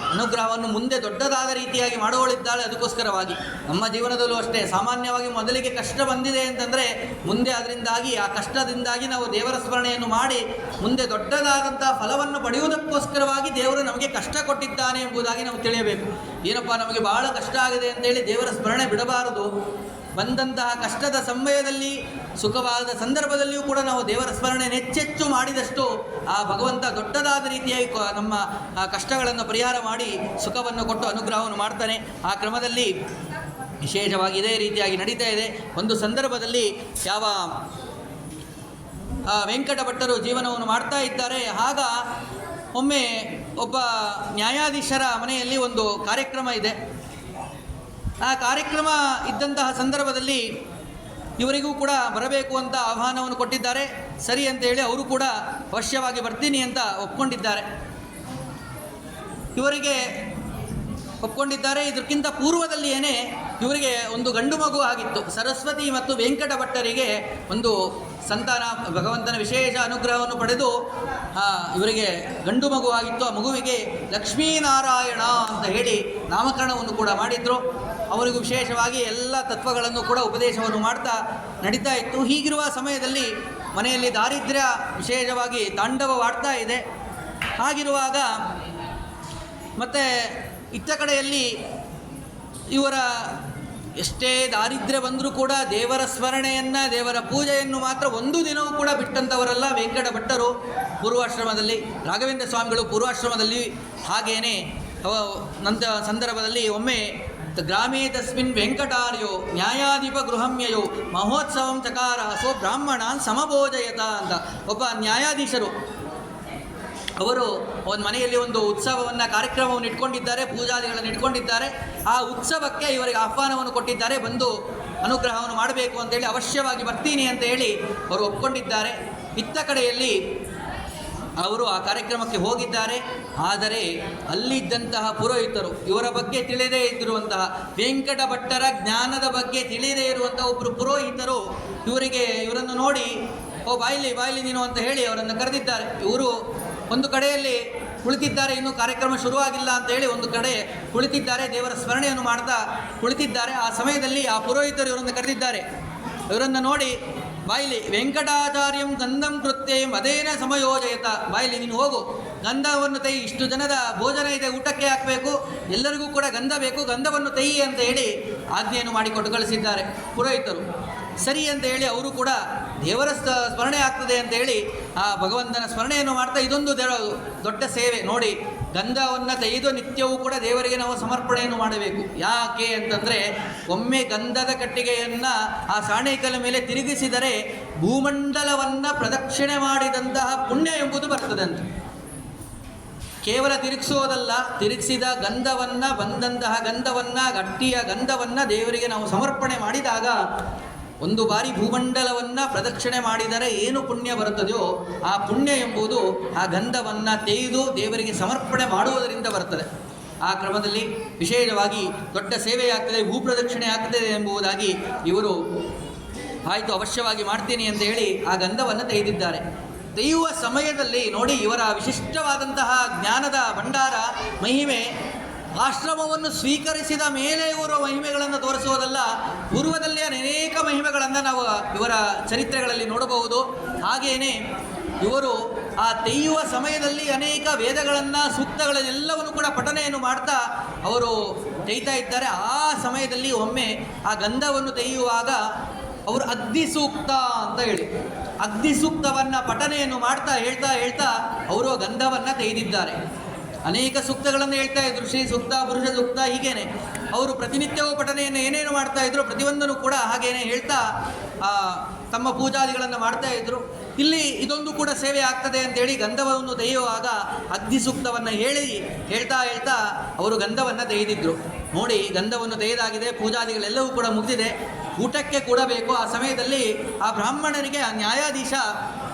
ಅನುಗ್ರಹವನ್ನು ಮುಂದೆ ದೊಡ್ಡದಾದ ರೀತಿಯಾಗಿ ಮಾಡೋಳಿದ್ದಾಳೆ. ಅದಕ್ಕೋಸ್ಕರವಾಗಿ ನಮ್ಮ ಜೀವನದಲ್ಲೂ ಅಷ್ಟೇ ಸಾಮಾನ್ಯವಾಗಿ ಮೊದಲಿಗೆ ಕಷ್ಟ ಬಂದಿದೆ ಅಂತಂದರೆ ಮುಂದೆ ಅದರಿಂದಾಗಿ ಆ ಕಷ್ಟದಿಂದಾಗಿ ನಾವು ದೇವರ ಸ್ಮರಣೆಯನ್ನು ಮಾಡಿ ಮುಂದೆ ದೊಡ್ಡದಾದಂತಹ ಫಲವನ್ನು ಪಡೆಯುವುದಕ್ಕೋಸ್ಕರವಾಗಿ ದೇವರು ನಮಗೆ ಕಷ್ಟ ಕೊಟ್ಟಿದ್ದಾನೆ ಎಂಬುದಾಗಿ ನಾವು ತಿಳಿಯಬೇಕು. ಏನಪ್ಪ ನಮಗೆ ಬಹಳ ಕಷ್ಟ ಆಗಿದೆ ಅಂತೇಳಿ ದೇವರ ಸ್ಮರಣೆ ಬಿಡಬಾರದು. ಬಂದಂತಹ ಕಷ್ಟದ ಸಮಯದಲ್ಲಿ ಸುಖವಾದ ಸಂದರ್ಭದಲ್ಲಿಯೂ ಕೂಡ ನಾವು ದೇವರ ಸ್ಮರಣೆ ಹೆಚ್ಚೆಚ್ಚು ಮಾಡಿದಷ್ಟು ಆ ಭಗವಂತ ದೊಡ್ಡದಾದ ರೀತಿಯಾಗಿ ನಮ್ಮ ಕಷ್ಟಗಳನ್ನು ಪರಿಹಾರ ಮಾಡಿ ಸುಖವನ್ನು ಕೊಟ್ಟು ಅನುಗ್ರಹವನ್ನು ಮಾಡ್ತಾನೆ. ಆ ಕ್ರಮದಲ್ಲಿ ವಿಶೇಷವಾಗಿ ಇದೇ ರೀತಿಯಾಗಿ ನಡೀತಾ ಇದೆ. ಒಂದು ಸಂದರ್ಭದಲ್ಲಿ ಯಾವ ವೆಂಕಟ ಭಟ್ಟರು ಜೀವನವನ್ನು ಮಾಡ್ತಾ ಇದ್ದಾರೆ, ಆಗ ಒಮ್ಮೆ ಒಬ್ಬ ನ್ಯಾಯಾಧೀಶರ ಮನೆಯಲ್ಲಿ ಒಂದು ಕಾರ್ಯಕ್ರಮ ಇದೆ. ಆ ಕಾರ್ಯಕ್ರಮ ಇದ್ದಂತಹ ಸಂದರ್ಭದಲ್ಲಿ ಇವರಿಗೂ ಕೂಡ ಬರಬೇಕು ಅಂತ ಆಹ್ವಾನವನ್ನು ಕೊಟ್ಟಿದ್ದಾರೆ. ಸರಿ ಅಂತೇಳಿ ಅವರು ಕೂಡ ಅವಶ್ಯವಾಗಿ ಬರ್ತೀನಿ ಅಂತ ಒಪ್ಕೊಂಡಿದ್ದಾರೆ. ಇವರಿಗೆ ಒಪ್ಕೊಂಡಿದ್ದಾರೆ. ಇದಕ್ಕಿಂತ ಪೂರ್ವದಲ್ಲಿ ಇವರಿಗೆ ಒಂದು ಗಂಡು ಮಗು ಆಗಿತ್ತು. ಸರಸ್ವತಿ ಮತ್ತು ವೆಂಕಟ ಭಟ್ಟರಿಗೆ ಒಂದು ಸಂತಾನ, ಭಗವಂತನ ವಿಶೇಷ ಅನುಗ್ರಹವನ್ನು ಪಡೆದು ಇವರಿಗೆ ಗಂಡು ಮಗು ಆಗಿತ್ತು. ಆ ಮಗುವಿಗೆ ಲಕ್ಷ್ಮೀನಾರಾಯಣ ಅಂತ ಹೇಳಿ ನಾಮಕರಣವನ್ನು ಕೂಡ ಮಾಡಿದರು. ಅವರಿಗೂ ವಿಶೇಷವಾಗಿ ಎಲ್ಲ ತತ್ವಗಳನ್ನು ಕೂಡ ಉಪದೇಶವನ್ನು ಮಾಡ್ತಾ ನಡೀತಾ ಇತ್ತು. ಹೀಗಿರುವ ಸಮಯದಲ್ಲಿ ಮನೆಯಲ್ಲಿ ದಾರಿದ್ರ್ಯ ವಿಶೇಷವಾಗಿ ತಾಂಡವವಾಡ್ತಾ ಇದೆ. ಹಾಗಿರುವಾಗ ಮತ್ತು ಇತ್ತ ಕಡೆಯಲ್ಲಿ ಇವರ ಎಷ್ಟೇ ದಾರಿದ್ರ್ಯ ಬಂದರೂ ಕೂಡ ದೇವರ ಸ್ಮರಣೆಯನ್ನು, ದೇವರ ಪೂಜೆಯನ್ನು ಮಾತ್ರ ಒಂದು ದಿನವೂ ಕೂಡ ಬಿಟ್ಟಂಥವರಲ್ಲ ವೆಂಕಟ ಭಟ್ಟರು. ಪೂರ್ವಾಶ್ರಮದಲ್ಲಿ ರಾಘವೇಂದ್ರ ಸ್ವಾಮಿಗಳು ಪೂರ್ವಾಶ್ರಮದಲ್ಲಿ ಹಾಗೇನೆ ನಂತರ ಸಂದರ್ಭದಲ್ಲಿ ಒಮ್ಮೆ ಗ್ರಾಮೇ ತಸ್ಮಿನ್ ವೆಂಕಟಾರ್ಯೋ ನ್ಯಾಯಾಧಿಪ ಗೃಹಮ್ಯಯೋ ಮಹೋತ್ಸವಂ ಚಕಾರ ಸೋ ಬ್ರಾಹ್ಮಣಾನ್ ಸಮಭೋಜಯತ ಅಂತ ಒಬ್ಬ ನ್ಯಾಯಾಧೀಶರು ಅವರು ಒಂದು ಮನೆಯಲ್ಲಿ ಒಂದು ಉತ್ಸವವನ್ನು ಕಾರ್ಯಕ್ರಮವನ್ನು ಇಟ್ಕೊಂಡಿದ್ದಾರೆ, ಪೂಜಾದಿಗಳನ್ನು ಇಟ್ಕೊಂಡಿದ್ದಾರೆ. ಆ ಉತ್ಸವಕ್ಕೆ ಇವರಿಗೆ ಆಹ್ವಾನವನ್ನು ಕೊಟ್ಟಿದ್ದಾರೆ, ಬಂದು ಅನುಗ್ರಹವನ್ನು ಮಾಡಬೇಕು ಅಂತೇಳಿ ಅವಶ್ಯವಾಗಿ ಬರ್ತೀನಿ ಅಂತ ಹೇಳಿ ಅವರು ಒಪ್ಕೊಂಡಿದ್ದಾರೆ. ಇತ್ತ ಕಡೆಯಲ್ಲಿ ಅವರು ಆ ಕಾರ್ಯಕ್ರಮಕ್ಕೆ ಹೋಗಿದ್ದಾರೆ. ಆದರೆ ಅಲ್ಲಿದ್ದಂತಹ ಪುರೋಹಿತರು, ಇವರ ಬಗ್ಗೆ ತಿಳಿದೇ ಇದ್ದಿರುವಂತಹ ವೆಂಕಟ ಭಟ್ಟರ ಜ್ಞಾನದ ಬಗ್ಗೆ ತಿಳಿದೇ ಇರುವಂತಹ ಒಬ್ಬರು ಪುರೋಹಿತರು ಇವರನ್ನು ನೋಡಿ ಬಾಯಿಲಿ ನೀನು ಅಂತ ಹೇಳಿ ಅವರನ್ನು ಕರೆದಿದ್ದಾರೆ. ಇವರು ಒಂದು ಕಡೆಯಲ್ಲಿ ಕುಳಿತಿದ್ದಾರೆ, ಇನ್ನೂ ಕಾರ್ಯಕ್ರಮ ಶುರುವಾಗಿಲ್ಲ ಅಂತ ಹೇಳಿ ಒಂದು ಕಡೆ ಕುಳಿತಿದ್ದಾರೆ, ದೇವರ ಸ್ಮರಣೆಯನ್ನು ಮಾಡ್ತಾ ಕುಳಿತಿದ್ದಾರೆ. ಆ ಸಮಯದಲ್ಲಿ ಆ ಪುರೋಹಿತರು ಇವರನ್ನು ಕರೆದಿದ್ದಾರೆ. ಇವರನ್ನು ನೋಡಿ ಬಾಯಿಲಿ ವೆಂಕಟಾಚಾರ್ಯಂ ಗಂಧಂ ಕೃತ್ಯಂ ಅದೇನ ಸಮಯೋಜಯತ, ಬಾಯಿಲಿ ನೀನು ಹೋಗು, ಗಂಧವನ್ನು ತೆಯಿ, ಇಷ್ಟು ಜನದ ಭೋಜನ ಇದೆ, ಊಟಕ್ಕೆ ಹಾಕಬೇಕು, ಎಲ್ಲರಿಗೂ ಕೂಡ ಗಂಧ ಬೇಕು, ಗಂಧವನ್ನು ತೆಯಿ ಅಂತ ಹೇಳಿ ಆಜ್ಞೆಯನ್ನು ಮಾಡಿಕೊಟ್ಟು ಕಳಿಸಿದ್ದಾರೆ ಪುರೋಹಿತರು. ಸರಿ ಅಂತ ಹೇಳಿ ಅವರು ಕೂಡ ದೇವರ ಸ್ಮರಣೆ ಆಗ್ತದೆ ಅಂತ ಹೇಳಿ ಆ ಭಗವಂತನ ಸ್ಮರಣೆಯನ್ನು ಮಾಡ್ತಾ ಇದೊಂದು ದೊಡ್ಡ ಸೇವೆ ನೋಡಿ. ಗಂಧವನ್ನು ತೆಗೆದು ನಿತ್ಯವೂ ಕೂಡ ದೇವರಿಗೆ ನಾವು ಸಮರ್ಪಣೆಯನ್ನು ಮಾಡಬೇಕು. ಯಾಕೆ ಅಂತಂದರೆ ಒಮ್ಮೆ ಗಂಧದ ಕಟ್ಟಿಗೆಯನ್ನು ಆ ಸಾಣೇಕಲ ಮೇಲೆ ತಿರುಗಿಸಿದರೆ ಭೂಮಂಡಲವನ್ನು ಪ್ರದಕ್ಷಿಣೆ ಮಾಡಿದಂತಹ ಪುಣ್ಯ ಎಂಬುದು ಬರ್ತದಂತೆ. ಕೇವಲ ತಿರುಗಿಸೋದಲ್ಲ, ತಿರುಗಿಸಿದ ಗಂಧವನ್ನು, ಬಂದಂತಹ ಗಂಧವನ್ನು, ಗಟ್ಟಿಯ ಗಂಧವನ್ನು ದೇವರಿಗೆ ನಾವು ಸಮರ್ಪಣೆ ಮಾಡಿದಾಗ ಒಂದು ಬಾರಿ ಭೂಮಂಡಲವನ್ನು ಪ್ರದಕ್ಷಿಣೆ ಮಾಡಿದರೆ ಏನು ಪುಣ್ಯ ಬರುತ್ತದೆಯೋ ಆ ಪುಣ್ಯ ಎಂಬುದು ಆ ಗಂಧವನ್ನು ತೆಗೆದು ದೇವರಿಗೆ ಸಮರ್ಪಣೆ ಮಾಡುವುದರಿಂದ ಬರ್ತದೆ. ಆ ಕ್ರಮದಲ್ಲಿ ವಿಶೇಷವಾಗಿ ದೊಡ್ಡ ಸೇವೆಯಾಗ್ತದೆ, ಭೂಪ್ರದಕ್ಷಿಣೆ ಆಗ್ತದೆ ಎಂಬುದಾಗಿ ಇವರು ಆಯಿತು ಅವಶ್ಯವಾಗಿ ಮಾಡ್ತೀನಿ ಅಂತ ಹೇಳಿ ಆ ಗಂಧವನ್ನು ತೆಗೆದಿದ್ದಾರೆ. ತೆಗೆಯುವ ಸಮಯದಲ್ಲಿ ನೋಡಿ ಇವರ ವಿಶಿಷ್ಟವಾದಂತಹ ಜ್ಞಾನದ ಭಂಡಾರ, ಮಹಿಮೆ. ಆಶ್ರಮವನ್ನು ಸ್ವೀಕರಿಸಿದ ಮೇಲೆ ಇವರು ಮಹಿಮೆಗಳನ್ನು ತೋರಿಸುವುದಲ್ಲ, ಪೂರ್ವದಲ್ಲೇ ಅನೇಕ ಮಹಿಮೆಗಳನ್ನು ನಾವು ಇವರ ಚರಿತ್ರೆಗಳಲ್ಲಿ ನೋಡಬಹುದು. ಹಾಗೆಯೇ ಇವರು ಆ ತೆಗೆಯುವ ಸಮಯದಲ್ಲಿ ಅನೇಕ ವೇದಗಳನ್ನು, ಸೂಕ್ತಗಳನ್ನೆಲ್ಲವನ್ನು ಕೂಡ ಪಠನೆಯನ್ನು ಮಾಡ್ತಾ ಅವರು ತೆಗಿತಾ ಇದ್ದಾರೆ. ಆ ಸಮಯದಲ್ಲಿ ಒಮ್ಮೆ ಆ ಗಂಧವನ್ನು ತೆಗೆಯುವಾಗ ಅವರು ಅಗ್ನಿ ಸೂಕ್ತ ಅಂತ ಹೇಳಿ ಅಗ್ನಿ ಸೂಕ್ತವನ್ನು ಪಠನೆಯನ್ನು ಮಾಡ್ತಾ ಹೇಳ್ತಾ ಅವರು ಗಂಧವನ್ನು ತೆಗೆದಿದ್ದಾರೆ. ಅನೇಕ ಸೂಕ್ತಗಳನ್ನು ಹೇಳ್ತಾ ಇದ್ರು, ಶ್ರೀ ಸೂಕ್ತ, ಪುರುಷ ಸೂಕ್ತ, ಹೀಗೇನೆ ಅವರು ಪ್ರತಿನಿತ್ಯವೂ ಪಠನೆಯನ್ನು ಏನೇನು ಮಾಡ್ತಾ ಇದ್ರು ಪ್ರತಿಯೊಂದನ್ನು ಕೂಡ ಹಾಗೇನೆ ಹೇಳ್ತಾ ತಮ್ಮ ಪೂಜಾದಿಗಳನ್ನು ಮಾಡ್ತಾ ಇದ್ರು. ಇಲ್ಲಿ ಇದೊಂದು ಕೂಡ ಸೇವೆ ಆಗ್ತದೆ ಅಂತೇಳಿ ಗಂಧವನ್ನು ತೆಗೆಯುವಾಗ ಅಗ್ನಿ ಸೂಕ್ತವನ್ನು ಹೇಳ್ತಾ ಅವರು ಗಂಧವನ್ನು ತೆಗೆದಿದ್ರು. ನೋಡಿ, ಗಂಧವನ್ನು ತೆಗೆದಾಗಿದೆ, ಪೂಜಾದಿಗಳೆಲ್ಲವೂ ಕೂಡ ಮುಗಿದಿದೆ, ಊಟಕ್ಕೆ ಕೂಡಬೇಕು. ಆ ಸಮಯದಲ್ಲಿ ಆ ಬ್ರಾಹ್ಮಣನಿಗೆ ಆ ನ್ಯಾಯಾಧೀಶ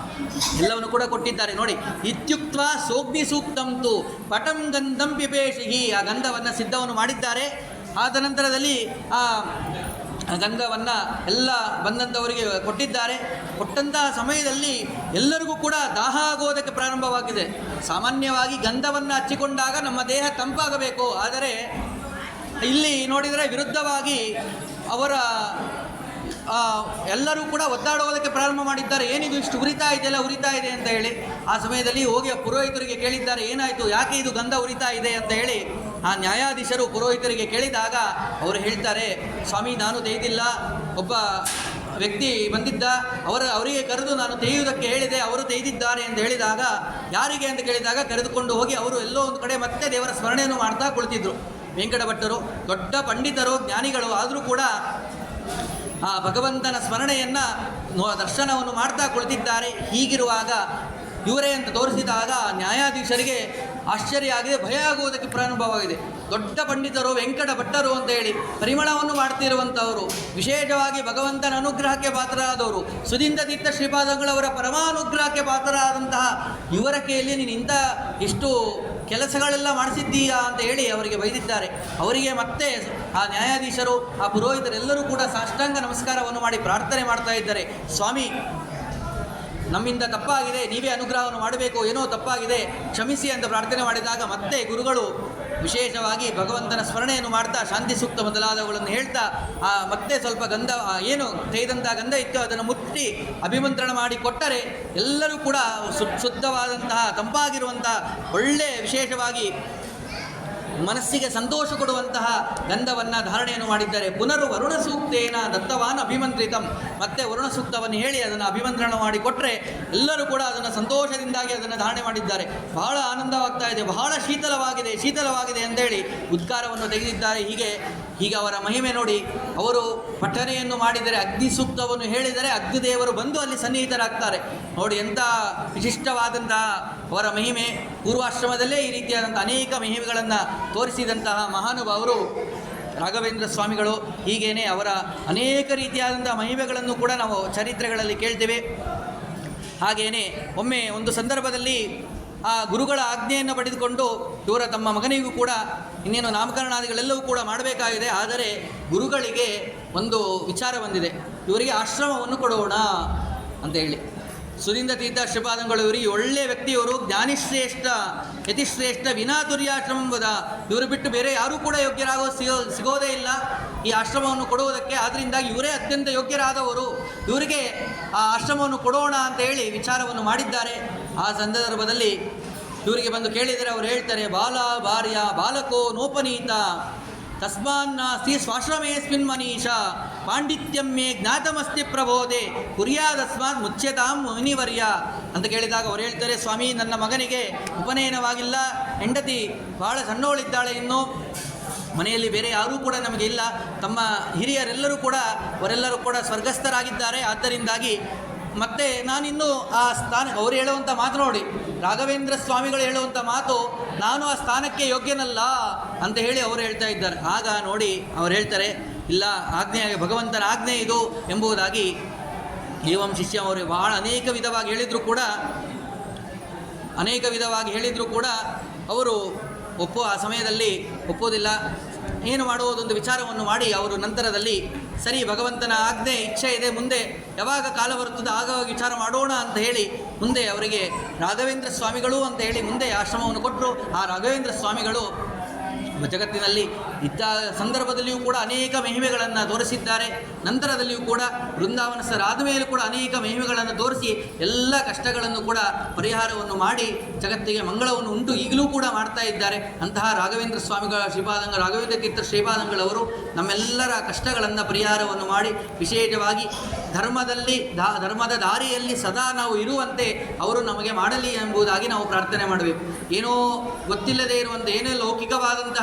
ಎಲ್ಲವನ್ನು ಕೂಡ ಕೊಟ್ಟಿದ್ದಾರೆ ನೋಡಿ. ಇತ್ಯುಕ್ತ ಸೋಗ್ನಿ ಸೂಕ್ತಂತು ಪಟಂ ಗಂಧಂ ಪಿಪೇಷಿಹಿ, ಆ ಗಂಧವನ್ನು ಸಿದ್ಧವನ್ನು ಮಾಡಿದ್ದಾರೆ. ಆದ ನಂತರದಲ್ಲಿ ಆ ಗಂಧವನ್ನು ಎಲ್ಲ ಬಂದಂಥವರಿಗೆ ಕೊಟ್ಟಿದ್ದಾರೆ. ಕೊಟ್ಟಂತಹ ಸಮಯದಲ್ಲಿ ಎಲ್ಲರಿಗೂ ಕೂಡ ದಾಹ ಆಗೋದಕ್ಕೆ ಪ್ರಾರಂಭವಾಗಿದೆ. ಸಾಮಾನ್ಯವಾಗಿ ಗಂಧವನ್ನು ಹಚ್ಚಿಕೊಂಡಾಗ ನಮ್ಮ ದೇಹ ತಂಪಾಗಬೇಕು, ಆದರೆ ಇಲ್ಲಿ ನೋಡಿದರೆ ವಿರುದ್ಧವಾಗಿ ಅವರ ಎಲ್ಲರೂ ಕೂಡ ಒದ್ದಾಡೋದಕ್ಕೆ ಪ್ರಾರಂಭ ಮಾಡಿದ್ದಾರೆ. ಏನಿದು ಇಷ್ಟು ಉರಿತಾ ಇದೆ ಅಂತ ಹೇಳಿ. ಆ ಸಮಯದಲ್ಲಿ ಹೋಗಿ ಪುರೋಹಿತರಿಗೆ ಕೇಳಿದ್ದಾರೆ, ಏನಾಯಿತು, ಯಾಕೆ ಇದು ಗಂಧ ಉರಿತಾ ಇದೆ ಅಂತ ಹೇಳಿ. ಆ ನ್ಯಾಯಾಧೀಶರು ಪುರೋಹಿತರಿಗೆ ಕೇಳಿದಾಗ ಅವರು ಹೇಳ್ತಾರೆ, ಸ್ವಾಮಿ ನಾನು ತೆಗೆದಿಲ್ಲ, ಒಬ್ಬ ವ್ಯಕ್ತಿ ಬಂದಿದ್ದ, ಅವರಿಗೆ ಕರೆದು ನಾನು ತೆಗೆಯುವುದಕ್ಕೆ ಹೇಳಿದೆ, ಅವರು ತೆಗೆದಿದ್ದಾರೆ ಅಂತ ಹೇಳಿದಾಗ, ಯಾರಿಗೆ ಅಂತ ಕೇಳಿದಾಗ ಕರೆದುಕೊಂಡು ಹೋಗಿ ಅವರು ಎಲ್ಲೋ ಒಂದು ಕಡೆ ಮತ್ತೆ ದೇವರ ಸ್ಮರಣೆಯನ್ನು ಮಾಡ್ತಾ ಕುಳಿತಿದ್ರು. ವೆಂಕಟ ಭಟ್ಟರು ದೊಡ್ಡ ಪಂಡಿತರು, ಜ್ಞಾನಿಗಳು, ಆದರೂ ಕೂಡ ಆ ಭಗವಂತನ ಸ್ಮರಣೆಯನ್ನು ದರ್ಶನವನ್ನು ಮಾಡ್ತಾ ಕುಳಿತಿದ್ದಾರೆ. ಹೀಗಿರುವಾಗ ಇವರೇ ಅಂತ ತೋರಿಸಿದಾಗ ನ್ಯಾಯಾಧೀಶರಿಗೆ ಆಶ್ಚರ್ಯ ಆಗಿದೆ, ಭಯ ಆಗುವುದಕ್ಕೆ ಪ್ರಾರಂಭವಾಗಿದೆ. ದೊಡ್ಡ ಪಂಡಿತರು, ವೆಂಕಟ ಭಟ್ಟರು ಅಂತ ಹೇಳಿ ಪರಿಮಳವನ್ನು ಮಾಡ್ತಿರುವಂಥವರು, ವಿಶೇಷವಾಗಿ ಭಗವಂತನ ಅನುಗ್ರಹಕ್ಕೆ ಪಾತ್ರರಾದವರು, ಸುಧೀಂದ್ರ ತೀರ್ಥ ಶ್ರೀಪಾದಂಗಳವರ ಪರಮಾನುಗ್ರಹಕ್ಕೆ ಪಾತ್ರರಾದಂತಹ ಇವರ ಕೈಯಲ್ಲಿ ನೀನು ಇಂಥ ಎಷ್ಟು ಕೆಲಸಗಳೆಲ್ಲ ಮಾಡಿಸಿದ್ದೀಯಾ ಅಂತ ಹೇಳಿ ಅವರಿಗೆ ಬೈದಿದ್ದಾರೆ. ಅವರಿಗೆ ಮತ್ತೆ ಆ ನ್ಯಾಯಾಧೀಶರು, ಆ ಪುರೋಹಿತರೆಲ್ಲರೂ ಕೂಡ ಸಾಷ್ಟಾಂಗ ನಮಸ್ಕಾರವನ್ನು ಮಾಡಿ ಪ್ರಾರ್ಥನೆ ಮಾಡ್ತಾ ಇದ್ದಾರೆ. ಸ್ವಾಮಿ ನಮ್ಮಿಂದ ತಪ್ಪಾಗಿದೆ, ನೀವೇ ಅನುಗ್ರಹವನ್ನು ಮಾಡಬೇಕು, ಏನೋ ತಪ್ಪಾಗಿದೆ, ಕ್ಷಮಿಸಿ ಅಂತ ಪ್ರಾರ್ಥನೆ ಮಾಡಿದಾಗ ಮತ್ತೆ ಗುರುಗಳು ವಿಶೇಷವಾಗಿ ಭಗವಂತನ ಸ್ಮರಣೆಯನ್ನು ಮಾಡ್ತಾ ಶಾಂತಿ ಸೂಕ್ತ ಮೊದಲಾದವುಗಳನ್ನು ಹೇಳ್ತಾ ಮತ್ತೆ ಸ್ವಲ್ಪ ಗಂಧ, ಏನು ತೆಗೆದಂಥ ಗಂಧ ಇತ್ತು ಅದನ್ನು ಮುಟ್ಟಿ ಅಭಿಮಂತ್ರಣ ಮಾಡಿ ಕೊಟ್ಟರೆ ಎಲ್ಲರೂ ಕೂಡ ಶುದ್ಧವಾದಂತಹ ತಂಪಾಗಿರುವಂತಹ ಒಳ್ಳೆಯ ವಿಶೇಷವಾಗಿ ಮನಸ್ಸಿಗೆ ಸಂತೋಷ ಕೊಡುವಂತಹ ಗಂಧವನ್ನು ಧಾರಣೆಯನ್ನು ಮಾಡಿದ್ದಾರೆ. ಪುನರು ವರುಣ ಸೂಕ್ತೇನ ದತ್ತವಾನ್ ಅಭಿಮಂತ್ರಿತಂ, ಮತ್ತೆ ವರುಣ ಸೂಕ್ತವನ್ನು ಹೇಳಿ ಅದನ್ನು ಅಭಿಮಂತ್ರಣ ಮಾಡಿ ಕೊಟ್ಟರೆ ಎಲ್ಲರೂ ಕೂಡ ಅದನ್ನು ಸಂತೋಷದಿಂದಾಗಿ ಅದನ್ನು ಧಾರಣೆ ಮಾಡಿದ್ದಾರೆ. ಬಹಳ ಆನಂದವಾಗ್ತಾ ಇದೆ, ಬಹಳ ಶೀತಲವಾಗಿದೆ ಅಂತೇಳಿ ಉದ್ಗಾರವನ್ನು ತೆಗೆದಿದ್ದಾರೆ. ಹೀಗೆ ಅವರ ಮಹಿಮೆ ನೋಡಿ. ಅವರು ಪಠನೆಯನ್ನು ಮಾಡಿದರೆ, ಅಗ್ನಿ ಸೂಕ್ತವನ್ನು ಹೇಳಿದರೆ ಅಗ್ನಿದೇವರು ಬಂದು ಅಲ್ಲಿ ಸನ್ನಿಹಿತರಾಗ್ತಾರೆ. ನೋಡಿ ಎಂಥ ವಿಶಿಷ್ಟವಾದಂತಹ ಅವರ ಮಹಿಮೆ. ಪೂರ್ವಾಶ್ರಮದಲ್ಲೇ ಈ ರೀತಿಯಾದಂಥ ಅನೇಕ ಮಹಿಮೆಗಳನ್ನು ತೋರಿಸಿದಂತಹ ಮಹಾನುಭಾವರು ರಾಘವೇಂದ್ರ ಸ್ವಾಮಿಗಳು. ಹೀಗೇನೆ ಅವರ ಅನೇಕ ರೀತಿಯಾದಂಥ ಮಹಿಮೆಗಳನ್ನು ಕೂಡ ನಾವು ಚರಿತ್ರೆಗಳಲ್ಲಿ ಕೇಳ್ತೇವೆ. ಹಾಗೆಯೇ ಒಮ್ಮೆ ಒಂದು ಸಂದರ್ಭದಲ್ಲಿ ಆ ಗುರುಗಳ ಆಜ್ಞೆಯನ್ನು ಪಡೆದುಕೊಂಡು ಇವರ ತಮ್ಮ ಮಗನಿಗೂ ಕೂಡ ಇನ್ನೇನು ನಾಮಕರಣಾದಿಗಳೆಲ್ಲವೂ ಕೂಡ ಮಾಡಬೇಕಾಗಿದೆ. ಆದರೆ ಗುರುಗಳಿಗೆ ಒಂದು ವಿಚಾರ ಬಂದಿದೆ, ಇವರಿಗೆ ಆಶ್ರಮವನ್ನು ಕೊಡೋಣ ಅಂತ ಹೇಳಿ. ಸುಧೀಂದ್ರ ತೀರ್ಥ ಶ್ರೀಪಾದಂಗಳು ಇವರಿಗೆ ಒಳ್ಳೆಯ ವ್ಯಕ್ತಿಯವರು, ಜ್ಞಾನಿಶ್ರೇಷ್ಠ ಯತಿಶ್ರೇಷ್ಠ ವಿನಾತುರ್ಯಾಶ್ರಮಂಬದ, ಇವರು ಬಿಟ್ಟು ಬೇರೆ ಯಾರೂ ಕೂಡ ಸಿಗೋದೇ ಇಲ್ಲ ಈ ಆಶ್ರಮವನ್ನು ಕೊಡುವುದಕ್ಕೆ. ಆದ್ದರಿಂದಾಗಿ ಇವರೇ ಅತ್ಯಂತ ಯೋಗ್ಯರಾದವರು, ಇವರಿಗೆ ಆ ಆಶ್ರಮವನ್ನು ಕೊಡೋಣ ಅಂತ ಹೇಳಿ ವಿಚಾರವನ್ನು ಮಾಡಿದ್ದಾರೆ. ಆ ಸಂದರ್ಭದಲ್ಲಿ ಇವರಿಗೆ ಬಂದು ಕೇಳಿದರೆ ಅವರು ಹೇಳ್ತಾರೆ, ಬಾಲ ಭಾರ್ಯ ಬಾಲಕೋ ನೋಪನೀತ ತಸ್ಮಾನ್ನಾಸ್ತಿ ಸ್ವಾಶ್ರಮೇಸ್ಮಿನ್ ಮನೀಷ ಪಾಂಡಿತ್ಯಂ ಮೇ ಜ್ಞಾತಮಸ್ತಿ ಪ್ರಬೋಧೆ ಕುರ್ಯಾದಸ್ಮಾತ್ ಮುಚ್ಯತಾಂ ಮುನಿವರ್ಯ ಅಂತ ಕೇಳಿದಾಗ ಅವರು ಹೇಳ್ತಾರೆ, ಸ್ವಾಮಿ ನನ್ನ ಮಗನಿಗೆ ಉಪನಯನವಾಗಿಲ್ಲ, ಹೆಂಡತಿ ಬಹಳ ಸಣ್ಣವಳಿದ್ದಾಳೆ, ಇನ್ನು ಮನೆಯಲ್ಲಿ ಬೇರೆ ಯಾರೂ ಕೂಡ ನಮಗೆ ಇಲ್ಲ, ತಮ್ಮ ಹಿರಿಯರೆಲ್ಲರೂ ಕೂಡ ಅವರೆಲ್ಲರೂ ಕೂಡ ಸ್ವರ್ಗಸ್ಥರಾಗಿದ್ದಾರೆ. ಆದ್ದರಿಂದಾಗಿ ಮತ್ತೆ ನಾನಿನ್ನೂ ಆ ಸ್ಥಾನ, ಅವರು ಹೇಳುವಂಥ ಮಾತು ನೋಡಿ, ರಾಘವೇಂದ್ರ ಸ್ವಾಮಿಗಳು ಹೇಳುವಂಥ ಮಾತು, ನಾನು ಆ ಸ್ಥಾನಕ್ಕೆ ಯೋಗ್ಯನಲ್ಲ ಅಂತ ಹೇಳಿ ಅವರು ಹೇಳ್ತಾ ಇದ್ದಾರೆ. ಆಗ ನೋಡಿ ಅವರು ಹೇಳ್ತಾರೆ, ಇಲ್ಲ, ಆಜ್ಞೆ ಭಗವಂತನ ಆಜ್ಞೆ ಇದು ಎಂಬುದಾಗಿ ಏವಂ ಶಿಷ್ಯ ಅವರು ಬಹಳ ಅನೇಕ ವಿಧವಾಗಿ ಹೇಳಿದರೂ ಕೂಡ ಅವರು ಆ ಸಮಯದಲ್ಲಿ ಒಪ್ಪೋದಿಲ್ಲ. ಏನು ಮಾಡುವುದೊಂದು ವಿಚಾರವನ್ನು ಮಾಡಿ ಅವರು ನಂತರದಲ್ಲಿ ಸರಿ ಭಗವಂತನ ಆಜ್ಞೆ ಇಚ್ಛೆ ಇದೆ, ಮುಂದೆ ಯಾವಾಗ ಕಾಲ ಬರುತ್ತದೆ ಆಗ ವಿಚಾರ ಮಾಡೋಣ ಅಂತ ಹೇಳಿ ಮುಂದೆ ಅವರಿಗೆ ರಾಘವೇಂದ್ರ ಸ್ವಾಮಿಗಳು ಅಂತ ಹೇಳಿ ಮುಂದೆ ಆಶ್ರಮವನ್ನು ಕೊಟ್ಟರು. ಆ ರಾಘವೇಂದ್ರ ಸ್ವಾಮಿಗಳು ಜಗತ್ತಿನಲ್ಲಿ ಇದ್ದ ಸಂದರ್ಭದಲ್ಲಿಯೂ ಕೂಡ ಅನೇಕ ಮಹಿಮೆಗಳನ್ನು ತೋರಿಸಿದ್ದಾರೆ. ನಂತರದಲ್ಲಿಯೂ ಕೂಡ ವೃಂದಾವನಸ್ಥರಾದ ಮೇಲೂ ಕೂಡ ಅನೇಕ ಮಹಿಮೆಗಳನ್ನು ತೋರಿಸಿ ಎಲ್ಲ ಕಷ್ಟಗಳನ್ನು ಕೂಡ ಪರಿಹಾರವನ್ನು ಮಾಡಿ ಜಗತ್ತಿಗೆ ಮಂಗಳವನ್ನು ಉಂಟು ಈಗಲೂ ಕೂಡ ಮಾಡ್ತಾ ಇದ್ದಾರೆ. ಅಂತಹ ರಾಘವೇಂದ್ರ ಸ್ವಾಮಿಗಳ ರಾಘವೇಂದ್ರ ತೀರ್ಥ ಶ್ರೀಪಾದಂಗಳವರು ನಮ್ಮೆಲ್ಲರ ಕಷ್ಟಗಳನ್ನು ಪರಿಹಾರವನ್ನು ಮಾಡಿ ವಿಶೇಷವಾಗಿ ಧರ್ಮದ ದಾರಿಯಲ್ಲಿ ಸದಾ ನಾವು ಇರುವಂತೆ ಅವರು ನಮಗೆ ಮಾಡಲಿ ಎಂಬುದಾಗಿ ನಾವು ಪ್ರಾರ್ಥನೆ ಮಾಡಬೇಕು. ಏನೋ ಗೊತ್ತಿಲ್ಲದೆ ಇರುವಂಥ ಏನೇ ಲೌಕಿಕವಾದಂತಹ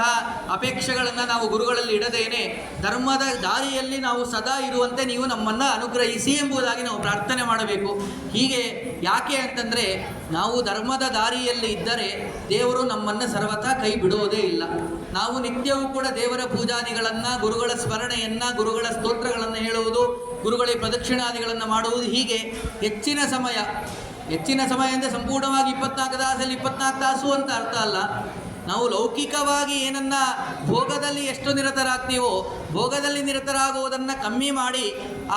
ಅಪೇಕ್ಷೆಗಳನ್ನು ನಾವು ಗುರುಗಳಲ್ಲಿ ಇಡದೇನೆ ಧರ್ಮದ ದಾರಿಯಲ್ಲಿ ನಾವು ಸದಾ ಇರುವಂತೆ ನೀವು ನಮ್ಮನ್ನು ಅನುಗ್ರಹಿಸಿ ಎಂಬುದಾಗಿ ನಾವು ಪ್ರಾರ್ಥನೆ ಮಾಡಬೇಕು. ಹೀಗೆ ಯಾಕೆ ಅಂತಂದರೆ ನಾವು ಧರ್ಮದ ದಾರಿಯಲ್ಲಿ ಇದ್ದರೆ ದೇವರು ನಮ್ಮನ್ನು ಸರ್ವಥಾ ಕೈ ಬಿಡೋದೇ ಇಲ್ಲ. ನಾವು ನಿತ್ಯವೂ ಕೂಡ ದೇವರ ಪೂಜಾದಿಗಳನ್ನು, ಗುರುಗಳ ಸ್ಮರಣೆಯನ್ನು, ಗುರುಗಳ ಸ್ತೋತ್ರಗಳನ್ನು ಹೇಳುವುದು, ಗುರುಗಳಿಗೆ ಪ್ರದಕ್ಷಿಣಾದಿಗಳನ್ನು ಮಾಡುವುದು, ಹೀಗೆ ಹೆಚ್ಚಿನ ಸಮಯ ಹೆಚ್ಚಿನ ಸಮಯ ಅಂದರೆ ಸಂಪೂರ್ಣವಾಗಿ 24 ತಾಸಲ್ಲಿ 24 ತಾಸು ಅಂತ ಅರ್ಥ ಅಲ್ಲ. ನಾವು ಲೌಕಿಕವಾಗಿ ಏನನ್ನ ಭೋಗದಲ್ಲಿ ಎಷ್ಟು ನಿರತರಾಗ್ತೀವೋ ಭೋಗದಲ್ಲಿ ನಿರತರಾಗುವುದನ್ನು ಕಮ್ಮಿ ಮಾಡಿ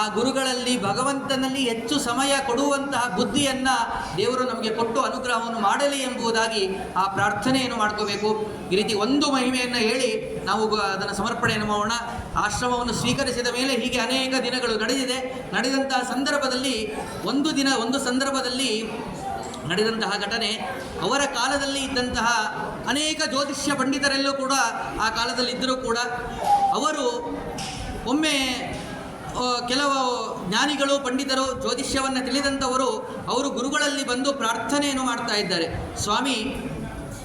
ಆ ಗುರುಗಳಲ್ಲಿ ಭಗವಂತನಲ್ಲಿ ಹೆಚ್ಚು ಸಮಯ ಕೊಡುವಂತಹ ಬುದ್ಧಿಯನ್ನು ದೇವರು ನಮಗೆ ಕೊಟ್ಟು ಅನುಗ್ರಹವನ್ನು ಮಾಡಲಿ ಎಂಬುದಾಗಿ ಆ ಪ್ರಾರ್ಥನೆಯನ್ನು ಮಾಡ್ಕೋಬೇಕು. ಈ ರೀತಿ ಒಂದು ಮಹಿಮೆಯನ್ನು ಹೇಳಿ ನಾವು ಅದನ್ನು ಸಮರ್ಪಣೆಯನ್ನು ಮಾಡೋಣ. ಆಶ್ರಮವನ್ನು ಸ್ವೀಕರಿಸಿದ ಮೇಲೆ ಹೀಗೆ ಅನೇಕ ದಿನಗಳು ನಡೆದಂತಹ ಸಂದರ್ಭದಲ್ಲಿ ಒಂದು ಸಂದರ್ಭದಲ್ಲಿ ನಡೆದಂತಹ ಘಟನೆ, ಅವರ ಕಾಲದಲ್ಲಿ ಇದ್ದಂತಹ ಅನೇಕ ಜ್ಯೋತಿಷ್ಯ ಪಂಡಿತರೆಲ್ಲೂ ಕೂಡ ಆ ಕಾಲದಲ್ಲಿ ಇದ್ದರೂ ಕೂಡ ಅವರು ಒಮ್ಮೆ ಕೆಲವು ಜ್ಞಾನಿಗಳು ಪಂಡಿತರು ಜ್ಯೋತಿಷ್ಯವನ್ನು ತಿಳಿದಂಥವರು ಅವರು ಗುರುಗಳಲ್ಲಿ ಬಂದು ಪ್ರಾರ್ಥನೆಯನ್ನು ಮಾಡ್ತಾ ಇದ್ದಾರೆ. ಸ್ವಾಮಿ,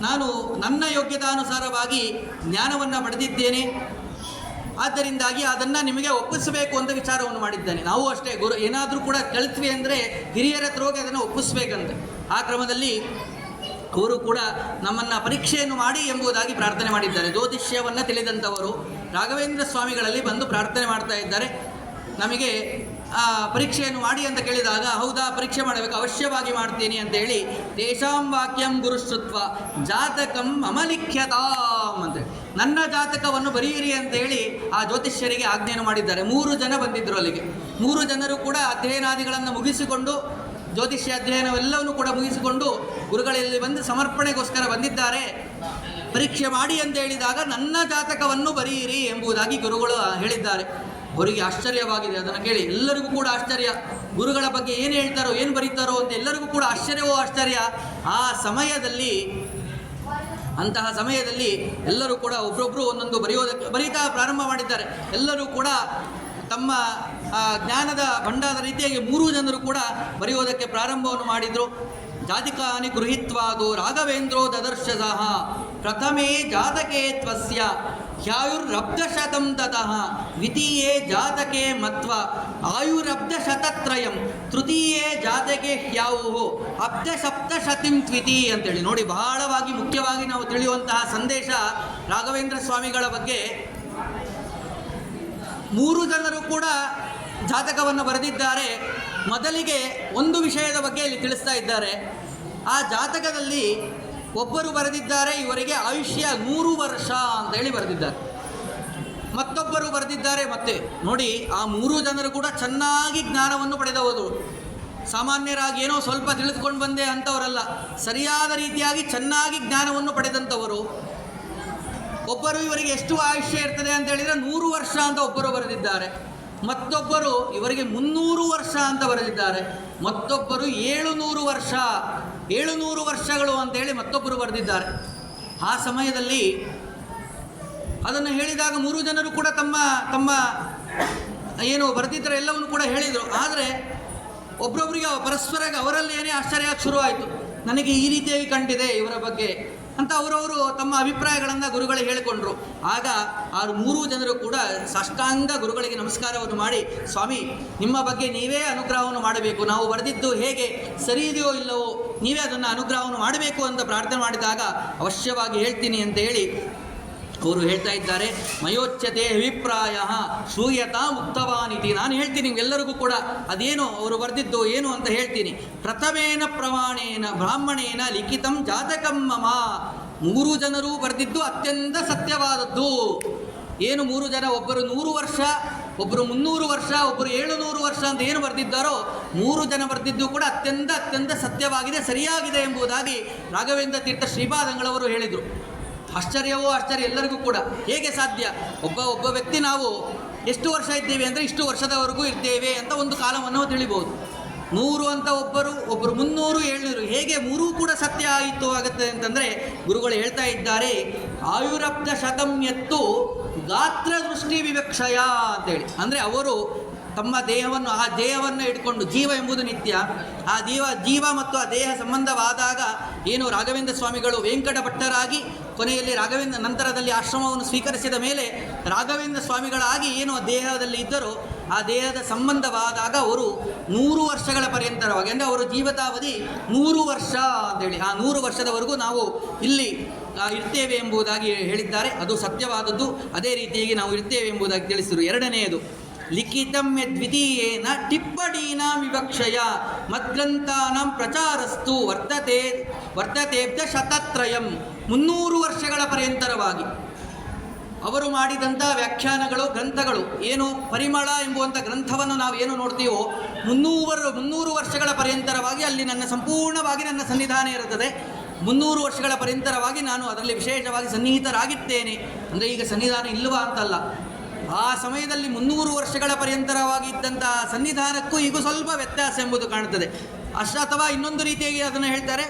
ನಾನು ನನ್ನ ಯೋಗ್ಯತಾನುಸಾರವಾಗಿ ಜ್ಞಾನವನ್ನು ಪಡೆದಿದ್ದೇನೆ, ಆದ್ದರಿಂದಾಗಿ ಅದನ್ನು ನಿಮಗೆ ಒಪ್ಪಿಸಬೇಕು ಅಂತ ವಿಚಾರವನ್ನು ಮಾಡಿದ್ದಾನೆ. ನಾವು ಅಷ್ಟೇ ಗುರು ಏನಾದರೂ ಕೂಡ ಕಲಿತ್ವಿ ಅಂದರೆ ಹಿರಿಯರ ಹತ್ರ ಹೋಗಿ ಅದನ್ನು ಒಪ್ಪಿಸ್ಬೇಕಂತೆ. ಆ ಕ್ರಮದಲ್ಲಿ ಅವರು ಕೂಡ ನಮ್ಮನ್ನು ಪರೀಕ್ಷೆಯನ್ನು ಮಾಡಿ ಎಂಬುದಾಗಿ ಪ್ರಾರ್ಥನೆ ಮಾಡಿದ್ದಾರೆ. ಜ್ಯೋತಿಷ್ಯವನ್ನು ತಿಳಿದಂಥವರು ರಾಘವೇಂದ್ರ ಸ್ವಾಮಿಗಳಲ್ಲಿ ಬಂದು ಪ್ರಾರ್ಥನೆ ಮಾಡ್ತಾ ಇದ್ದಾರೆ. ನಮಗೆ ಪರೀಕ್ಷೆಯನ್ನು ಮಾಡಿ ಅಂತ ಕೇಳಿದಾಗ, ಹೌದಾ ಪರೀಕ್ಷೆ ಮಾಡಬೇಕು, ಅವಶ್ಯವಾಗಿ ಮಾಡ್ತೀನಿ ಅಂತೇಳಿ ತೇಷಾಂ ವಾಕ್ಯಂ ಗುರುಶ್ರುತ್ವ ಜಾತಕಂ ಅಮಲಿಖ್ಯತಾಂ ಅಂತೇಳಿ ನನ್ನ ಜಾತಕವನ್ನು ಬರೆಯಿರಿ ಅಂತೇಳಿ ಆ ಜ್ಯೋತಿಷ್ಯರಿಗೆ ಆಜ್ಞೆಯನ್ನು ಮಾಡಿದ್ದಾರೆ. 3 ಜನ ಬಂದಿದ್ದರು ಅಲ್ಲಿಗೆ. 3 ಜನರು ಕೂಡ ಅಧ್ಯಯನಾದಿಗಳನ್ನು ಮುಗಿಸಿಕೊಂಡು ಜ್ಯೋತಿಷ್ಯ ಅಧ್ಯಯನವೆಲ್ಲವನ್ನೂ ಕೂಡ ಮುಗಿಸಿಕೊಂಡು ಗುರುಗಳಲ್ಲಿ ಬಂದು ಸಮರ್ಪಣೆಗೋಸ್ಕರ ಬಂದಿದ್ದಾರೆ. ಪರೀಕ್ಷೆ ಮಾಡಿ ಅಂತ ಹೇಳಿದಾಗ ನನ್ನ ಜಾತಕವನ್ನು ಬರೆಯಿರಿ ಎಂಬುದಾಗಿ ಗುರುಗಳು ಹೇಳಿದ್ದಾರೆ. ಅವರಿಗೆ ಆಶ್ಚರ್ಯವಾಗಿದೆ. ಅದನ್ನು ಕೇಳಿ ಎಲ್ಲರಿಗೂ ಕೂಡ ಆಶ್ಚರ್ಯ. ಗುರುಗಳ ಬಗ್ಗೆ ಏನು ಹೇಳ್ತಾರೋ ಏನು ಬರೀತಾರೋ ಅಂತ ಎಲ್ಲರಿಗೂ ಕೂಡ ಆಶ್ಚರ್ಯವೋ ಆಶ್ಚರ್ಯ. ಅಂತಹ ಸಮಯದಲ್ಲಿ ಎಲ್ಲರೂ ಕೂಡ ಒಬ್ಬರೊಬ್ಬರು ಒಂದೊಂದು ಬರೀತಾ ಪ್ರಾರಂಭ ಮಾಡಿದ್ದಾರೆ. ಎಲ್ಲರೂ ಕೂಡ ತಮ್ಮ ಜ್ಞಾನದ ಭಂಡಾದ ರೀತಿಯಾಗಿ 3 ಜನರು ಕೂಡ ಬರೆಯೋದಕ್ಕೆ ಪ್ರಾರಂಭವನ್ನು ಮಾಡಿದರು. ಜಾತಿಕಾನಿ ಗೃಹೀತ್ವಾದು ರಾಘವೇಂದ್ರೋ ದದರ್ಶಸಃ ಪ್ರಥಮೇ ಜಾತಕೆ ತ್ವಸ್ಯ ಹ್ಯಾಯುರಬ್ಧಶತಂ ತತಃ ದ್ವಿತೀಯೇ ಜಾತಕೆ ಮತ್ವ ಆಯುರಬ್ಧಶತತ್ರಯಂ ತೃತೀಯೇ ಜಾತಕೆ ಹ್ಯಾವು ಅಬ್ಧಸಪ್ತಶತಿಂ ತ್ವಿತಿ ಅಂತೇಳಿ. ನೋಡಿ, ಬಹಳವಾಗಿ ಮುಖ್ಯವಾಗಿ ನಾವು ತಿಳಿಯುವಂತಹ ಸಂದೇಶ ರಾಘವೇಂದ್ರ ಸ್ವಾಮಿಗಳ ಬಗ್ಗೆ. 3 ಜನರು ಕೂಡ ಜಾತಕವನ್ನು ಬರೆದಿದ್ದಾರೆ. ಮೊದಲಿಗೆ ಒಂದು ವಿಷಯದ ಬಗ್ಗೆ ಇಲ್ಲಿ ತಿಳಿಸ್ತಾ ಇದ್ದಾರೆ. ಆ ಜಾತಕದಲ್ಲಿ ಒಬ್ಬರು ಬರೆದಿದ್ದಾರೆ, ಇವರಿಗೆ ಆಯುಷ್ಯ 100 ವರ್ಷ ಅಂತೇಳಿ ಬರೆದಿದ್ದಾರೆ. ಮತ್ತೊಬ್ಬರು ಬರೆದಿದ್ದಾರೆ. ಮತ್ತೆ ನೋಡಿ, ಆ 3 ಜನರು ಕೂಡ ಚೆನ್ನಾಗಿ ಜ್ಞಾನವನ್ನು ಪಡೆದವರು. ಸಾಮಾನ್ಯರಾಗಿ ಏನೋ ಸ್ವಲ್ಪ ತಿಳಿದುಕೊಂಡು ಬಂದೆ ಅಂಥವರಲ್ಲ, ಸರಿಯಾದ ರೀತಿಯಾಗಿ ಚೆನ್ನಾಗಿ ಜ್ಞಾನವನ್ನು ಪಡೆದಂಥವರು. ಒಬ್ಬರು ಇವರಿಗೆ ಎಷ್ಟು ಆಯುಷ್ಯ ಇರ್ತದೆ ಅಂತ ಹೇಳಿದರೆ 100 ವರ್ಷ ಅಂತ ಒಬ್ಬರು ಬರೆದಿದ್ದಾರೆ. ಮತ್ತೊಬ್ಬರು ಇವರಿಗೆ 300 ವರ್ಷ ಅಂತ ಬರೆದಿದ್ದಾರೆ. ಮತ್ತೊಬ್ಬರು 700 ವರ್ಷ 700 ವರ್ಷಗಳು ಅಂತೇಳಿ ಮತ್ತೊಬ್ಬರು ಬರೆದಿದ್ದಾರೆ. ಆ ಸಮಯದಲ್ಲಿ ಅದನ್ನು ಹೇಳಿದಾಗ 3 ಜನರು ಕೂಡ ತಮ್ಮ ತಮ್ಮ ಏನು ಬರೆದಿದ್ದರೆ ಎಲ್ಲವನ್ನು ಕೂಡ ಹೇಳಿದರು. ಆದರೆ ಒಬ್ಬರೊಬ್ಬರಿಗೆ ಪರಸ್ಪರ ಅವರಲ್ಲಿ ಏನೇ ಆಶ್ಚರ್ಯಕ್ಕೆ ಶುರುವಾಯಿತು. ನನಗೆ ಈ ರೀತಿಯಾಗಿ ಕಂಡಿದೆ ಇವರ ಬಗ್ಗೆ ಅಂತ ಅವರವರು ತಮ್ಮ ಅಭಿಪ್ರಾಯಗಳನ್ನು ಗುರುಗಳಿಗೆ ಹೇಳಿಕೊಂಡ್ರು. ಆಗ ಆ 3 ಜನರು ಕೂಡ ಸಾಷ್ಟಾಂಗ ಗುರುಗಳಿಗೆ ನಮಸ್ಕಾರವನ್ನು ಮಾಡಿ, ಸ್ವಾಮಿ, ನಿಮ್ಮ ಬಗ್ಗೆ ನೀವೇ ಅನುಗ್ರಹವನ್ನು ಮಾಡಬೇಕು, ನಾವು ಬರೆದಿದ್ದು ಹೇಗೆ ಸರಿ ಇದೆಯೋ ಇಲ್ಲವೋ ನೀವೇ ಅದನ್ನು ಅನುಗ್ರಹವನ್ನು ಮಾಡಬೇಕು ಅಂತ ಪ್ರಾರ್ಥನೆ ಮಾಡಿದಾಗ ಅವಶ್ಯವಾಗಿ ಹೇಳ್ತೀನಿ ಅಂತ ಹೇಳಿ ಅವರು ಹೇಳ್ತಾ ಇದ್ದಾರೆ. ಮಯೋಚ್ಯತೆ ಅಭಿಪ್ರಾಯ ಶ್ರೂಯತಾ ಮುಕ್ತವಾನಿತಿ. ನಾನು ಹೇಳ್ತೀನಿ ನಿಮ್ಗೆಲ್ಲರಿಗೂ ಕೂಡ ಅದೇನು ಅವರು ಬರೆದಿದ್ದು ಏನು ಅಂತ ಹೇಳ್ತೀನಿ. ಪ್ರಥಮೇನ ಪ್ರಮಾಣೇನ ಬ್ರಾಹ್ಮಣೇನ ಲಿಖಿತಂ ಜಾತಕಂ ಮಮ. 3 ಜನರು ಬರೆದಿದ್ದು ಅತ್ಯಂತ ಸತ್ಯವಾದದ್ದು. ಏನು 3 ಜನ, ಒಬ್ಬರು 100 ವರ್ಷ, ಒಬ್ಬರು 300 ವರ್ಷ, ಒಬ್ಬರು 700 ವರ್ಷ ಅಂತ ಏನು ಬರೆದಿದ್ದಾರೋ 3 ಜನ ಬರೆದಿದ್ದು ಕೂಡ ಅತ್ಯಂತ ಸತ್ಯವಾಗಿದೆ, ಸರಿಯಾಗಿದೆ ಎಂಬುದಾಗಿ ರಾಘವೇಂದ್ರ ತೀರ್ಥ ಶ್ರೀಪಾದಂಗಳವರು ಹೇಳಿದರು. ಆಶ್ಚರ್ಯವೋ ಆಶ್ಚರ್ಯ ಎಲ್ಲರಿಗೂ ಕೂಡ. ಹೇಗೆ ಸಾಧ್ಯ? ಒಬ್ಬ ವ್ಯಕ್ತಿ ನಾವು ಎಷ್ಟು ವರ್ಷ ಇದ್ದೇವೆ ಅಂದರೆ ಇಷ್ಟು ವರ್ಷದವರೆಗೂ ಇದ್ದೇವೆ ಅಂತ ಒಂದು ಕಾಲವನ್ನು ತಿಳಿಬೋದು. 100 ಅಂತ ಒಬ್ಬರು 300 700 ಹೇಗೆ 3 ಕೂಡ ಸತ್ಯ ಆಯಿತು ಆಗುತ್ತೆ ಅಂತಂದರೆ ಗುರುಗಳು ಹೇಳ್ತಾ ಇದ್ದಾರೆ. ಆಯುರಬ್ಧ ಶತಂ ಎತ್ತು ಗಾತ್ರ ದೃಷ್ಟಿ ವಿವಕ್ಷಯ ಅಂತೇಳಿ. ಅಂದರೆ ಅವರು ತಮ್ಮ ದೇಹವನ್ನು ಇಟ್ಕೊಂಡು, ಜೀವ ಎಂಬುದು ನಿತ್ಯ, ಆ ಜೀವ ಮತ್ತು ಆ ದೇಹ ಸಂಬಂಧವಾದಾಗ ಏನು ರಾಘವೇಂದ್ರ ಸ್ವಾಮಿಗಳು ವೆಂಕಟ ಭಟ್ಟರಾಗಿ ಕೊನೆಯಲ್ಲಿ ನಂತರದಲ್ಲಿ ಆಶ್ರಮವನ್ನು ಸ್ವೀಕರಿಸಿದ ಮೇಲೆ ರಾಘವೇಂದ್ರ ಸ್ವಾಮಿಗಳಾಗಿ ಏನು ದೇಹದಲ್ಲಿ ಇದ್ದರೋ ಆ ದೇಹದ ಸಂಬಂಧವಾದಾಗ ಅವರು 100 ವರ್ಷಗಳ ಪರ್ಯಂತರವಾಗಿ, ಅಂದರೆ ಅವರ ಜೀವಿತಾವಧಿ 100 ವರ್ಷ ಅಂತೇಳಿ, ಆ 100 ವರ್ಷದವರೆಗೂ ನಾವು ಇಲ್ಲಿ ಇರ್ತೇವೆ ಎಂಬುದಾಗಿ ಹೇಳಿದ್ದಾರೆ. ಅದು ಸತ್ಯವಾದದ್ದು. ಅದೇ ರೀತಿಯಾಗಿ ನಾವು ಇರ್ತೇವೆ ಎಂಬುದಾಗಿ ತಿಳಿಸಿದರು. ಎರಡನೆಯದು ಲಿಖಿತಂ ಯದ್ವಿತೀಯೇನ ಟಿಪ್ಪಣೀನಾಂ ವಿವಕ್ಷಯ ಮದ್ಗ್ರಂಥಾನಾಂ ಪ್ರಚಾರಸ್ತು ವರ್ತತೇಭ್ಯ ಶತತ್ರಯಂ. 300 ವರ್ಷಗಳ ಪರ್ಯಂತರವಾಗಿ ಅವರು ಮಾಡಿದಂಥ ವ್ಯಾಖ್ಯಾನಗಳು, ಗ್ರಂಥಗಳು ಏನು ಪರಿಮಳ ಎಂಬುವಂಥ ಗ್ರಂಥವನ್ನು ನಾವು ಏನು ನೋಡ್ತೀವೋ 300 ವರ್ಷಗಳ ಪರ್ಯಂತರವಾಗಿ ಅಲ್ಲಿ ನನ್ನ ಸಂಪೂರ್ಣವಾಗಿ ನನ್ನ ಸನ್ನಿಧಾನ ಇರುತ್ತದೆ. 300 ವರ್ಷಗಳ ಪರ್ಯಂತರವಾಗಿ ನಾನು ಅದರಲ್ಲಿ ವಿಶೇಷವಾಗಿ ಸನ್ನಿಹಿತರಾಗಿದ್ದೇನೆ. ಅಂದರೆ ಈಗ ಸನ್ನಿಧಾನ ಇಲ್ಲವಾ ಅಂತಲ್ಲ, ಆ ಸಮಯದಲ್ಲಿ 300 ವರ್ಷಗಳ ಪರ್ಯಂತರವಾಗಿ ಇದ್ದಂತಹ ಸನ್ನಿಧಾನಕ್ಕೂ ಈಗ ಸ್ವಲ್ಪ ವ್ಯತ್ಯಾಸ ಎಂಬುದು ಕಾಣುತ್ತದೆ. ಅಥವಾ ಇನ್ನೊಂದು ರೀತಿಯಾಗಿ ಅದನ್ನು ಹೇಳ್ತಾರೆ,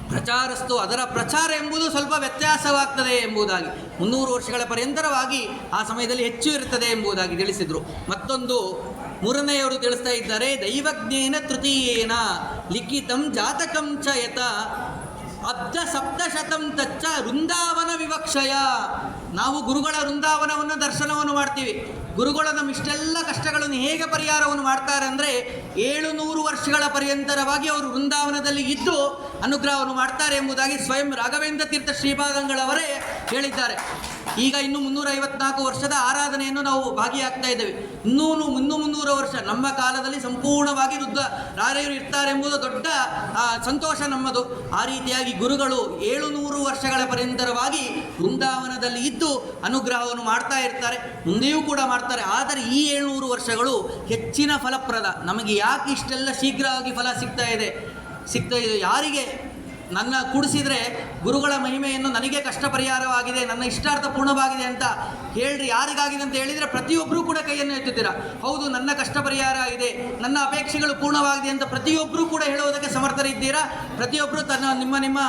ಪ್ರಚಾರಸ್ತು, ಅದರ ಪ್ರಚಾರ ಎಂಬುದು ಸ್ವಲ್ಪ ವ್ಯತ್ಯಾಸವಾಗ್ತದೆ ಎಂಬುದಾಗಿ. 300 ವರ್ಷಗಳ ಪರ್ಯಂತರವಾಗಿ ಆ ಸಮಯದಲ್ಲಿ ಹೆಚ್ಚು ಇರುತ್ತದೆ ಎಂಬುದಾಗಿ ತಿಳಿಸಿದರು. ಮತ್ತೊಂದು ಮೂರನೆಯವರು ತಿಳಿಸ್ತಾ ಇದ್ದಾರೆ, ದೈವಜ್ಞೇನ ತೃತೀಯೇನ ಲಿಖಿತಂ ಜಾತಕಂ ಚ ಯತ ಅಬ್ಧ ಸಪ್ತಶತಂ ತಚ್ಚ ವೃಂದಾವನ ವಿವಕ್ಷಯ. ನಾವು ಗುರುಗಳ ವೃಂದಾವನವನ್ನು ದರ್ಶನವನ್ನು ಮಾಡ್ತೀವಿ. ಗುರುಗಳು ನಮ್ಮ ಇಷ್ಟೆಲ್ಲ ಕಷ್ಟಗಳನ್ನು ಹೇಗೆ ಪರಿಹಾರವನ್ನು ಮಾಡ್ತಾರೆ ಅಂದರೆ 700 ವರ್ಷಗಳ ಪರ್ಯಂತರವಾಗಿ ಅವರು ವೃಂದಾವನದಲ್ಲಿ ಇದ್ದು ಅನುಗ್ರಹವನ್ನು ಮಾಡ್ತಾರೆ ಎಂಬುದಾಗಿ ಸ್ವಯಂ ರಾಘವೇಂದ್ರ ತೀರ್ಥ ಶ್ರೀಪಾದಂಗಳವರೇ ಹೇಳಿದ್ದಾರೆ. ಈಗ ಇನ್ನು 354 ವರ್ಷದ ಆರಾಧನೆಯನ್ನು ನಾವು ಭಾಗಿಯಾಗ್ತಾ ಇದ್ದೇವೆ. ಇನ್ನೂ 300 ವರ್ಷ ನಮ್ಮ ಕಾಲದಲ್ಲಿ ಸಂಪೂರ್ಣವಾಗಿ ರಾಯರು ಇರ್ತಾರೆ ಎಂಬುದು ದೊಡ್ಡ ಸಂತೋಷ ನಮ್ಮದು. ಆ ರೀತಿಯಾಗಿ ಗುರುಗಳು 700 ವರ್ಷಗಳ ಪರ್ಯಂತರವಾಗಿ ವೃಂದಾವನದಲ್ಲಿ ಇದ್ದು ಅನುಗ್ರಹವನ್ನು ಮಾಡ್ತಾ ಇರ್ತಾರೆ, ಮುಂದೆಯೂ ಕೂಡ ಮಾಡ್ತಾರೆ. ಆದರೆ ಈ 700 ವರ್ಷಗಳು ಹೆಚ್ಚಿನ ಫಲಪ್ರದ. ನಮಗೆ ಯಾಕೆ ಇಷ್ಟೆಲ್ಲ ಶೀಘ್ರವಾಗಿ ಫಲ ಸಿಗ್ತಾ ಇದೆ ಯಾರಿಗೆ? ನನ್ನ ಕೂಡಿಸಿದರೆ ಗುರುಗಳ ಮಹಿಮೆಯನ್ನು ನನಗೆ ಕಷ್ಟ ಪರಿಹಾರವಾಗಿದೆ, ನನ್ನ ಇಷ್ಟಾರ್ಥ ಪೂರ್ಣವಾಗಿದೆ ಅಂತ ಹೇಳ್ರಿ. ಯಾರಿಗಾಗಿದೆ ಅಂತ ಹೇಳಿದರೆ ಪ್ರತಿಯೊಬ್ಬರೂ ಕೂಡ ಕೈಯನ್ನು ಎತ್ತುತ್ತೀರಾ. ಹೌದು, ನನ್ನ ಕಷ್ಟ ಪರಿಹಾರ ಆಗಿದೆ, ನನ್ನ ಅಪೇಕ್ಷೆಗಳು ಪೂರ್ಣವಾಗಿದೆ ಅಂತ ಪ್ರತಿಯೊಬ್ಬರೂ ಕೂಡ ಹೇಳುವುದಕ್ಕೆ ಸಮರ್ಥರಿದ್ದೀರಾ. ಪ್ರತಿಯೊಬ್ಬರು ನಿಮ್ಮ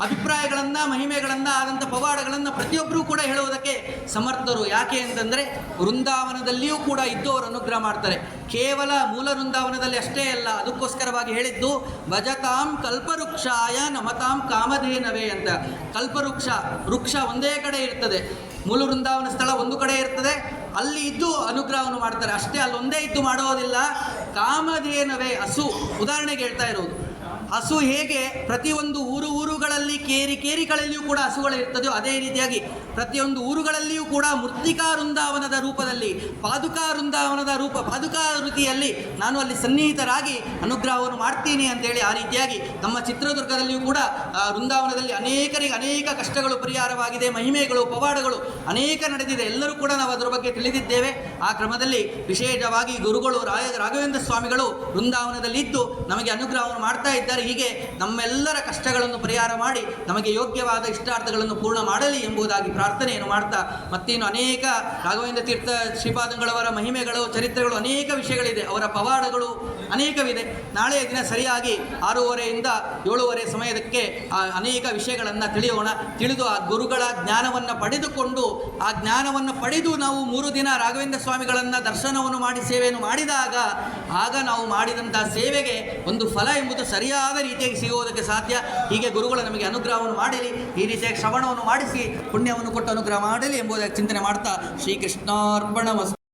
ಅಭಿಪ್ರಾಯಗಳನ್ನು, ಮಹಿಮೆಗಳನ್ನು, ಆದಂಥ ಪವಾಡಗಳನ್ನು ಪ್ರತಿಯೊಬ್ಬರೂ ಕೂಡ ಹೇಳುವುದಕ್ಕೆ ಸಮರ್ಥರು. ಯಾಕೆ ಅಂತಂದರೆ ವೃಂದಾವನದಲ್ಲಿಯೂ ಕೂಡ ಇದ್ದು ಅವರು ಅನುಗ್ರಹ ಮಾಡ್ತಾರೆ. ಕೇವಲ ಮೂಲ ವೃಂದಾವನದಲ್ಲಿ ಅಷ್ಟೇ ಅಲ್ಲ, ಅದಕ್ಕೋಸ್ಕರವಾಗಿ ಹೇಳಿದ್ದು ಭಜತಾಂ ಕಲ್ಪವೃಕ್ಷಾಯ ನಮತಾಂ ಕಾಮಧೇನವೇ ಅಂತ. ವೃಕ್ಷ ಒಂದೇ ಕಡೆ ಇರ್ತದೆ, ಮೂಲ ವೃಂದಾವನ ಸ್ಥಳ ಒಂದು ಕಡೆ ಇರ್ತದೆ, ಅಲ್ಲಿ ಇದ್ದು ಅನುಗ್ರಹವನ್ನು ಮಾಡ್ತಾರೆ. ಅಷ್ಟೇ, ಅಲ್ಲೊಂದೇ ಇದ್ದು ಮಾಡೋದಿಲ್ಲ. ಕಾಮಧೇನವೇ ಹಸು, ಉದಾಹರಣೆಗೆ ಹೇಳ್ತಾ ಇರೋದು. ಹಸು ಹೇಗೆ ಪ್ರತಿಯೊಂದು ಊರುಗಳಲ್ಲಿ ಕೇರಿಗಳಲ್ಲಿಯೂ ಕೂಡ ಹಸುಗಳು ಇರ್ತದೆಯೋ ಅದೇ ರೀತಿಯಾಗಿ ಪ್ರತಿಯೊಂದು ಊರುಗಳಲ್ಲಿಯೂ ಕೂಡ ಮೃತ್ತಿಕಾ ವೃಂದಾವನದ ರೂಪದಲ್ಲಿ ಪಾದುಕಾ ವೃತ್ತಿಯಲ್ಲಿ ನಾನು ಅಲ್ಲಿ ಸನ್ನಿಹಿತರಾಗಿ ಅನುಗ್ರಹವನ್ನು ಮಾಡ್ತೀನಿ ಅಂತೇಳಿ ಆ ರೀತಿಯಾಗಿ ನಮ್ಮ ಚಿತ್ರದುರ್ಗದಲ್ಲಿಯೂ ಕೂಡ ವೃಂದಾವನದಲ್ಲಿ ಅನೇಕರಿಗೆ ಅನೇಕ ಕಷ್ಟಗಳು ಪರಿಹಾರವಾಗಿದೆ, ಮಹಿಮೆಗಳು, ಪವಾಡಗಳು ಅನೇಕ ನಡೆದಿದೆ. ಎಲ್ಲರೂ ಕೂಡ ನಾವು ಅದರ ಬಗ್ಗೆ ತಿಳಿದಿದ್ದೇವೆ. ಆ ಕ್ರಮದಲ್ಲಿ ವಿಶೇಷವಾಗಿ ಗುರುಗಳು ರಾಘವೇಂದ್ರ ಸ್ವಾಮಿಗಳು ವೃಂದಾವನದಲ್ಲಿ ಇದ್ದು ನಮಗೆ ಅನುಗ್ರಹವನ್ನು ಮಾಡ್ತಾ ಇದ್ದಾರೆ. ಹೀಗೆ ನಮ್ಮೆಲ್ಲರ ಕಷ್ಟಗಳನ್ನು ಪರಿಹಾರ ಮಾಡಿ ನಮಗೆ ಯೋಗ್ಯವಾದ ಇಷ್ಟಾರ್ಥಗಳನ್ನು ಪೂರ್ಣ ಮಾಡಲಿ ಎಂಬುದಾಗಿ ಪ್ರಾರ್ಥನೆಯನ್ನು ಮಾಡ್ತಾ, ಮತ್ತೇನು ಅನೇಕ ರಾಘವೇಂದ್ರ ತೀರ್ಥ ಶ್ರೀಪಾದಂಗಳವರ ಮಹಿಮೆಗಳು, ಚರಿತ್ರೆಗಳು ಅನೇಕ ವಿಷಯಗಳಿದೆ, ಅವರ ಪವಾಡಗಳು ಅನೇಕವಿದೆ. ನಾಳೆಯ ದಿನ ಸರಿಯಾಗಿ 6:30ಯಿಂದ 7:30 ಸಮಯಕ್ಕೆ ಅನೇಕ ವಿಷಯಗಳನ್ನು ತಿಳಿದು ಆ ಗುರುಗಳ ಜ್ಞಾನವನ್ನು ಪಡೆದು ನಾವು 3 ದಿನ ರಾಘವೇಂದ್ರ ಸ್ವಾಮಿಗಳನ್ನು ದರ್ಶನವನ್ನು ಮಾಡಿ ಸೇವೆಯನ್ನು ಮಾಡಿದಾಗ ಆಗ ನಾವು ಮಾಡಿದಂಥ ಸೇವೆಗೆ ಒಂದು ಫಲ ಎಂಬುದು ಸರಿಯಾದ ರೀತಿಯಾಗಿ ಸಿಗುವುದಕ್ಕೆ ಸಾಧ್ಯ. ಹೀಗೆ ಗುರುಗಳು ನಮಗೆ ಅನುಗ್ರಹವನ್ನು ಮಾಡಲಿ, ಈ ರೀತಿಯಾಗಿ ಶ್ರವಣವನ್ನು ಮಾಡಿಸಿ ಪುಣ್ಯವನ್ನು ಕೊಟ್ಟು ಅನುಗ್ರಹ ಮಾಡಲಿ ಎಂಬುದಾಗಿ ಚಿಂತನೆ ಮಾಡ್ತಾ ಶ್ರೀಕೃಷ್ಣಾರ್ಪಣಮಸ್ತು.